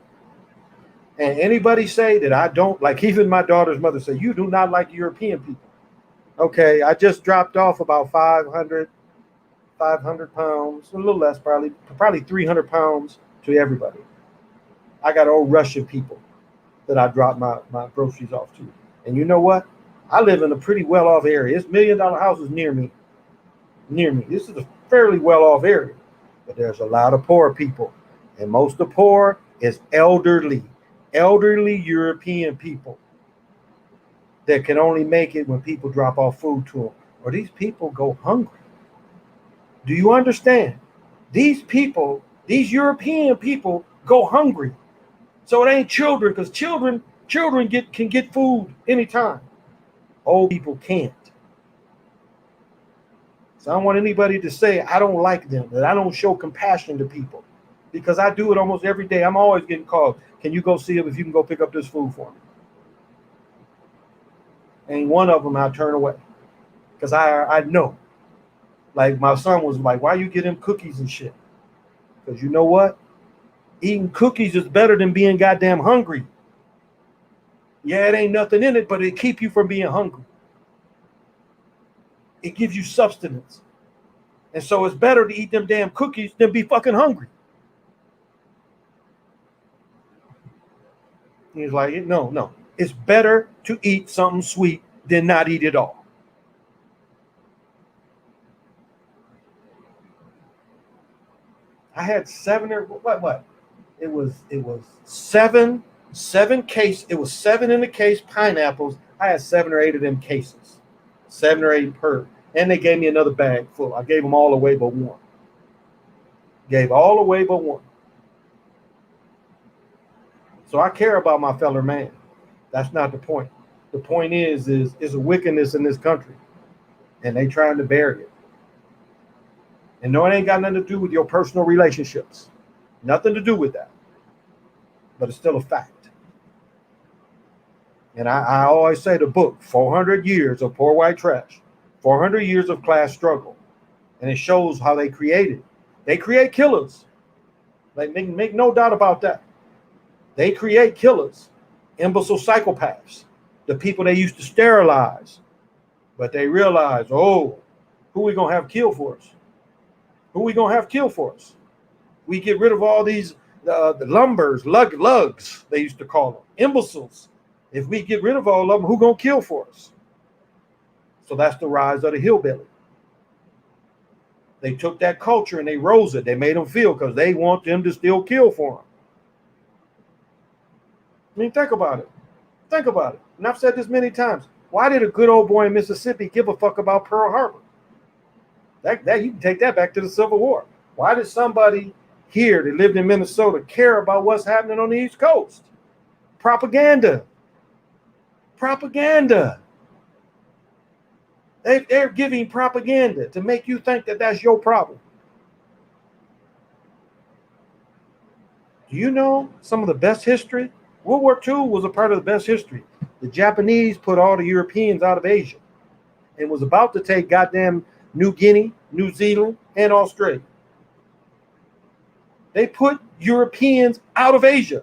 And anybody say that I don't, like even my daughter's mother said, you do not like European people. Okay, I just dropped off about 500 pounds, a little less, probably 300 pounds to everybody. I got old Russian people that I dropped my groceries off to. And you know what? I live in a pretty well-off area. It's $1 million houses near me. This is a fairly well-off area. But there's a lot of poor people. And most of the poor is elderly European people that can only make it when people drop off food to them. Or these people go hungry. Do you understand? These people, these European people go hungry. So it ain't children, because children can get food anytime. Old people can't. So I don't want anybody to say I don't like them, that I don't show compassion to people, because I do it almost every day. I'm always getting called. Can you go see if you can go pick up this food for me? Ain't one of them I turn away, because I know. Like my son was like, why you get him cookies and shit? Because you know what? Eating cookies is better than being goddamn hungry. Yeah, it ain't nothing in it, but it keep you from being hungry. It gives you substance. And so it's better to eat them damn cookies than be fucking hungry. He's like, no. It's better to eat something sweet than not eat it all. I had seven or what? It was seven case. It was 7 in the case pineapples. I had 7 or 8 of them cases, 7 or 8 per. And they gave me another bag full. I gave them all away but one. Gave all away but one. So I care about my fellow man. That's not the point. The point is a wickedness in this country, and they trying to bury it. And no, it ain't got nothing to do with your personal relationships. Nothing to do with that. But it's still a fact. And I always say the book, 400 Years of Poor White Trash, 400 Years of Class Struggle. And it shows how they created. They create killers. Like, make no doubt about that. They create killers, imbecile psychopaths, the people they used to sterilize. But they realize, oh, who we going to have kill for us? Who we going to have kill for us? We get rid of all these, the lumbers, lugs, they used to call them, imbeciles. If we get rid of all of them, who going to kill for us? So that's the rise of the hillbilly. They took that culture and they rose it. They made them feel because they want them to still kill for them. I mean, think about it. Think about it. And I've said this many times. Why did a good old boy in Mississippi give a fuck about Pearl Harbor? That you can take that back to the Civil War. Why did somebody here that lived in Minnesota care about what's happening on the East Coast? Propaganda. Propaganda. They're giving propaganda to make you think that that's your problem. Do you know some of the best history? World War II was a part of the best history. The Japanese put all the Europeans out of Asia and was about to take goddamn New Guinea, New Zealand, and Australia. They put Europeans out of Asia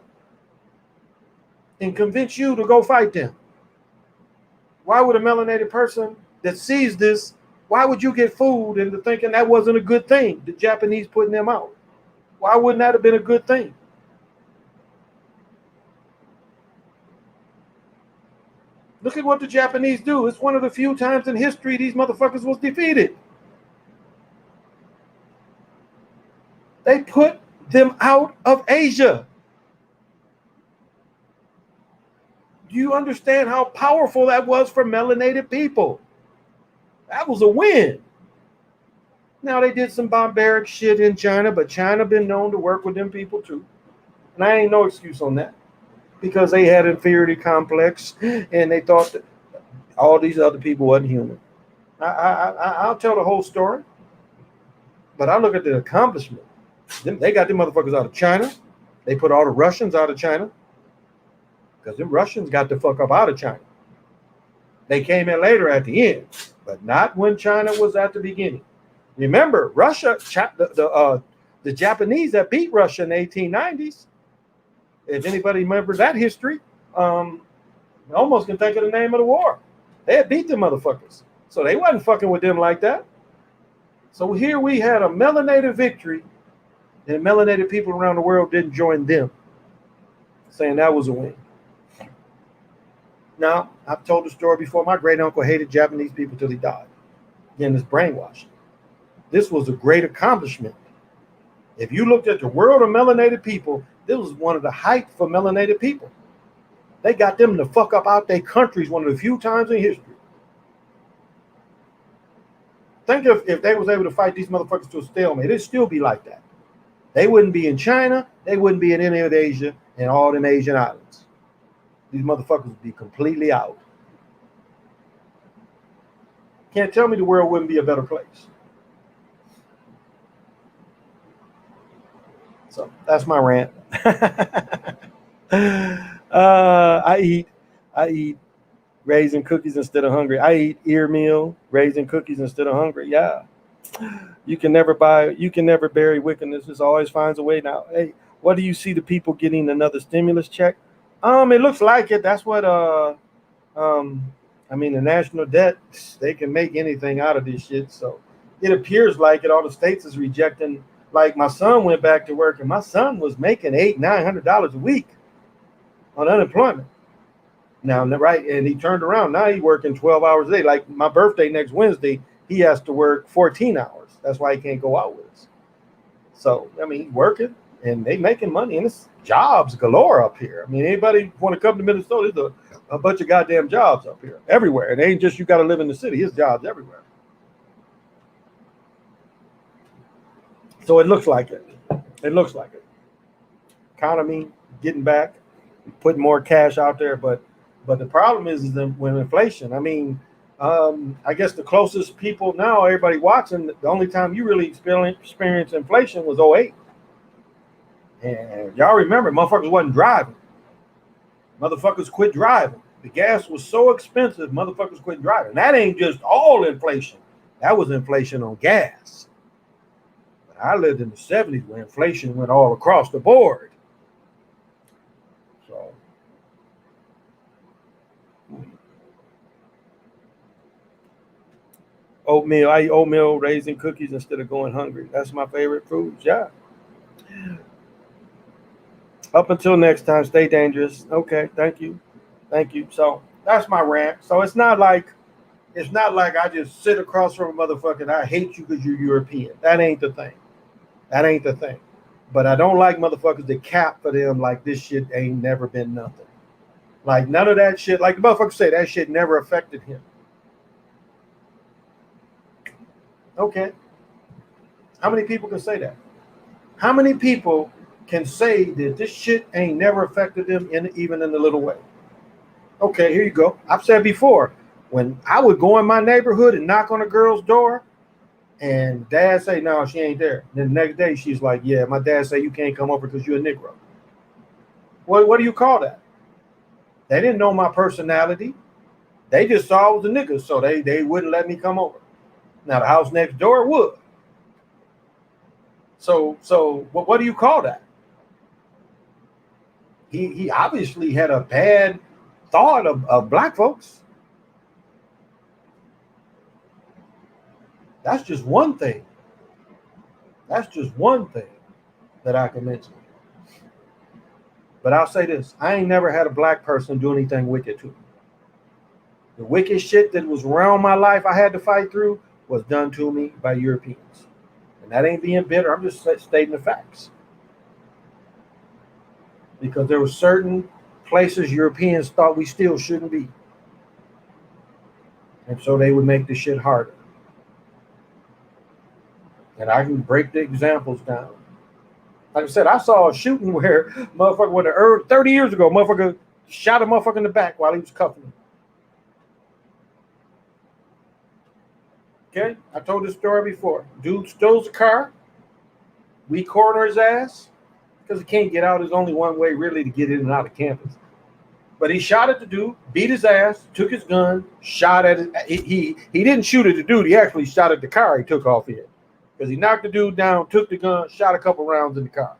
and convince you to go fight them. Why would a melanated person that sees this, why would you get fooled into thinking that wasn't a good thing, the Japanese putting them out? Why wouldn't that have been a good thing? Look at what the Japanese do. It's one of the few times in history these motherfuckers was defeated. They put them out of Asia. Do you understand how powerful that was for melanated people? That was a win. Now they did some barbaric shit in China, but China been known to work with them people too. And I ain't no excuse on that. Because they had inferiority complex and they thought that all these other people wasn't human. I'll tell the whole story. But I look at the accomplishment. They got them motherfuckers out of China. They put all the Russians out of China. Because the Russians got the fuck up out of China. They came in later at the end, but not when China was at the beginning. Remember, Russia, the Japanese that beat Russia in the 1890s. If anybody remembers that history, I almost can think of the name of the war. They had beat them motherfuckers. So they wasn't fucking with them like that. So here we had a melanated victory, and melanated people around the world didn't join them, saying that was a win. Now, I've told the story before. My great uncle hated Japanese people till he died. Again, this brainwashing. This was a great accomplishment. If you looked at the world of melanated people, this was one of the height for melanated people. They got them to fuck up out their countries one of the few times in history. Think if they was able to fight these motherfuckers to a stalemate, it'd still be like that. They wouldn't be in China. They wouldn't be in any of Asia and all them Asian islands. These motherfuckers would be completely out. Can't tell me the world wouldn't be a better place. So that's my rant. I eat raisin cookies instead of hungry. I eat ear meal, raisin cookies instead of hungry. Yeah. You can never bury wickedness. It always finds a way. Now, hey, what do you see the people getting another stimulus check? It looks like it. That's what the national debt, they can make anything out of this shit. So it appears like it. All the states is rejecting. Like my son went back to work, and my son was making $800-900 a week on unemployment. Now, right, and he turned around. Now he's working 12 hours a day. Like my birthday next Wednesday, he has to work 14 hours. That's why he can't go out with us. So, he's working, and they making money, and it's jobs galore up here. Anybody want to come to Minnesota, there's a bunch of goddamn jobs up here, everywhere. It ain't just you got to live in the city. It's jobs everywhere. So it looks like it. It looks like it. Economy getting back, putting more cash out there, but the problem is that when inflation, I guess the closest people now, everybody watching, the only time you really experienced inflation was '08. And y'all remember, motherfuckers wasn't driving. Motherfuckers quit driving. The gas was so expensive, motherfuckers quit driving. That ain't just all inflation. That was inflation on gas. But I lived in the '70s where inflation went all across the board. So oatmeal, I eat oatmeal, raisin cookies instead of going hungry. That's my favorite foods. Yeah. Up until next time, stay dangerous. Okay, thank you. Thank you. So that's my rant. So it's not like I just sit across from a motherfucker and I hate you because you're European. That ain't the thing. That ain't the thing. But I don't like motherfuckers that cap for them like this shit ain't never been nothing. Like none of that shit. Like the motherfuckers say that shit never affected him. Okay. How many people can say that? How many people can say that this shit ain't never affected them even in a little way? Okay, here you go. I've said before, when I would go in my neighborhood and knock on a girl's door, and dad say, no, she ain't there. Then the next day, she's like, yeah, my dad say you can't come over because you're a Negro. What do you call that? They didn't know my personality. They just saw I was a nigga, so they wouldn't let me come over. Now, the house next door would. So what do you call that? He obviously had a bad thought of black folks. That's just one thing. That's just one thing that I can mention. But I'll say this: I ain't never had a black person do anything wicked to me. The wicked shit that was around my life I had to fight through was done to me by Europeans. And that ain't being bitter. I'm just stating the facts. Because there were certain places Europeans thought we still shouldn't be. And so they would make the shit harder. And I can break the examples down. Like I said, I saw a shooting where motherfucker 30 years ago, motherfucker shot a motherfucker in the back while he was cuffing him. Okay, I told this story before. Dude steals a car. We corner his ass because he can't get out. There's only one way really to get in and out of campus. But he shot at the dude, beat his ass, took his gun, shot at it. He didn't shoot at the dude. He actually shot at the car he took off in. Because he knocked the dude down, took the gun, shot a couple rounds in the car.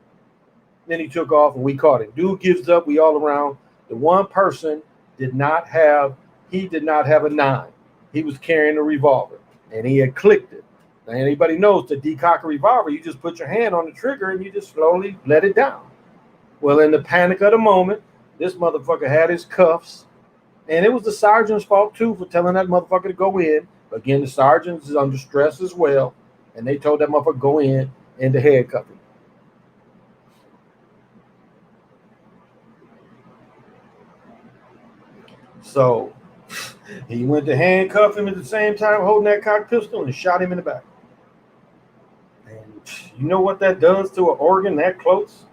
Then he took off and we caught him. Dude gives up. We all around. The one person did not have a 9. He was carrying a revolver. And he had clicked it. Now, anybody knows to decock a revolver, you just put your hand on the trigger and you just slowly let it down. Well, in the panic of the moment, this motherfucker had his cuffs. And it was the sergeant's fault, too, for telling that motherfucker to go in. Again, the sergeant is under stress as well. And they told that motherfucker go in and to handcuff him. So he went to handcuff him at the same time, holding that cocked pistol, and shot him in the back. And you know what that does to an organ that close?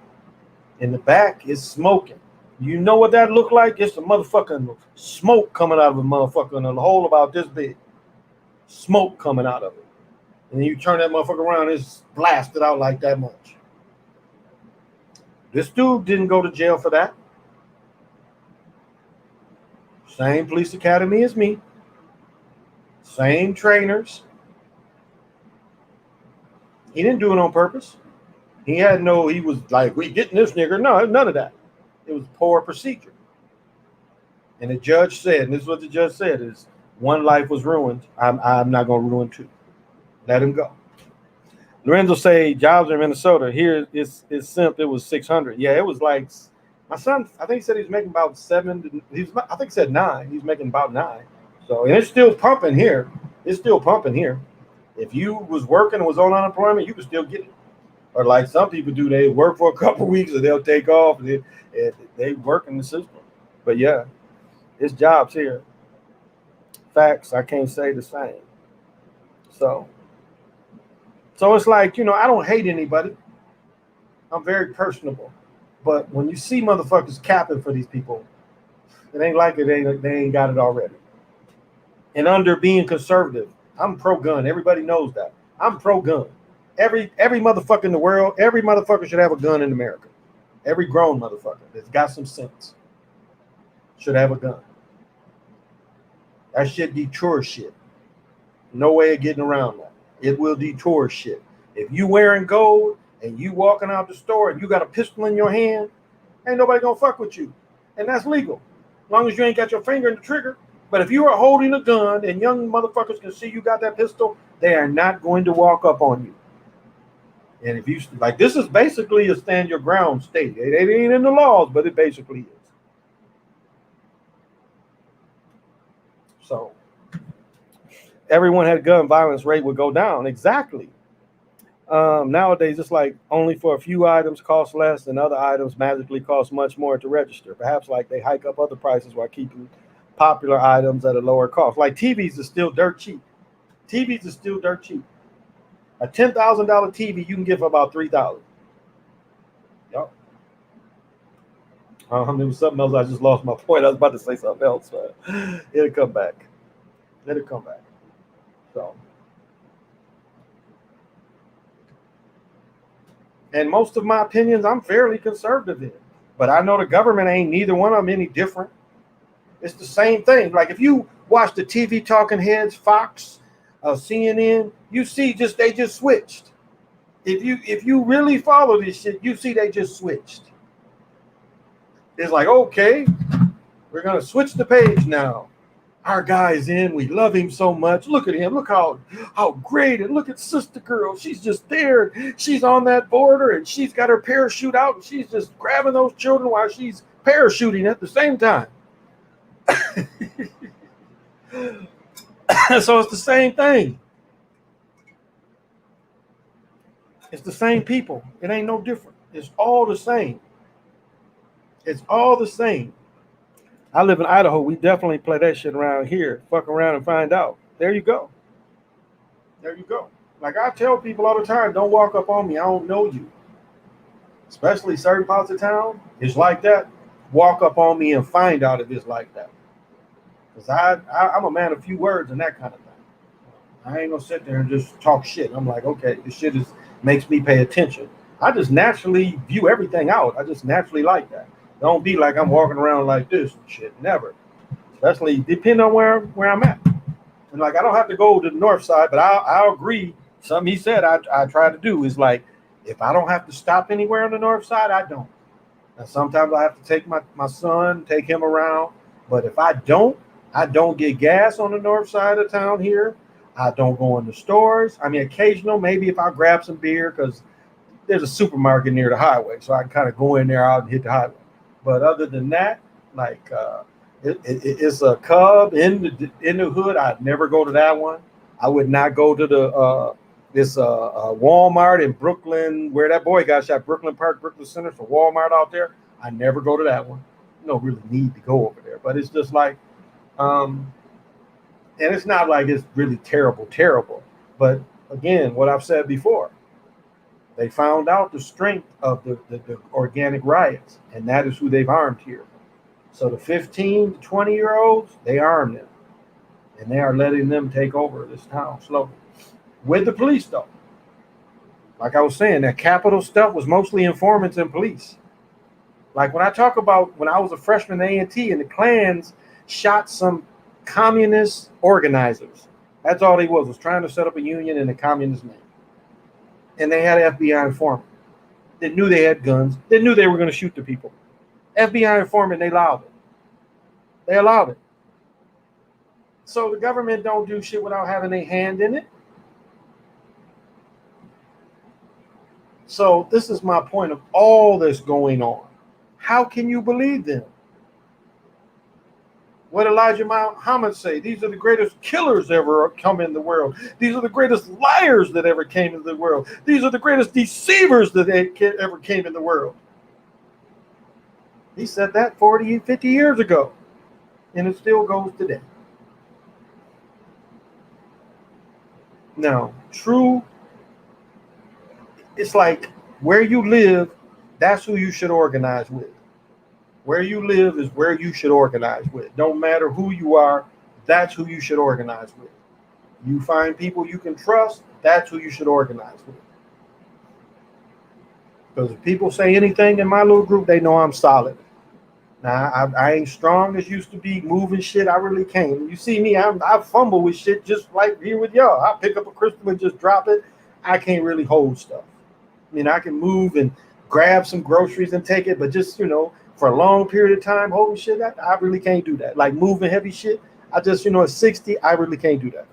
In the back is smoking. You know what that look like? It's a motherfucking smoke coming out of a motherfucker in a hole about this big. Smoke coming out of it. And then you turn that motherfucker around, it's blasted out like that much. This dude didn't go to jail for that. Same police academy as me. Same trainers. He didn't do it on purpose. He was like, we getting this nigger. No, none of that. It was poor procedure. And the judge said, and this is what the judge said, is one life was ruined. I'm not going to ruin 2. Let him go. Lorenzo say jobs in Minnesota. Here it's simp. It was 600. Yeah, it was like my son. I think he said he's making about 7. I think he said 9. He's making about 9. So and it's still pumping here. It's still pumping here. If you was working and was on unemployment, you could still get it. Or like some people do, they work for a couple of weeks and they'll take off. And they work in the system. But yeah, it's jobs here. Facts. I can't say the same. So it's like, I don't hate anybody. I'm very personable. But when you see motherfuckers capping for these people, it ain't like they ain't got it already. And under being conservative, I'm pro-gun. Everybody knows that. I'm pro-gun. Every motherfucker in the world, every motherfucker should have a gun in America. Every grown motherfucker that's got some sense should have a gun. That shit detour shit. No way of getting around that. It will detour shit. If you wearing gold and you walking out the store and you got a pistol in your hand, ain't nobody gonna fuck with you. And that's legal. As long as you ain't got your finger in the trigger. But if you are holding a gun and young motherfuckers can see you got that pistol, they are not going to walk up on you. And if you like, this is basically a stand your ground state. It ain't in the laws, but it basically is. So everyone had gun violence rate would go down. Exactly. Nowadays, it's like only for a few items cost less, and other items magically cost much more to register. Perhaps like they hike up other prices while keeping popular items at a lower cost. Like TVs is still dirt cheap. TVs is still dirt cheap. A $10,000 TV you can get for about $3,000. Yep. There was something else. I just lost my point. I was about to say something else, but it'll come back. It'll come back. So. And most of my opinions, I'm fairly conservative in. But I know the government ain't neither one of them any different. It's the same thing. Like if you watch the TV talking heads, Fox, CNN, you see they just switched. If you really follow this shit, you see they just switched. It's like, okay, we're gonna switch the page now. Our guy's in. We love him so much. Look at him. Look how great. And look at Sister Girl. She's just there. She's on that border and she's got her parachute out and she's just grabbing those children while she's parachuting at the same time. So it's the same thing. It's the same people. It ain't no different. It's all the same. It's all the same. I live in Idaho. We definitely play that shit around here. Fuck around and find out. There you go. There you go. Like I tell people all the time, don't walk up on me. I don't know you. Especially certain parts of town. It's like that. Walk up on me and find out if it's like that. Because I'm a man of few words and that kind of thing. I ain't gonna sit there and just talk shit. I'm like, okay, this shit makes me pay attention. I just naturally view everything out. I just naturally like that. Don't be like I'm walking around like this and shit. Never. Especially depending on where I'm at. And like I don't have to go to the north side, but I'll agree. Something he said I try to do is like if I don't have to stop anywhere on the north side, I don't. And sometimes I have to take my son, take him around. But if I don't get gas on the north side of town here. I don't go in the stores. I mean, occasional, maybe if I grab some beer, because there's a supermarket near the highway, so I can kind of go in there out and hit the highway. But other than that, like it's a Cub in the hood. I'd never go to that one. I would not go to the this Walmart in Brooklyn where that boy got shot, Brooklyn Park, Brooklyn Center for Walmart out there. I never go to that one. No really need to go over there, but it's just like, and it's not like it's really terrible. But again, what I've said before, they found out the strength of the organic riots, and that is who they've armed here. So the 15 to 20-year-olds, they arm them, and they are letting them take over this town slowly. With the police, though. Like I was saying, that Capitol stuff was mostly informants and police. Like when I talk about when I was a freshman at A&T and the Klans shot some communist organizers. That's all they was trying to set up a union in the communist name. And they had an FBI informant. They knew they had guns. They knew they were going to shoot the people. FBI informant, they allowed it. They allowed it. So the government don't do shit without having a hand in it. So this is my point of all this going on. How can you believe them? What Elijah Muhammad say? These are the greatest killers ever come in the world. These are the greatest liars that ever came into the world. These are the greatest deceivers that ever came in the world. He said that 40, 50 years ago. And it still goes today. Now, true, it's like where you live, that's who you should organize with. Where you live is where you should organize with. Don't matter who you are, That's who you should organize with. You find people you can trust, that's who you should organize with. Because if people say anything in my little group, they know I'm solid. Now, I ain't strong as used to be, moving shit. I really can't. You see me, I fumble with shit just like here with y'all. I pick up a crystal and just drop it. I can't really hold stuff. I mean, I can move and grab some groceries and take it, but just, for a long period of time, holding shit, I really can't do that. Like moving heavy shit, I just, at 60, I really can't do that.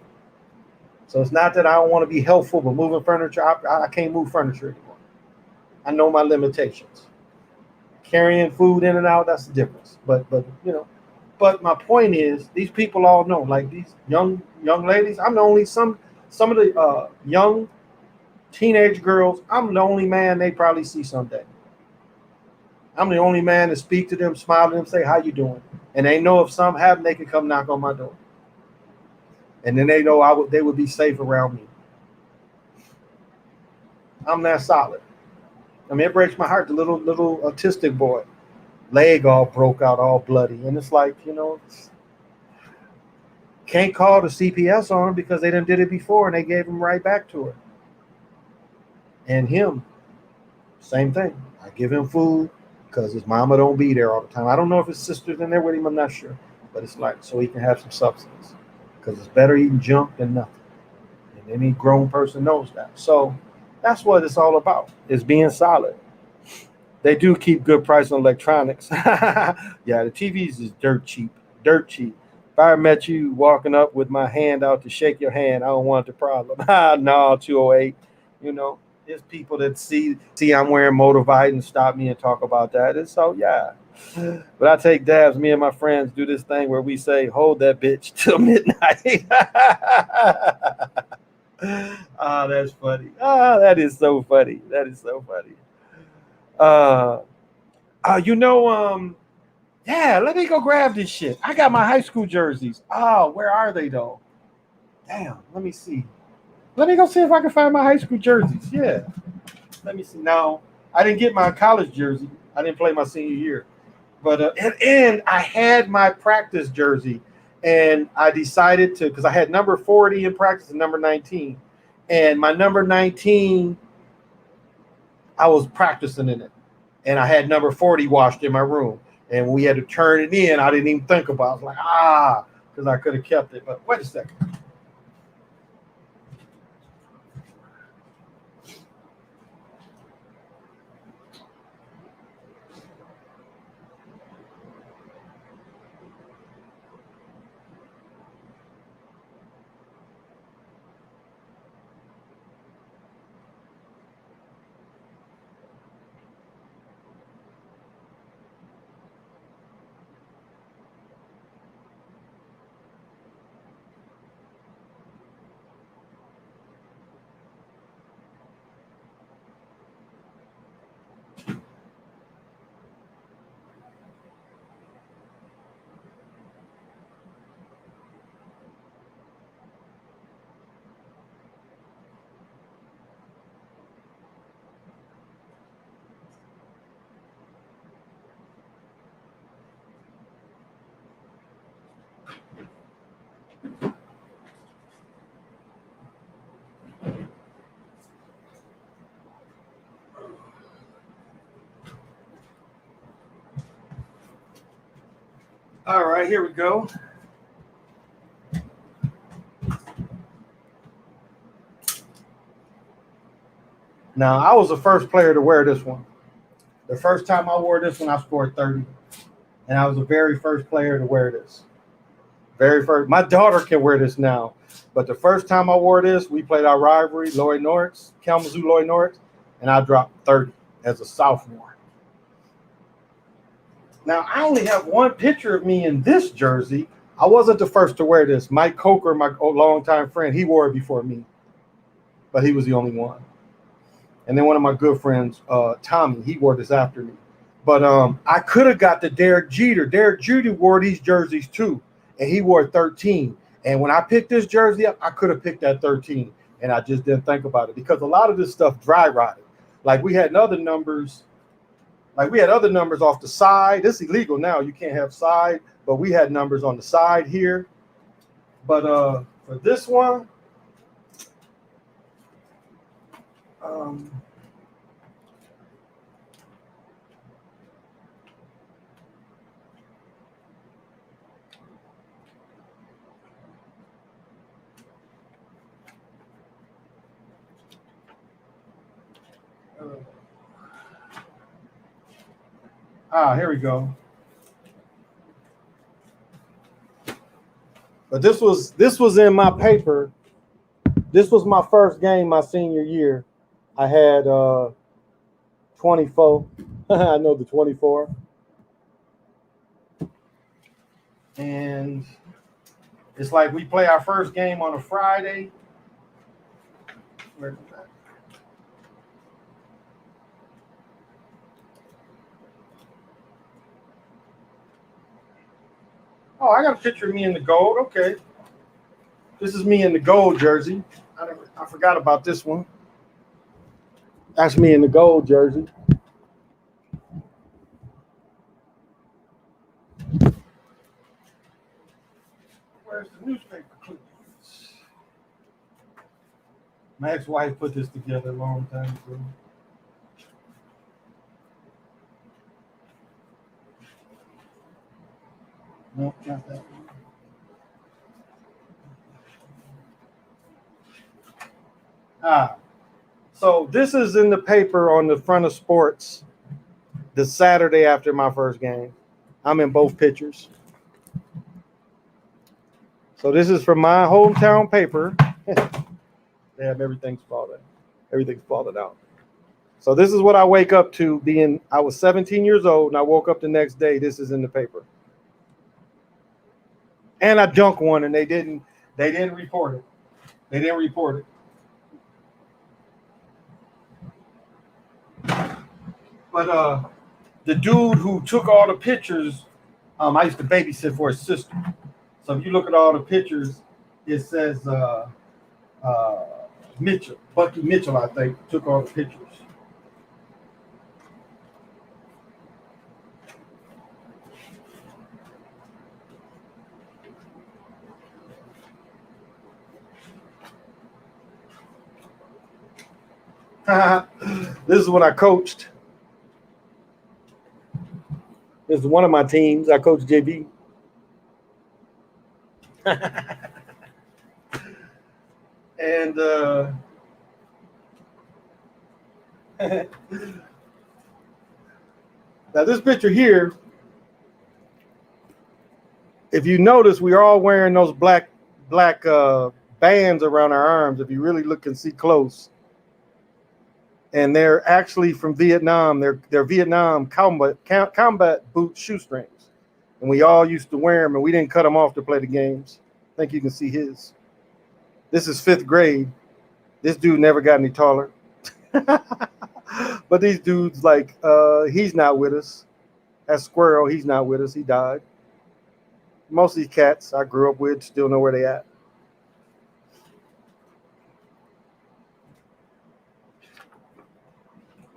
So it's not that I don't want to be helpful, but moving furniture, I can't move furniture anymore. I know my limitations. Carrying food in and out, that's the difference. But my point is, these people all know, like these young ladies, I'm the only, some of the young teenage girls, I'm the only man they probably see someday. I'm the only man to speak to them, smile to them, say, how you doing? And they know if something happened, they can come knock on my door. And then they know they would be safe around me. I'm that solid. I mean, it breaks my heart. The little autistic boy, leg all broke out, all bloody. And it's like, can't call the CPS on him because they done did it before and they gave him right back to her. And him, same thing. I give him food because his mama don't be there all the time. I don't know if his sister's in there with him. I'm not sure. But it's like, so he can have some substance. Because it's better eating junk than nothing. And any grown person knows that. So that's what it's all about, is being solid. They do keep good price on electronics. Yeah, the TVs is dirt cheap. Dirt cheap. If I met you walking up with my hand out to shake your hand, I don't want the problem. No, 208. There's people that see I'm wearing Motivite and stop me and talk about that. And so, yeah. But I take dabs. Me and my friends do this thing where we say, hold that bitch till midnight. Ah, that's funny. Ah, that is so funny. That is so funny. Yeah, let me go grab this shit. I got my high school jerseys. Oh, where are they though? Damn, let me see. Let me go see if I can find my high school jerseys. Yeah. Let me see. Now, I didn't get my college jersey. I didn't play my senior year. But and I had my practice jersey, and I decided to, because I had number 40 in practice and number 19. And my number 19, I was practicing in it. And I had number 40 washed in my room. And we had to turn it in. I didn't even think about it. I was like, because I could have kept it. But wait a second. All right, here we go. Now, I was the first player to wear this one. The first time I wore this one, I scored 30. And I was the very first player to wear this. Very first. My daughter can wear this now. But the first time I wore this, we played our rivalry, Lloyd Norris, Kalamazoo Lloyd Norris, and I dropped 30 as a sophomore. Now, I only have one picture of me in this jersey. I wasn't the first to wear this. Mike Coker, my longtime friend, he wore it before me. But he was the only one. And then one of my good friends, Tommy, he wore this after me. But I could have got the Derek Jeter. Derek Jeter wore these jerseys too. And he wore 13. And when I picked this jersey up, I could have picked that 13. And I just didn't think about it. Because a lot of this stuff dry rotted. Like we had other numbers. Like we had other numbers off the side. This is illegal now. You can't have side. But we had numbers on the side here. But for this one, um, here we go. But this was in my paper. This was my first game my senior year. I had 24. I know the 24. And it's like we play our first game on a Friday. Where's that? Oh, I got a picture of me in the gold. Okay. This is me in the gold jersey. I forgot about this one. That's me in the gold jersey. Where's the newspaper clippings? My ex-wife put this together a long time ago. Nope, not that one. So this is in the paper on the front of sports the Saturday after my first game. I'm in both pictures. So this is from my hometown paper. Damn, everything's falling out. So this is what I wake up to I was 17 years old and I woke up the next day. This is in the paper. And I dunked one and they didn't report it. They didn't report it. But the dude who took all the pictures, I used to babysit for his sister. So if you look at all the pictures, it says Mitchell, Bucky Mitchell, I think, took all the pictures. This is when I coached. This is one of my teams. I coached JV. And now this picture here, if you notice, we're all wearing those black bands around our arms. If you really look and see close, and they're actually from Vietnam. They're Vietnam combat boot shoestrings, and we all used to wear them, and we didn't cut them off to play the games. I think you can see his. This is 5th grade. This dude never got any taller. But these dudes, like, he's not with us. That Squirrel, he's not with us. He died. Most of these cats I grew up with still know where they at.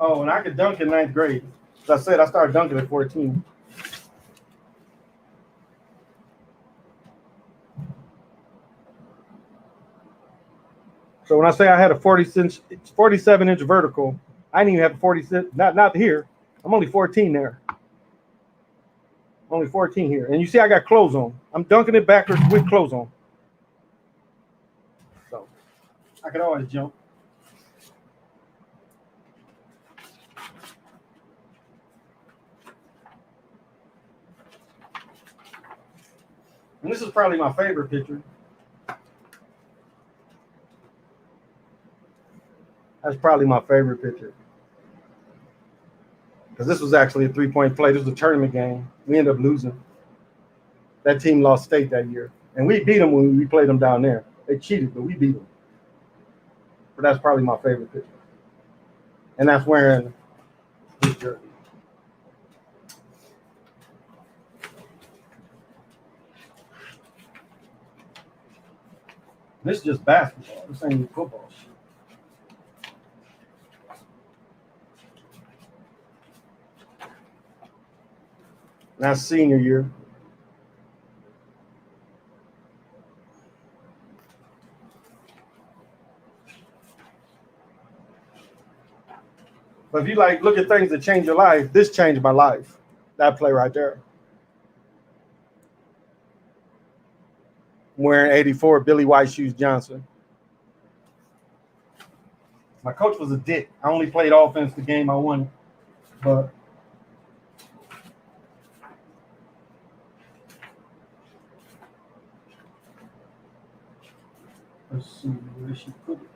Oh, and I could dunk in 9th grade. As I said, I started dunking at 14. So when I say I had a 47-inch vertical, I didn't even have 46. Not here. I'm only 14 there. Only 14 here. And you see I got clothes on. I'm dunking it backwards with clothes on. So I could always jump. And this is probably my favorite picture. That's probably my favorite picture. Because this was actually a 3-point play. This was a tournament game. We ended up losing. That team lost state that year. And we beat them when we played them down there. They cheated, but we beat them. But that's probably my favorite picture. And that's wearing this jersey. This is just basketball. This ain't even football shit. That's senior year. But if you like look at things that change your life, this changed my life. That play right there. I'm wearing 84 Billy White Shoes Johnson. My coach was a dick. I only played offense the game I won, but let's see where she put it.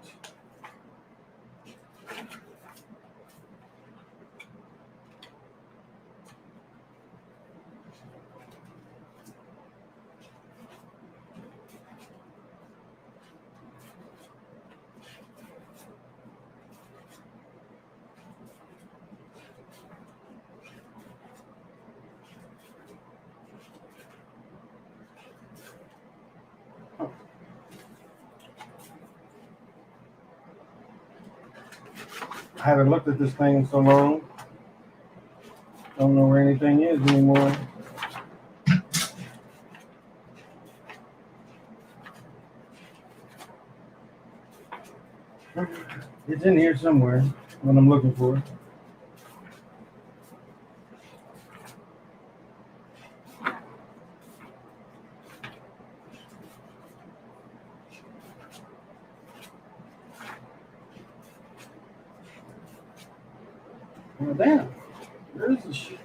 I haven't looked at this thing in so long. Don't know where anything is anymore. It's in here somewhere. What I'm looking for. Oh, damn. Where is this shit?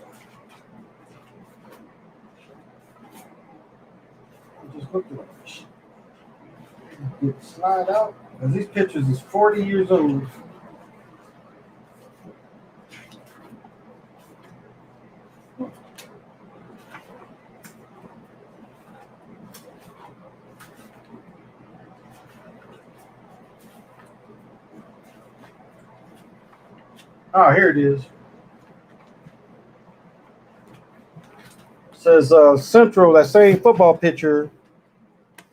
I just looked at this shit. It slide out. Because these pictures is 40 years old. Oh, here it is. It says Central, that same football picture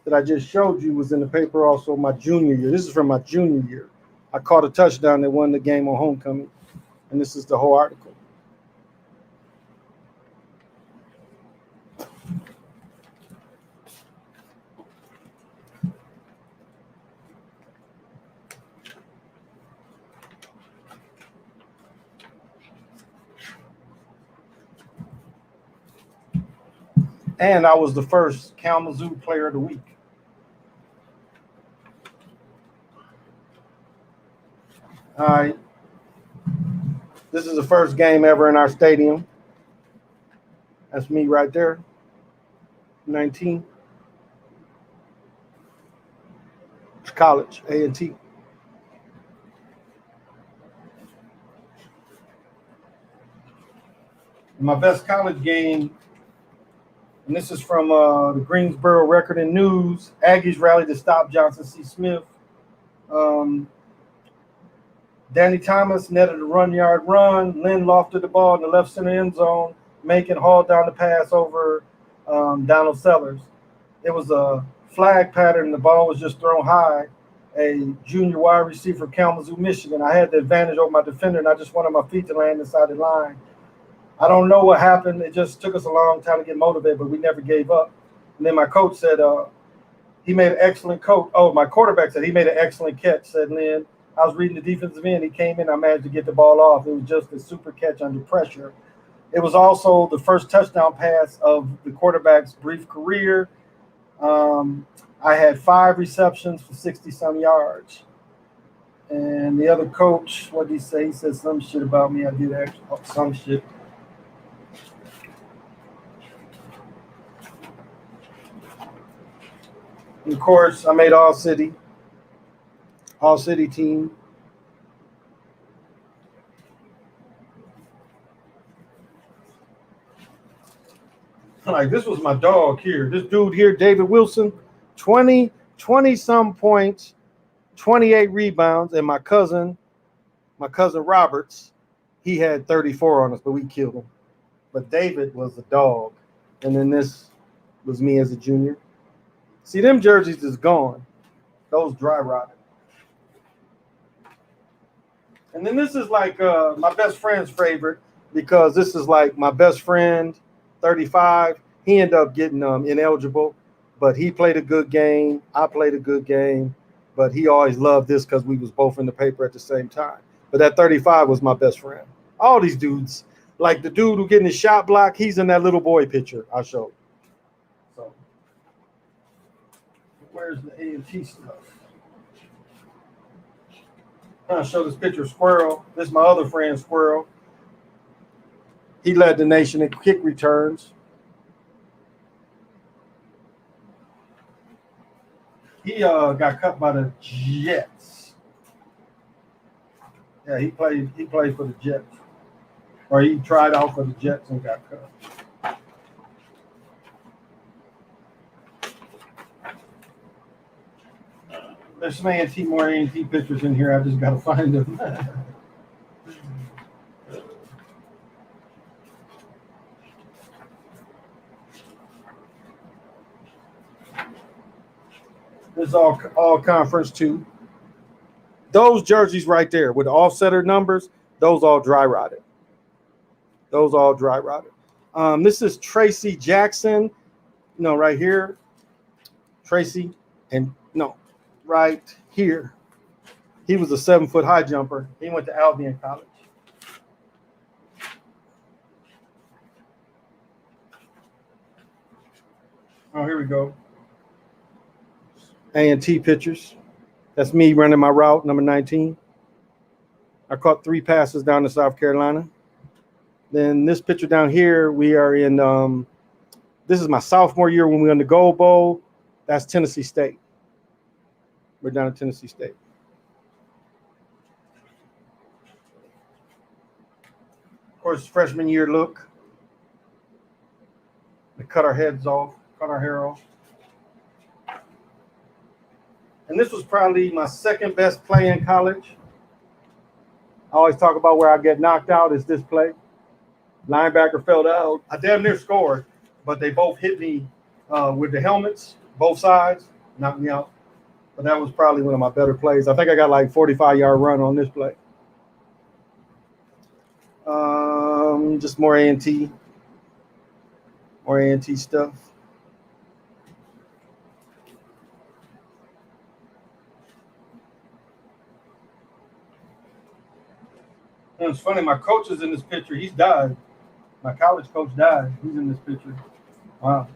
that I just showed you was in the paper also my junior year. This is from my junior year. I caught a touchdown that won the game on homecoming. And this is the whole article. And I was the first Kalamazoo Player of the Week. All right. This is the first game ever in our stadium. That's me right there. 19. It's college, A&T. My best college game, and this is from the Greensboro Record and News. Aggies rallied to stop Johnson C. Smith. Danny Thomas netted a run-yard run. Lynn lofted the ball in the left center end zone. Macon hauled down the pass over Donald Sellers. It was a flag pattern. The ball was just thrown high. A junior wide receiver from Kalamazoo, Michigan. I had the advantage over my defender, and I just wanted my feet to land inside the line. I don't know what happened. It just took us a long time to get motivated, but we never gave up. And then my coach said he made an excellent coach. Oh, my quarterback said he made an excellent catch, said Lynn. I was reading the defensive end. He came in. I managed to get the ball off. It was just a super catch under pressure. It was also the first touchdown pass of the quarterback's brief career. I had 5 receptions for 60-some yards. And the other coach, what did he say? He said some shit about me. I did actually some shit. And of course, I made All-City team. Like, this was my dog here. This dude here, David Wilson, 20-some points, 28 rebounds. And my cousin Roberts, he had 34 on us, but we killed him. But David was a dog. And then this was me as a junior. See, them jerseys is gone. Those dry rotted. And then this is like my best friend's favorite, because this is like my best friend, 35. He ended up getting ineligible, but he played a good game. I played a good game, but he always loved this because we was both in the paper at the same time. but that 35 was my best friend. All these dudes, like the dude who getting his shot block, he's in that little boy picture I showed. So where's the A&T stuff? I'll show this picture of Squirrel. This is my other friend, Squirrel. He led the nation in kick returns. He got cut by the Jets. Yeah, he played for the Jets. Or he tried out for the Jets and got cut. There's some more A&T pictures in here. I just got to find them. This is all conference too. Those jerseys right there with the offsetter numbers, those all dry rotted. This is Tracy Jackson. No, right here. Tracy, and no, right here. He was a 7-foot high jumper. He went to Albion College. Oh, here we go. A&T pictures. That's me running my route, number 19. I caught 3 passes down to South Carolina. Then this picture down here, we are in, this is my sophomore year when we won the Gold Bowl. That's Tennessee State. We're down at Tennessee State. Of course, freshman year look. We cut our heads off, cut our hair off. And this was probably my second best play in college. I always talk about where I get knocked out is this play. Linebacker fell out. I damn near scored, but they both hit me with the helmets, both sides, knocked me out. But that was probably one of my better plays. I think I got like 45-yard run on this play. Just more A&T. More A&T stuff. And it's funny, my coach is in this picture. He's died. My college coach died. He's in this picture. Wow.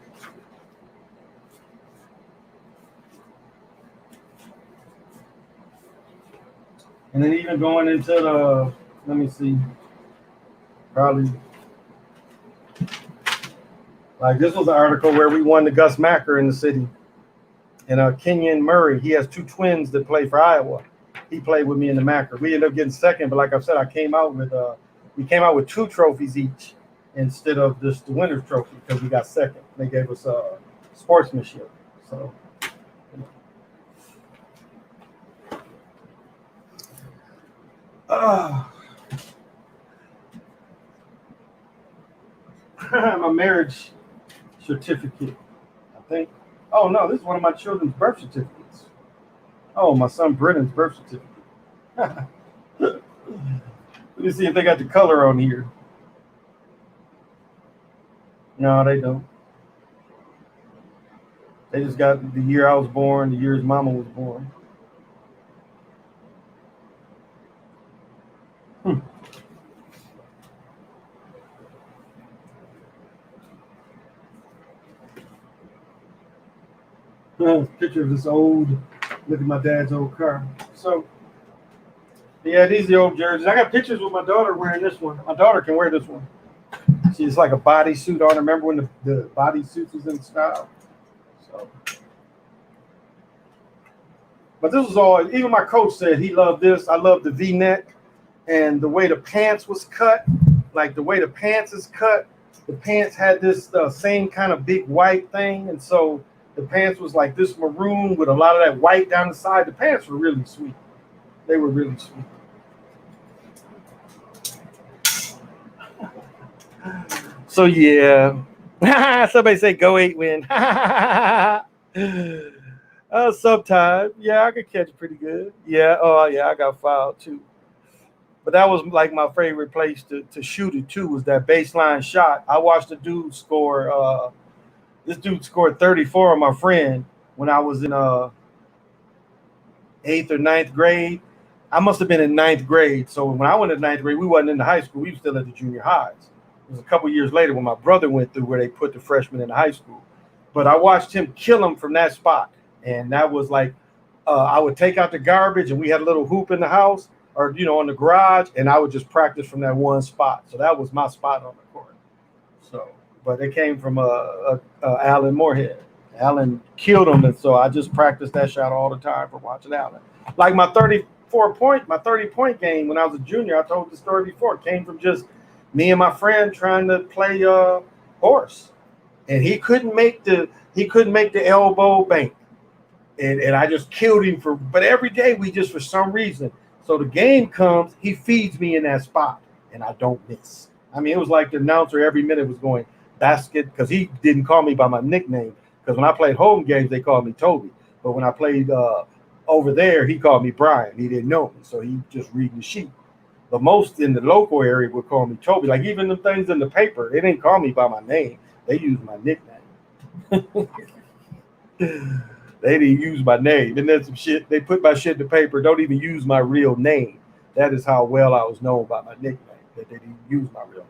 And then even going into the, let me see, probably, like this was an article where we won the Gus Macker in the city. And Kenyon Murray, he has 2 twins that play for Iowa. He played with me in the Macker. We ended up getting second, but like I said, we came out with 2 trophies each instead of just the winner's trophy because we got second. They gave us sportsmanship. So, my marriage certificate, I think. Oh no, this is one of my children's birth certificates. Oh, my son Brennan's birth certificate. Let me see if they got the color on here. No, they don't. They just got the year I was born, the year his mama was born. Picture of this old, look at my dad's old car. So, yeah, these are the old jerseys. I got pictures with my daughter wearing this one. My daughter can wear this one. She's like a bodysuit on. Remember when the bodysuits was in style? So, but this was all, even my coach said he loved this. I love the V-neck and the way the pants was cut. Like the way the pants is cut, the pants had this same kind of big white thing. And so the pants was like this maroon with a lot of that white down the side. The pants were really sweet. They were really sweet. So yeah, somebody say go 8 win. Sometime, yeah, I could catch pretty good. Yeah, oh yeah, I got fouled too. But that was like my favorite place to shoot it too, was that baseline shot. I watched the dude score. This dude scored 34 on my friend when I was in 8th or 9th grade. I must have been in ninth grade. So when I went to ninth grade, we wasn't in the high school. We were still at the junior highs. It was a couple years later when my brother went through where they put the freshmen in the high school. But I watched him kill him from that spot. And that was like, I would take out the garbage and we had a little hoop in the house or, in the garage. And I would just practice from that one spot. So that was my spot on the court. So, but it came from Alan Moorhead. Alan killed him. And so I just practiced that shot all the time from watching Alan. Like my 30-point game when I was a junior, I told the story before, came from just me and my friend trying to play horse. And he couldn't make the elbow bank. And I just killed him but every day we just, for some reason, so the game comes, he feeds me in that spot and I don't miss. I mean, it was like the announcer every minute was going basket, because he didn't call me by my nickname, because when I played home games, they called me Toby. But when I played over there, he called me Brian. He didn't know me, so he just reading the sheet. But most in the local area would call me Toby. Like even the things in the paper, they didn't call me by my name. They used my nickname. They didn't use my name. And then some shit, they put my shit in the paper, don't even use my real name. That is how well I was known by my nickname, that they didn't use my real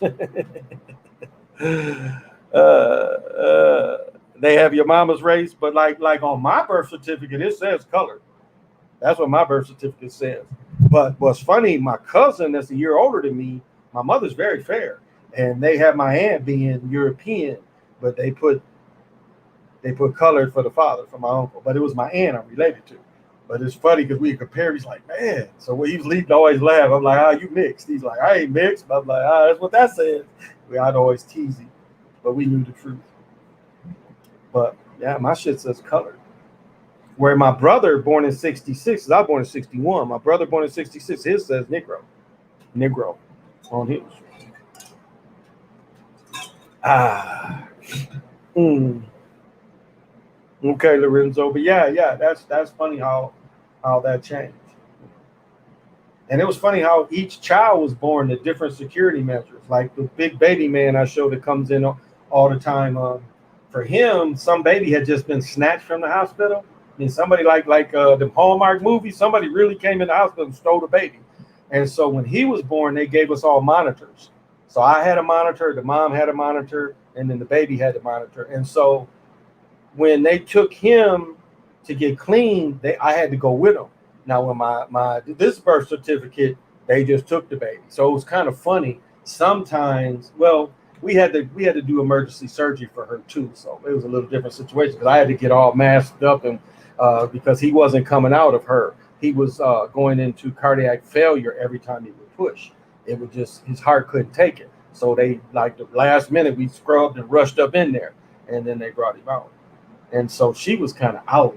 name. They have your mama's race, but like on my birth certificate, it says colored. That's what my birth certificate says. But what's funny, my cousin that's a year older than me, my mother's very fair. And they have my aunt being European, but they put colored for the father, for my uncle. But it was my aunt I'm related to. But it's funny because we compare. He's like, man. So when he was leaving, I always laugh. I'm like, you mixed. He's like, I ain't mixed. I'm like, that's what that says. I'd always tease him. But we knew the truth. But yeah, my shit says colored. Where my brother, born in 66, I was born in 61. My brother, born in 66, his says Negro. Negro on his. Okay, Lorenzo. But yeah, that's funny how that changed. And it was funny how each child was born to different security measures. Like the big baby man I showed that comes in all the time. For him, some baby had just been snatched from the hospital. I mean, somebody like the Hallmark movie, somebody really came in the hospital and stole the baby. And so when he was born, they gave us all monitors. So I had a monitor, the mom had a monitor, and then the baby had the monitor. And so when they took him to get clean, I had to go with him. Now, when this birth certificate, they just took the baby. So it was kind of funny. Sometimes, well, we had to do emergency surgery for her too. So it was a little different situation because I had to get all masked up and because he wasn't coming out of her. He was going into cardiac failure every time he would push. It would just, his heart couldn't take it. So they, like the last minute, we scrubbed and rushed up in there, and then they brought him out. And so she was kind of out,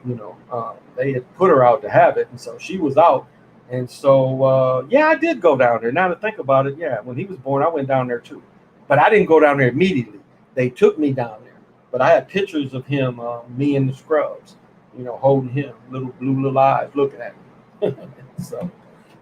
they had put her out to have it. And so she was out. And so, yeah, I did go down there. Now to think about it, yeah, when he was born, I went down there too. But I didn't go down there immediately. They took me down there. But I had pictures of him, me in the scrubs, holding him, little eyes looking at me. So,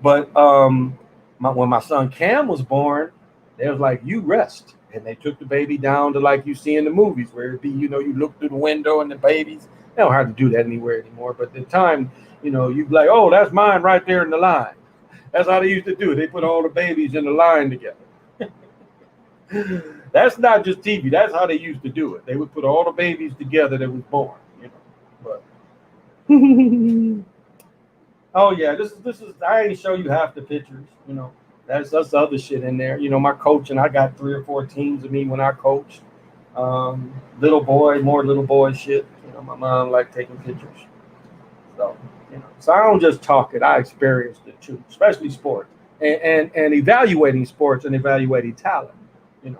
but when my son Cam was born, they was like, you rest. And they took the baby down to like you see in the movies where it'd be, you look through the window and the babies. They don't hardly do that anywhere anymore. But at the time, you'd be like, oh, that's mine right there in the line. That's how they used to do it. They put all the babies in the line together. That's not just TV. That's how they used to do it. They would put all the babies together that was born, But oh yeah, this is. I ain't show you half the pictures, That's other shit in there. My coaching, I got 3 or 4 teams of me when I coached. More little boy shit. My mom liked taking pictures. So, so I don't just talk it. I experienced it too, especially sports and evaluating sports and evaluating talent.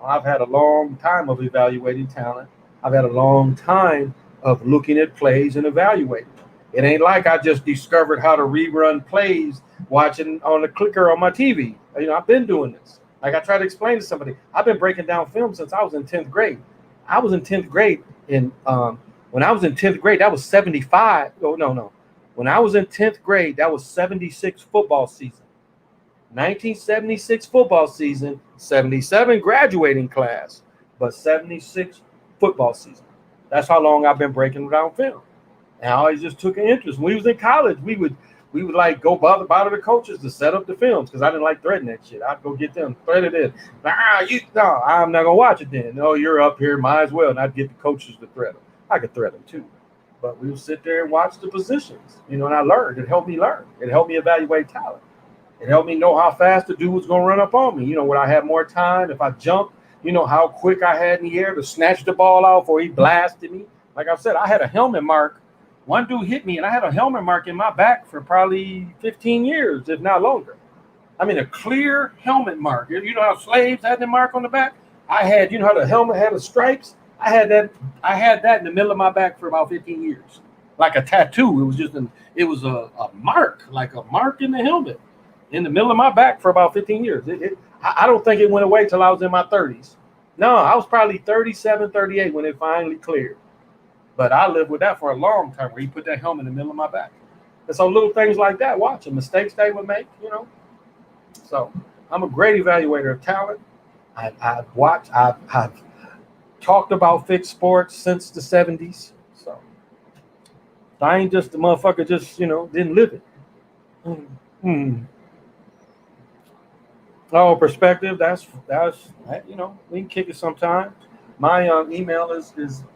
I've had a long time of evaluating talent. I've had a long time of looking at plays and evaluating. It ain't like I just discovered how to rerun plays watching on the clicker on my TV. I've been doing this. Like I try to explain to somebody, I've been breaking down film since I was in 10th grade. I was in 10th grade when I was in 10th grade, that was 75. Oh, no. When I was in 10th grade, that was 76 football season. 1976 football season, 77 graduating class, but 76 football season. That's how long I've been breaking down film. And I always just took an interest. When we was in college, we would we would like go bother the coaches to set up the films because I didn't like threading that shit. I'd go get them, thread it in. No, I'm not gonna watch it then. No, you're up here, might as well. And I'd get the coaches to thread them. I could thread them too. But we would sit there and watch the positions, and I learned. It helped me learn. It helped me evaluate talent. It helped me know how fast the dude was going to run up on me. Would I have more time if I jumped? How quick I had in the air to snatch the ball out before he blasted me. Like I said, I had a helmet mark. One dude hit me, and I had a helmet mark in my back for probably 15 years, if not longer. I mean, a clear helmet mark. You know how slaves had the mark on the back? I had, how the helmet had the stripes? I had that in the middle of my back for about 15 years. Like a tattoo. It was just a mark, like a mark in the helmet in the middle of my back for about 15 years. I don't think it went away till I was in my 30s. No, I was probably 37, 38 when it finally cleared. But I lived with that for a long time, where he put that helmet in the middle of my back. And so little things like that, watching mistakes they would make, So I'm a great evaluator of talent. I've talked about fixed sports since the 70s. So I ain't just the motherfucker just, didn't live it. Oh, perspective, that's we can kick it sometime. My email is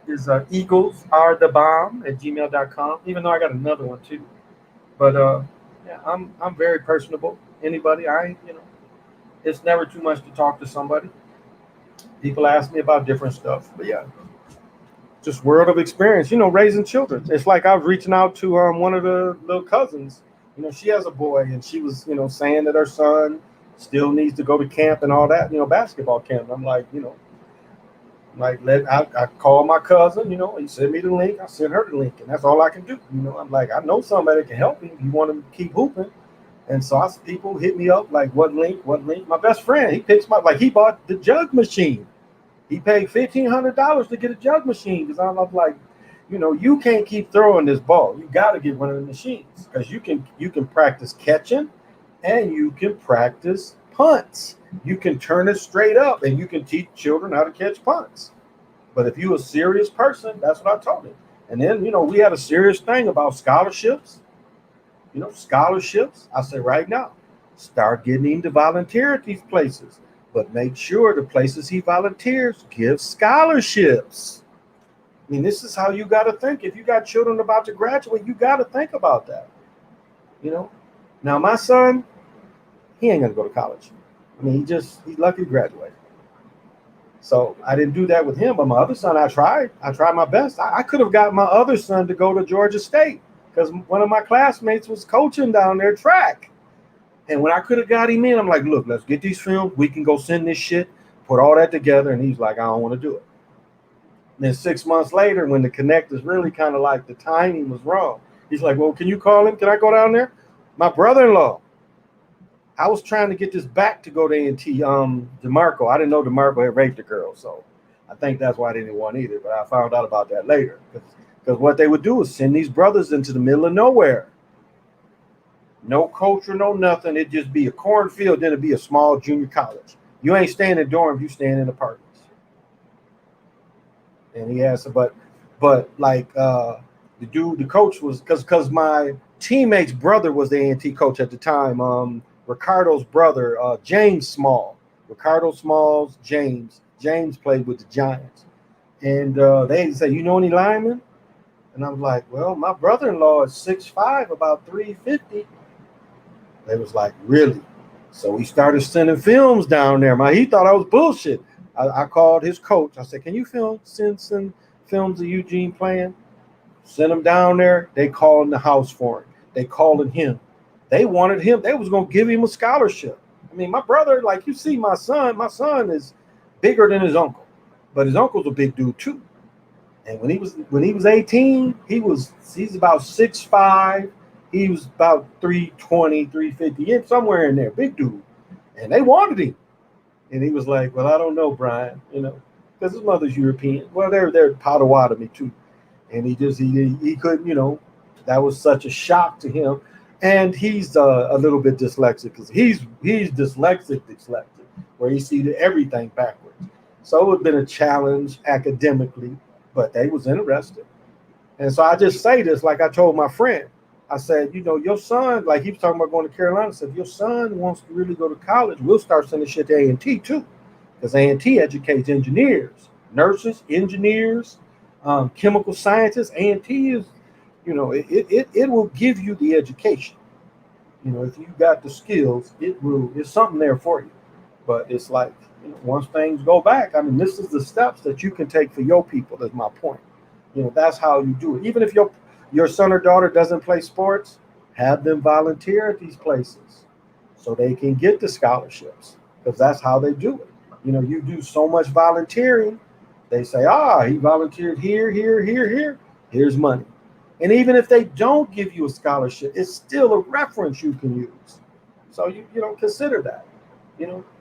eaglesarethe@gmail.com, even though I got another one too. But yeah, I'm very personable. Anybody, it's never too much to talk to somebody. People ask me about different stuff, but yeah, just world of experience. Raising children. It's like I was reaching out to one of the little cousins. She has a boy, and she was saying that her son still needs to go to camp and all that. Basketball camp. I'm like, I call my cousin. He sent me the link. I sent her the link, and that's all I can do. I'm like, I know somebody that can help me. You want to keep hooping. And so people hit me up like, what link? My best friend, he bought the jug machine. He paid $1,500 to get a jug machine because I'm like, you can't keep throwing this ball. You got to get one of the machines because you can practice catching and you can practice punts. You can turn it straight up and you can teach children how to catch punts. But if you're a serious person, that's what I told him. And then, we had a serious thing about scholarships. Scholarships, I say right now, start getting him to volunteer at these places, but make sure the places he volunteers give scholarships. I mean, this is how you got to think. If you got children about to graduate, you got to think about that. Now my son, he ain't going to go to college. I mean, he's lucky to graduate. So I didn't do that with him, but my other son, I tried my best. I could have got my other son to go to Georgia State, because one of my classmates was coaching down there track. And when I could have got him in, I'm like, look, let's get these films. We can go send this shit, put all that together. And he's like, I don't want to do it. And then 6 months later, when the connect is really kind of like the timing was wrong, he's like, well, can you call him? Can I go down there? My brother-in-law, I was trying to get this back to go to A&T, DeMarco. I didn't know DeMarco had raped a girl. So I think that's why I didn't want either. But I found out about that later. Because what they would do is send these brothers into the middle of nowhere. No culture, no nothing. It'd just be a cornfield, then it'd be a small junior college. You ain't staying in dorms, you staying in apartments. And he asked, but like the coach was, because my teammate's brother was the A&T coach at the time. Ricardo's brother, James Small. Ricardo Small's James played with the Giants. And they said, you know any linemen? And I'm like, well, my brother-in-law is 6'5", about 350. They was like, really? So we started sending films down there. He thought I was bullshit. I called his coach. I said, can you send some films of Eugene playing? Send him down there. They calling the house for him. They calling him. They wanted him. They was going to give him a scholarship. I mean, my brother, like you see my son is bigger than his uncle. But his uncle's a big dude too. And when he was 18, he's about 6'5". He was about 320, 350, somewhere in there, big dude. And they wanted him. And he was like, well, I don't know, Brian, because his mother's European. Well, they're Potawatomi too. And he couldn't, that was such a shock to him. And he's a little bit dyslexic because he's dyslexic, where he sees everything backwards. So it would have been a challenge academically, but they was interested. And so I just say this, like I told my friend, I said, your son, like he was talking about going to Carolina. I said, if your son wants to really go to college, we'll start sending shit to A&T too, because A&T educates engineers, nurses, engineers, chemical scientists. A&T is, it will give you the education. If you got the skills, it's something there for you. But it's like, once things go back, I mean, this is the steps that you can take for your people. Is my point. That's how you do it. Even if your son or daughter doesn't play sports, have them volunteer at these places so they can get the scholarships, because that's how they do it. You do so much volunteering, they say, he volunteered here, here, here, here. Here's money. And even if they don't give you a scholarship, it's still a reference you can use. So consider that.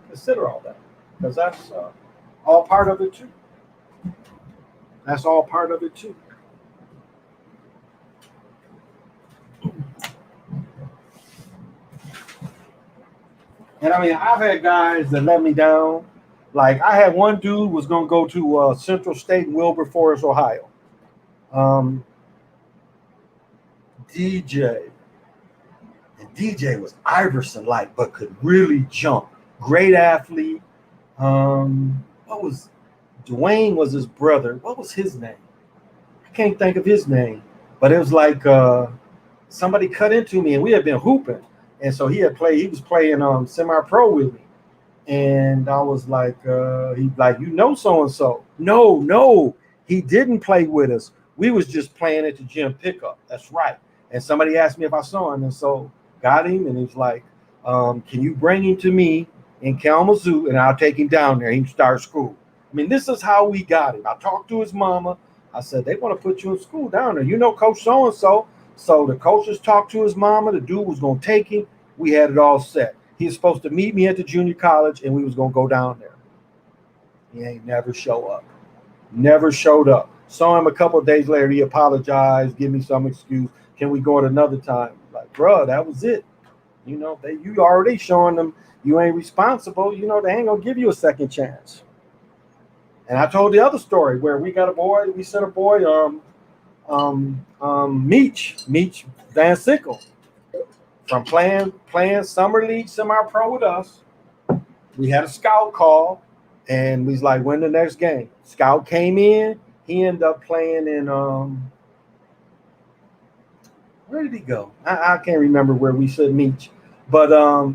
Consider all that, because that's all part of it too. That's all part of it too. And I mean, I've had guys that let me down. Like I had one dude was gonna go to Central State in Wilberforce, Ohio. Um, DJ, and DJ was Iverson like, but could really jump. Great athlete. What was Dwayne was his brother? What was his name? I can't think of his name, but it was like somebody cut into me, and we had been hooping, and so he was playing semi-pro with me, and I was like, he like, so and so. No, he didn't play with us. We was just playing at the gym pickup. That's right. And somebody asked me if I saw him, and so got him, and he's like, can you bring him to me in Kalamazoo, and I'll take him down there. He can start school. I mean, this is how we got him. I talked to his mama. I said, they want to put you in school down there. Coach so-and-so. So the coaches talked to his mama. The dude was going to take him. We had it all set. He was supposed to meet me at the junior college, and we was going to go down there. He ain't never show up. Never showed up. Saw him a couple of days later. He apologized, give me some excuse. Can we go at another time? Like, bro, that was it. You already showing them you ain't responsible. They ain't going to give you a second chance. And I told the other story where we sent a boy, Meech Van Sickle, from playing summer league semi-pro with us. We had a scout call, and we was like, when the next game? Scout came in. He ended up playing in where did he go? I can't remember where we said Meech. But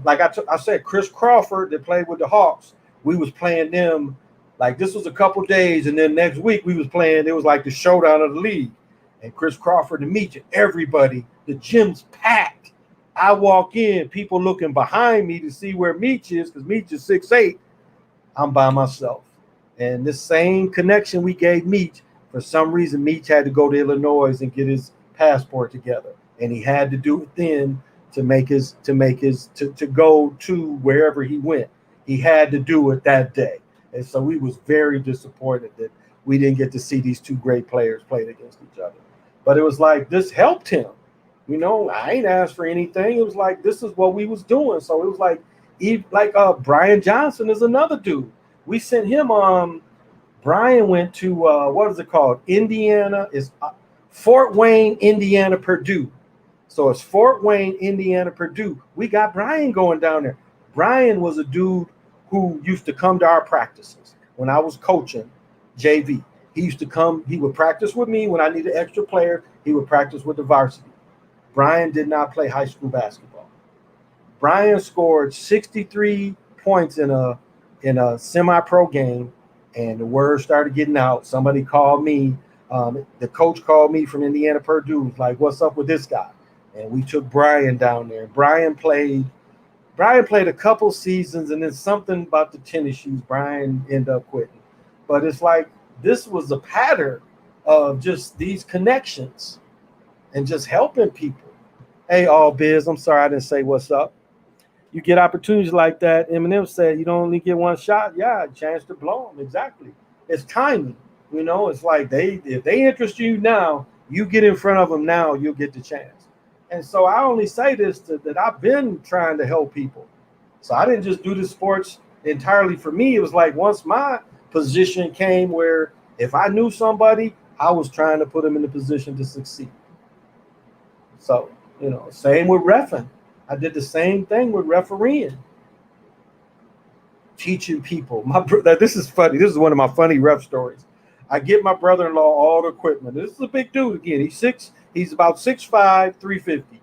like I said, Chris Crawford that played with the Hawks, we was playing them. Like this was a couple days, and then next week we was playing. It was like the showdown of the league, and Chris Crawford and Meech, everybody, the gym's packed. I walk in, people looking behind me to see where Meech is, because Meech is 6'8". I'm by myself, and this same connection we gave Meech, for some reason Meech had to go to Illinois and get his passport together, and he had to do it then to go to wherever he went. He had to do it that day. And so we was very disappointed that we didn't get to see these two great players play against each other. But it was like, this helped him. I ain't asked for anything. It was like, this is what we was doing. So it was like, Brian Johnson is another dude. We sent him, Brian went to, what is it called? Indiana, is Fort Wayne, Indiana, Purdue. So it's Fort Wayne, Indiana, Purdue. We got Brian going down there. Brian was a dude who used to come to our practices when I was coaching JV. He used to come, he would practice with me when I needed extra player. He would practice with the varsity. Brian did not play high school basketball. Brian scored 63 points in a semi-pro game, and the word started getting out. Somebody called me. The coach called me from Indiana Purdue, like, what's up with this guy? And we took Brian down there. Brian played a couple seasons, and then something about the tennis shoes, Brian ended up quitting. But it's like, this was a pattern of just these connections and just helping people. Hey, All Biz, I'm sorry I didn't say what's up. You get opportunities like that. Eminem said you don't only get one shot. Yeah, a chance to blow them. Exactly. It's timing. It's like if they interest you now, you get in front of them now, you'll get the chance. And so I only say this that I've been trying to help people. So I didn't just do the sports entirely for me. It was like once my position came where if I knew somebody, I was trying to put them in a position to succeed. So Same with reffing. I did the same thing with refereeing, teaching people. This is funny. This is one of my funny ref stories. I get my brother-in-law all the equipment. This is a big dude again. He's about 6'5", 350.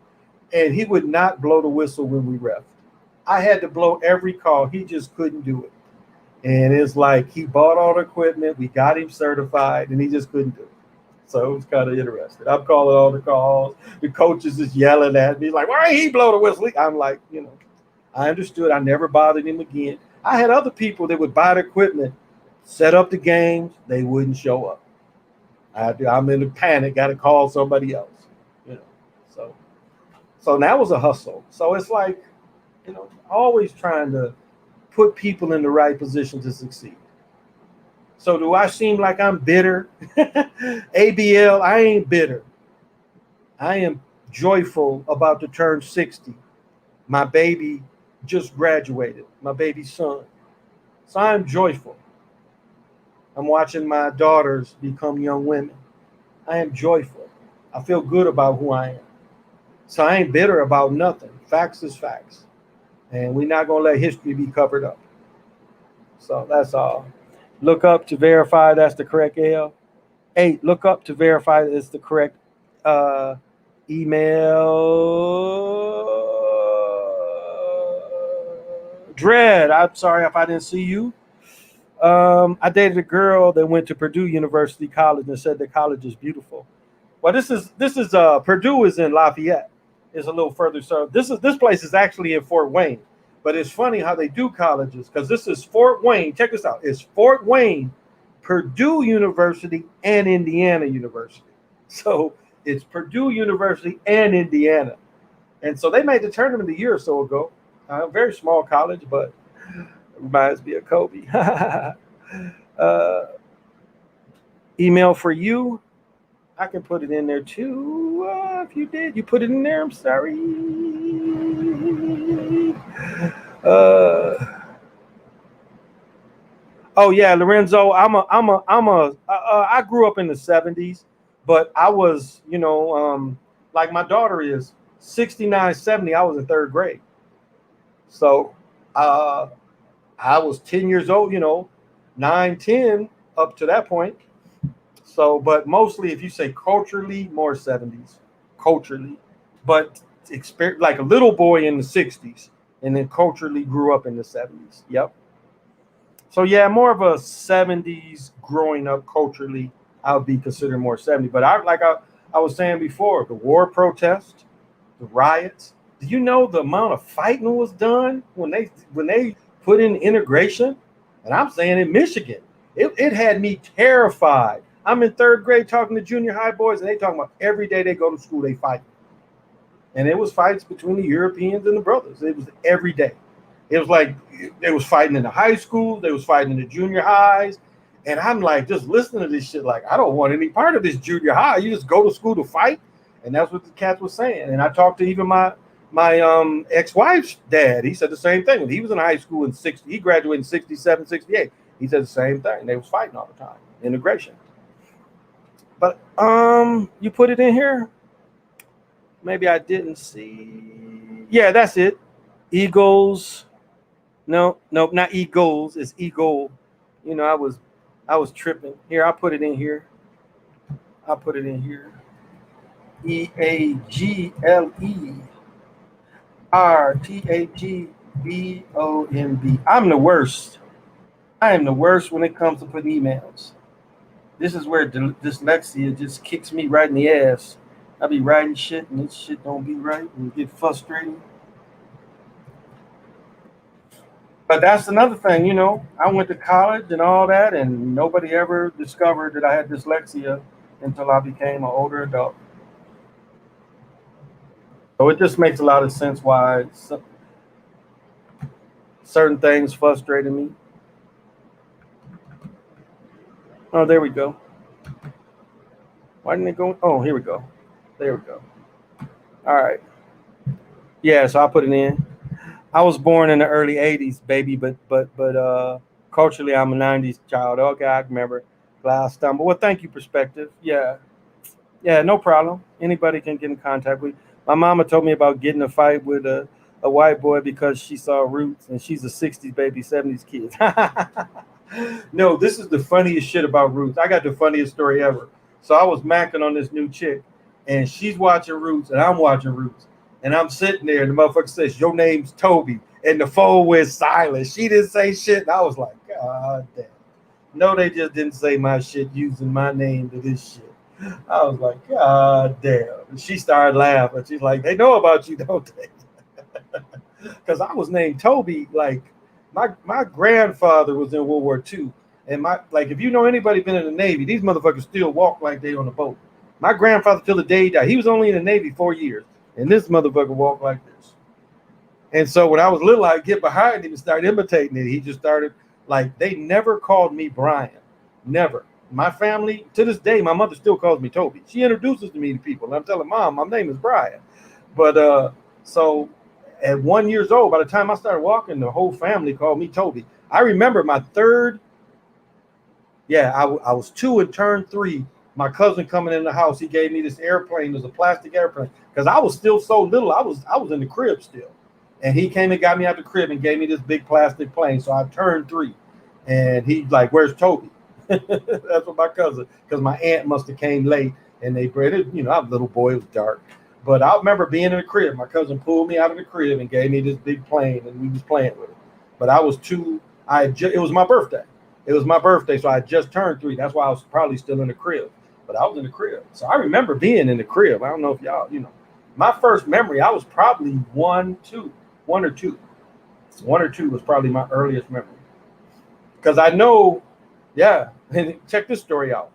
And he would not blow the whistle when we ref. I had to blow every call. He just couldn't do it. And it's like he bought all the equipment. We got him certified, and he just couldn't do it. So it was kind of interesting. I'm calling all the calls. The coaches is yelling at me like, why ain't he blow the whistle? I'm like, I understood. I never bothered him again. I had other people that would buy the equipment, set up the games. They wouldn't show up. I'm in a panic. Got to call somebody else. So that was a hustle. So it's like, always trying to put people in the right position to succeed. So do I seem like I'm bitter? ABL, I ain't bitter. I am joyful about to turn 60. My baby just graduated, my baby son. So I'm joyful. I'm watching my daughters become young women. I am joyful. I feel good about who I am. So I ain't bitter about nothing. Facts is facts. And we're not going to let history be covered up. So that's all. Look up to verify that's the correct L. 8, look up to verify that it's the correct email. Dread, I'm sorry if I didn't see you. I dated a girl that went to Purdue University College and said the college is beautiful. Well, this is Purdue is in Lafayette. It's a little further. So this place is actually in Fort Wayne. But it's funny how they do colleges, because this is Fort Wayne. Check this out. It's Fort Wayne, Purdue University, and Indiana University. So it's Purdue University and Indiana. And so they made the tournament a year or so ago. A very small college, but reminds me of Kobe. Email for you. I can put it in there too. If you did, you put it in there. I'm sorry. Oh yeah, Lorenzo. I grew up in the '70s, but I was, like my daughter is 69, 70. I was in third grade, so I was 10 years old. 9, 10 up to that point. So, but mostly, if you say culturally, more 70s, culturally, but like a little boy in the 60s, and then culturally grew up in the 70s. Yep. So yeah, more of a 70s growing up culturally. I would be considered more 70. But I was saying before, the war protest, the riots. Do you know the amount of fighting was done when they put in integration? And I'm saying in Michigan, it had me terrified. I'm in third grade talking to junior high boys, and they talking about every day they go to school, they fight. And it was fights between the Europeans and the brothers. It was every day. It was like they was fighting in the high school, they was fighting in the junior highs. And I'm like, just listening to this shit, like, I don't want any part of this junior high. You just go to school to fight. And that's what the cats was saying. And I talked to even my ex-wife's dad. He said the same thing. When he was in high school in 60, he graduated in 67, 68. He said the same thing. They was fighting all the time. Integration. But you put it in here? Maybe I didn't see. Yeah, that's it. Eagles. No, not Eagles. It's Eagle. I was tripping. Here, I'll put it in here. EAGLERTHAGBOMB. I'm the worst. I am the worst when it comes to putting emails. This is where dyslexia just kicks me right in the ass. I be writing shit and this shit don't be right and get frustrating. But that's another thing, I went to college and all that, and nobody ever discovered that I had dyslexia until I became an older adult. So it just makes a lot of sense why certain things frustrated me. Oh, there we go. Why didn't it go? Oh, here we go. There we go. All right. Yeah, so I put it in. I was born in the early 80s, baby, but culturally I'm a 90s child. Okay, I remember. Glass stumble. Well, thank you, Perspective. Yeah, no problem. Anybody can get in contact with me. My mama told me about getting a fight with a white boy because she saw Roots and she's a 60s baby, 70s kid. No, this is the funniest shit about Roots. I got the funniest story ever. So I was macking on this new chick and she's watching Roots and I'm watching Roots. And I'm sitting there and the motherfucker says, your name's Toby. And the phone went silent. She didn't say shit. And I was like, God damn. No, they just didn't say my shit using my name to this shit. I was like, God damn. And she started laughing. She's like, they know about you, don't they? Because I was named Toby. Like, my grandfather was in World War II. And if you know anybody been in the Navy, these motherfuckers still walk like they on a boat. My grandfather till the day he died, he was only in the Navy 4 years. And this motherfucker walked like this. And so when I was little, I'd get behind him and start imitating it. He just started, like, they never called me Brian. Never. My family, to this day, my mother still calls me Toby. She introduces me to people. And I'm telling Mom, my name is Brian. But so at 1 year old, by the time I started walking, the whole family called me Toby. I remember my third, I was 2 and turned 3. My cousin coming in the house, he gave me this airplane. It was a plastic airplane because I was still so little. I was in the crib still. And he came and got me out the crib and gave me this big plastic plane. So I turned 3. And he's like, where's Toby? That's what my cousin, because my aunt must have came late and they bred it. You know, I was a little boy, it was dark. But I remember being in the crib. My cousin pulled me out of the crib and gave me this big plane and we was playing with it. But I was 2. It was my birthday. It was my birthday, so I just turned 3. That's why I was probably still in the crib. But I was in the crib. So I remember being in the crib. I don't know if y'all, my first memory, I was probably 1 or 2. 1 or 2 was probably my earliest memory. Because I know, and check this story out.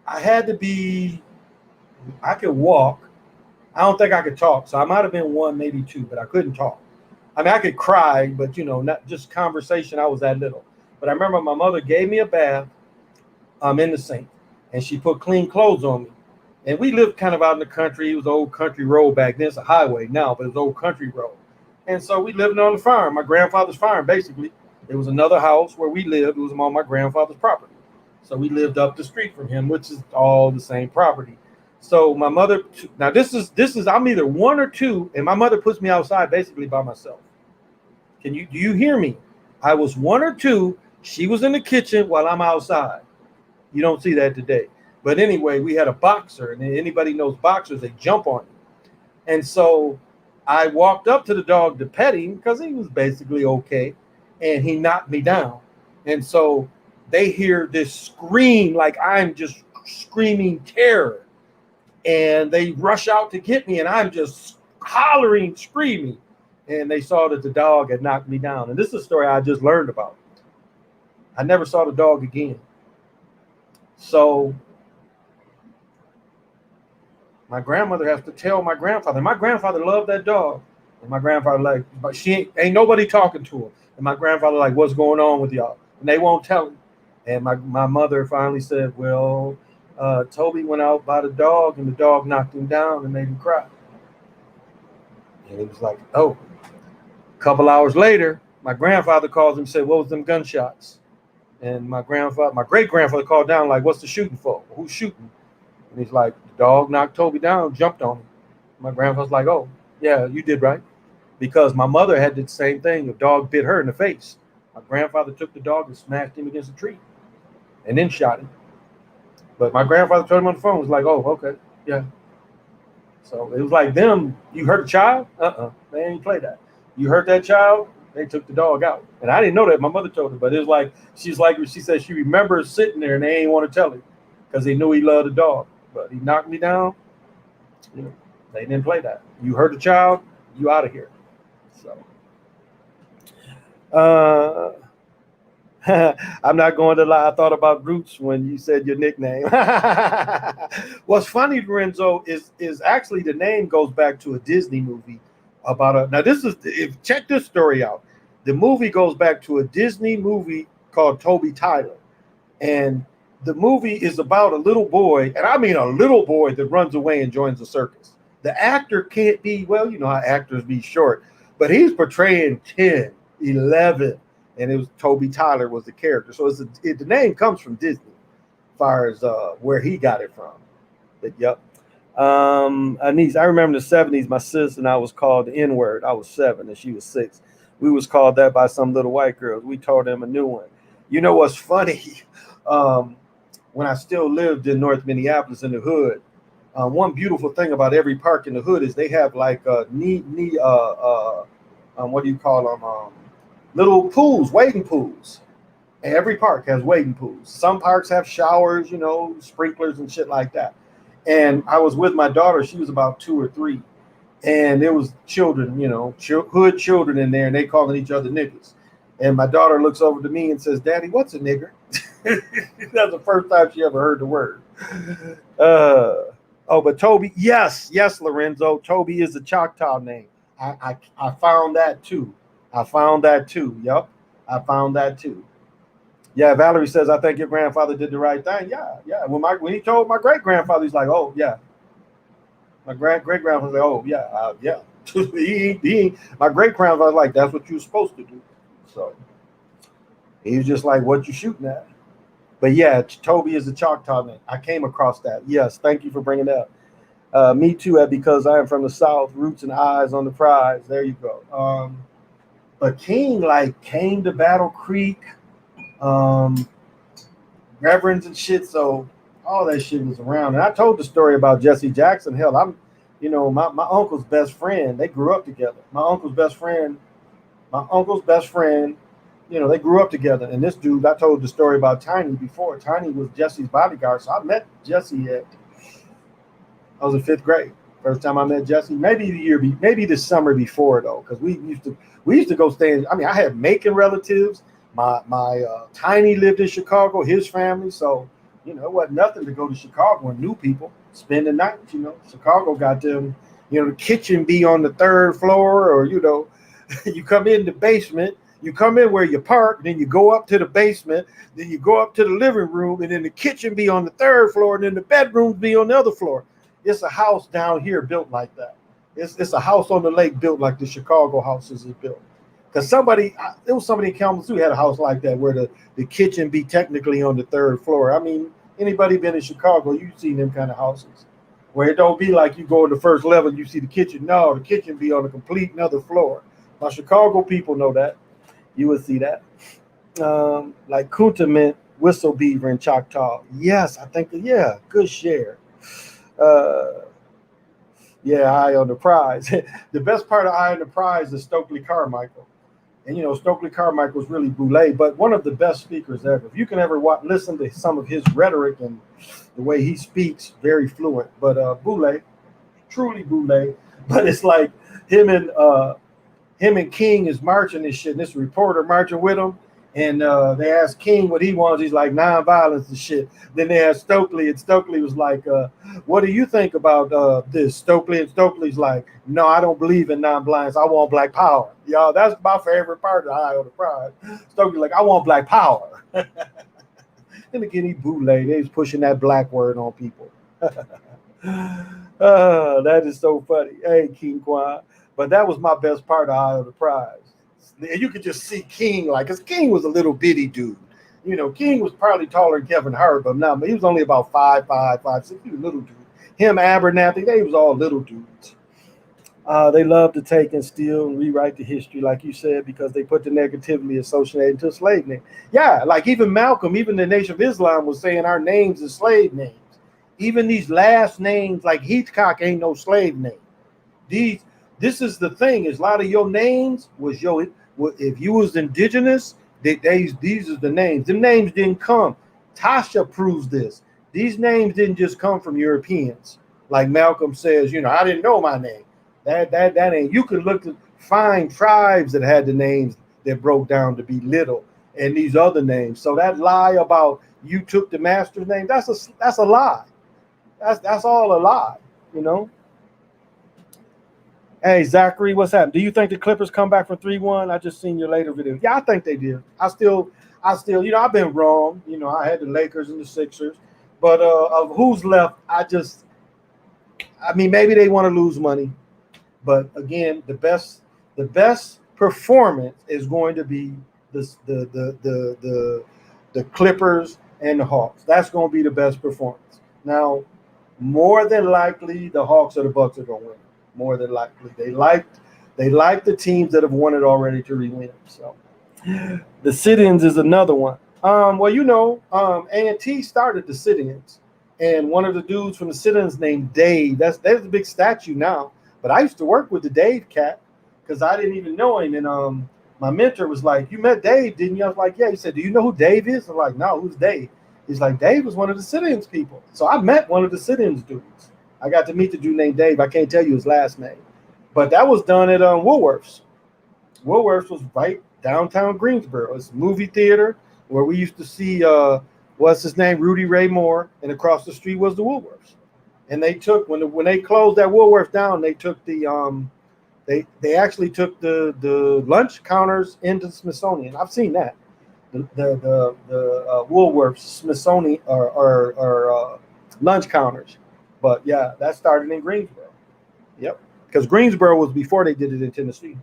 I could walk. I don't think I could talk. So I might have been 1, maybe 2, but I couldn't talk. I mean, I could cry, but, not just conversation. I was that little. But I remember my mother gave me a bath in the sink, and she put clean clothes on me. And we lived kind of out in the country. It was an old country road back then. It's a highway now, but it was old country road. And so we lived on the farm, my grandfather's farm, basically. There was another house where we lived. It was on my grandfather's property. So we lived up the street from him, which is all the same property. So my mother, now this is I'm either 1 or 2, and my mother puts me outside basically by myself. Do you hear me? I was 1 or 2. She was in the kitchen while I'm outside. You don't see that today. But anyway, we had a boxer, and anybody knows boxers, they jump on you. And so I walked up to the dog to pet him because he was basically okay, and he knocked me down. And so they hear this scream like I'm just screaming terror, and they rush out to get me, and I'm just hollering, screaming, and they saw that the dog had knocked me down. And this is a story I just learned about. I never saw the dog again. So my grandmother has to tell my grandfather. My grandfather loved that dog. And my grandfather like, but she ain't nobody talking to her. And my grandfather like, what's going on with y'all? And they won't tell him. And my mother finally said, well, Toby went out by the dog and the dog knocked him down and made him cry. And he was like, oh. A couple hours later, my grandfather calls him and said, what was them gunshots? And my great grandfather called down like, what's the shooting for? Who's shooting? And he's like, the dog knocked Toby down, jumped on him. My grandfather's like, oh, yeah, you did right. Because my mother had the same thing. The dog bit her in the face. My grandfather took the dog and smashed him against a tree and then shot him. But my grandfather told him on the phone, was like, oh, okay, yeah. So it was like them, you hurt a child? They ain't play that. You hurt that child? They took the dog out. And I didn't know that. My mother told her, but it was like, she said she remembers sitting there and they ain't want to tell him because they knew he loved the dog. But he knocked me down. They didn't play that. You hurt a child, you out of here. So, I'm not going to lie. I thought about Roots when you said your nickname. What's funny, Lorenzo, is actually the name goes back to a Disney movie about now check this story out. The movie goes back to a Disney movie called Toby Tyler. And the movie is about a little boy, and I mean a little boy that runs away and joins the circus. The actor can't be, well, you know how actors be short, but he's portraying 10, 11, and it was Toby Tyler was the character. So the name comes from Disney as far as where he got it from. But yep.
A niece. I remember in the 70s, my sister and I was called the N-word. I was 7 and she was 6. We was called that by some little white girls. We taught them a new one. You know what's funny? Um, when I still lived in North Minneapolis in the hood, one beautiful thing about every park in the hood is they have like what do you call them? Little pools, wading pools. Every park has wading pools. Some parks have showers, sprinklers and shit like that. And I was with my daughter. She was about 2 or 3, and there was children, hood children in there, and they calling each other niggas. And my daughter looks over to me and says, "Daddy, what's a nigger?" That's the first time she ever heard the word. But Toby, yes, Lorenzo, Toby is a Choctaw name. I found that too. I found that too. Yep, I found that too. Yeah, Valerie says, "I think your grandfather did the right thing." Yeah, yeah. When he told my great grandfather, he's like, "Oh yeah." My great grandfather said, "Oh yeah, yeah." My great grandfather was like, "That's what you're supposed to do." So he was just like, "What you shooting at?" But yeah, Toby is a Choctaw name. I came across that. Yes, thank you for bringing that up. Me too, because I am from the South. Roots and eyes on the prize. There you go. But King like came to Battle Creek, um, reverends and shit. So all that shit was around. And I told the story about Jesse Jackson. Hell, my uncle's best friend. They grew up together. My uncle's best friend. They grew up together. And this dude, I told the story about Tiny before. Tiny was Jesse's bodyguard. So I met Jesse I was in 5th grade. First time I met Jesse. Maybe the summer before though, because we used to go stay in. I mean, I had Macon relatives. My Tiny lived in Chicago. His family. So it wasn't nothing to go to Chicago and new people spend the night. Chicago got them. The kitchen be on the 3rd floor, or you come in the basement. You come in where you park, then you go up to the basement, then you go up to the living room, and then the kitchen be on the 3rd floor, and then the bedrooms be on the other floor. It's a house down here built like that. It's a house on the lake built like the Chicago houses is built. Because there was somebody in Kalamazoo had a house like that where the kitchen be technically on the 3rd floor. I mean, anybody been in Chicago, you've seen them kind of houses where it don't be like you go to the first level, you see the kitchen. No, the kitchen be on a complete another floor. My Chicago people know that. You would see that. Like Kunta meant whistle beaver in Choctaw. Yes, I think, yeah, good share. Uh, yeah, Eye on the Prize. The best part of Eye on the Prize is Stokely Carmichael. And Stokely Carmichael was really Boulay, but one of the best speakers ever. If you can ever listen to some of his rhetoric and the way he speaks, very fluent. But Boulay, truly Boulay. But it's like him and King is marching this shit. And this reporter marching with him, and they asked King what he wants. He's like nonviolence and shit. Then they asked Stokely, and Stokely was like, "What do you think about this?" And Stokely's like, "No, I don't believe in nonviolence. I want black power." Y'all, that's my favorite part of the Eye on the Prize. Stokely's like, "I want black power." Then again, he bootleg. They was pushing that black word on people. That is so funny. Hey, King Kwan. But that was my best part of Eye of the Prize. And you could just see King, because King was a little bitty dude. King was probably taller than Kevin Hart, but now he was only about 5'5", 5'6". He was a little dude. Him, Abernathy, they was all little dudes. They love to take and steal and rewrite the history, like you said, because they put the negativity associated to slave name. Yeah, like even Malcolm, even the Nation of Islam was saying our names are slave names. Even these last names, like Heathcock, ain't no slave name. This is the thing: is a lot of your names was if you was indigenous, these are the names. The names didn't come. Tasha proves this. These names didn't just come from Europeans. Like Malcolm says, I didn't know my name. That ain't. You could find tribes that had the names that broke down to be little, and these other names. So that lie about you took the master's name, that's a lie. That's all a lie, Hey, Zachary, what's happening? Do you think the Clippers come back from 3-1? I just seen your later video. Yeah, I think they did. I still, I've been wrong. I had the Lakers and the Sixers. But of who's left, maybe they want to lose money. But again, the best performance is going to be the Clippers and the Hawks. That's going to be the best performance. Now, more than likely the Hawks or the Bucks are gonna win. More than likely, they like the teams that have won it already to re-win. So the sit-ins is another one. Well, A&T started the sit-ins, and one of the dudes from the sit-ins named Dave. There's a big statue now. But I used to work with the Dave cat because I didn't even know him, and my mentor was like, "You met Dave, didn't you?" I was like, "Yeah." He said, "Do you know who Dave is?" I'm like, "No, who's Dave?" He's like, "Dave was one of the sit-ins people." So I met one of the sit-ins dudes. I got to meet the dude named Dave. I can't tell you his last name, but that was done at Woolworths. Woolworths was right downtown Greensboro. It's a movie theater where we used to see what's his name, Rudy Ray Moore, and across the street was the Woolworths. And they took when they closed that Woolworths down, they took they actually took the lunch counters into the Smithsonian. I've seen that the Woolworths Smithsonian or lunch counters, but yeah, that started in Greensboro. Yep, because Greensboro was before they did it in Tennessee.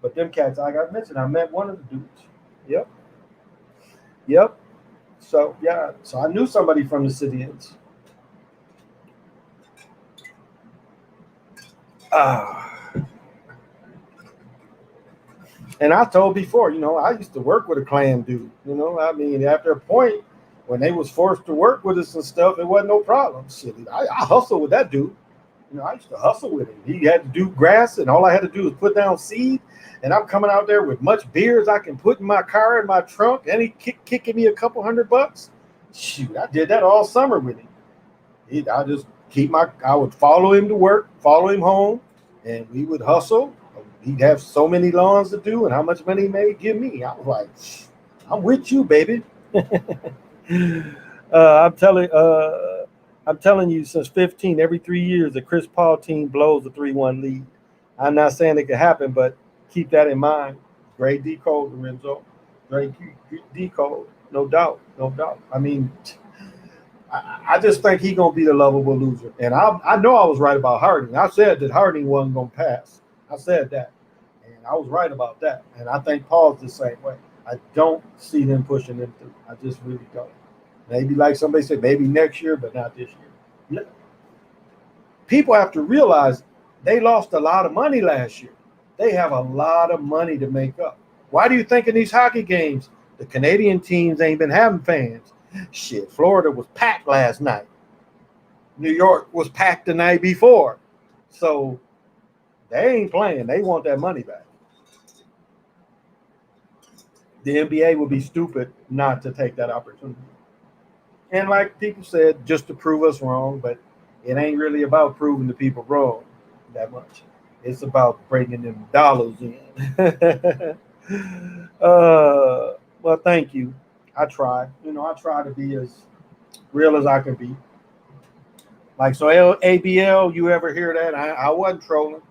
But them cats, like I mentioned, I met one of the dudes. Yep, yep. So yeah, so I knew somebody from the sit-ins. And I told before, I used to work with a Klan dude. I mean, after a point, when they was forced to work with us and stuff, it wasn't no problem. Shit, I hustled with that dude. I used to hustle with him. He had to do grass, and all I had to do was put down seed. And I'm coming out there with much beer as I can put in my car in my trunk, and he kicking me a couple $100. Shoot, I did that all summer with him. I would follow him to work, follow him home, and we would hustle. He'd have so many lawns to do, and how much money he may give me. I was like, I'm with you, baby. I'm telling you, since 15, every 3 years, the Chris Paul team blows a 3-1 lead. I'm not saying it could happen, but keep that in mind. Great decode, Lorenzo. Great decode, no doubt, no doubt. I mean, I just think he's gonna be the lovable loser, and I know I was right about Harden. I said that Harden wasn't gonna pass. I said that, and I was right about that. And I think Paul's the same way. I don't see them pushing them through. I just really don't. Maybe like somebody said, maybe next year, but not this year. People have to realize they lost a lot of money last year. They have a lot of money to make up. Why do you think in these hockey games, the Canadian teams ain't been having fans? Shit, Florida was packed last night. New York was packed the night before. So they ain't playing. They want that money back. The NBA would be stupid not to take that opportunity. And like people said, just to prove us wrong, but it ain't really about proving the people wrong that much. It's about bringing them dollars in. Well, thank you. I try. I try to be as real as I can be. Like, so ABL, you ever hear that? I wasn't trolling.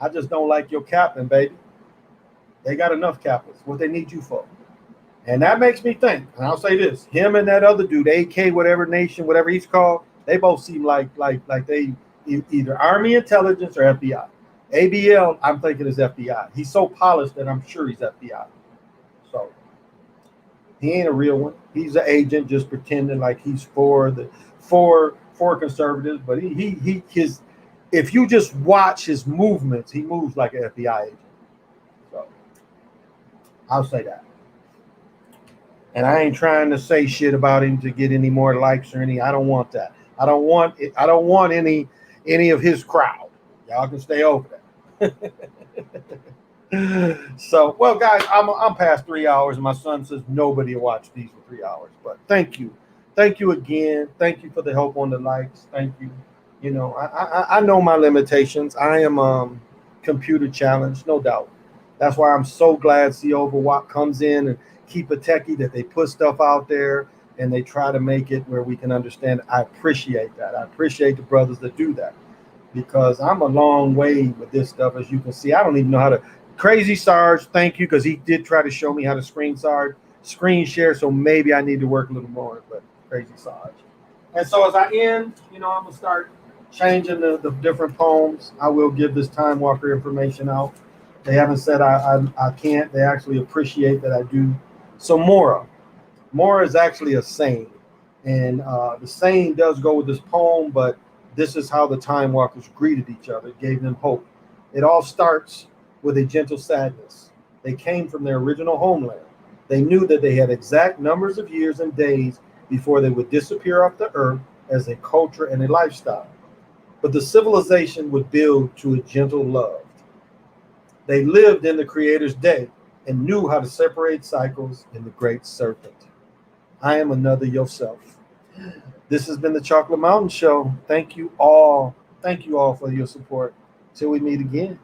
I just don't like your captain, baby. They got enough captains. What they need you for? And that makes me think, and I'll say this, him and that other dude, AK, whatever nation, whatever he's called, they both seem like they either Army intelligence or FBI. ABL, I'm thinking is FBI. He's so polished that I'm sure he's FBI. So he ain't a real one. He's an agent just pretending like he's for conservatives, but if you just watch his movements, he moves like an FBI agent. So I'll say that. And I ain't trying to say shit about him to get any more likes or any. I don't want that. I don't want any of his crowd. Y'all can stay over there. So, well, guys, I'm past 3 hours, and my son says nobody will watch these for 3 hours. But thank you again. Thank you for the help on the likes. Thank you. I know my limitations. I am computer challenged, no doubt. That's why I'm so glad C Overwatt comes in and keep a techie, that they put stuff out there and they try to make it where we can understand. I appreciate that. I appreciate the brothers that do that, because I'm a long way with this stuff. As you can see, I don't even know how to. Crazy Sarge, thank you, because he did try to show me how to screen share. So maybe I need to work a little more, but Crazy Sarge. And so as I end, I'm gonna start changing the different poems. I will give this Time Walker information out. They haven't said I can't. They actually appreciate that I do. So Mora is actually a saying, and the saying does go with this poem, but This is how the Time Walkers greeted each other. It gave them hope. It all starts with a gentle sadness. They came from their original homeland. They knew that they had exact numbers of years and days before they would disappear off the earth as a culture and a lifestyle. But the civilization would build to a gentle love. They lived in the Creator's day and knew how to separate cycles in the Great Serpent. I am another yourself. This has been the Chocolate Mountain Show. Thank you all. Thank you all for your support. Till we meet again.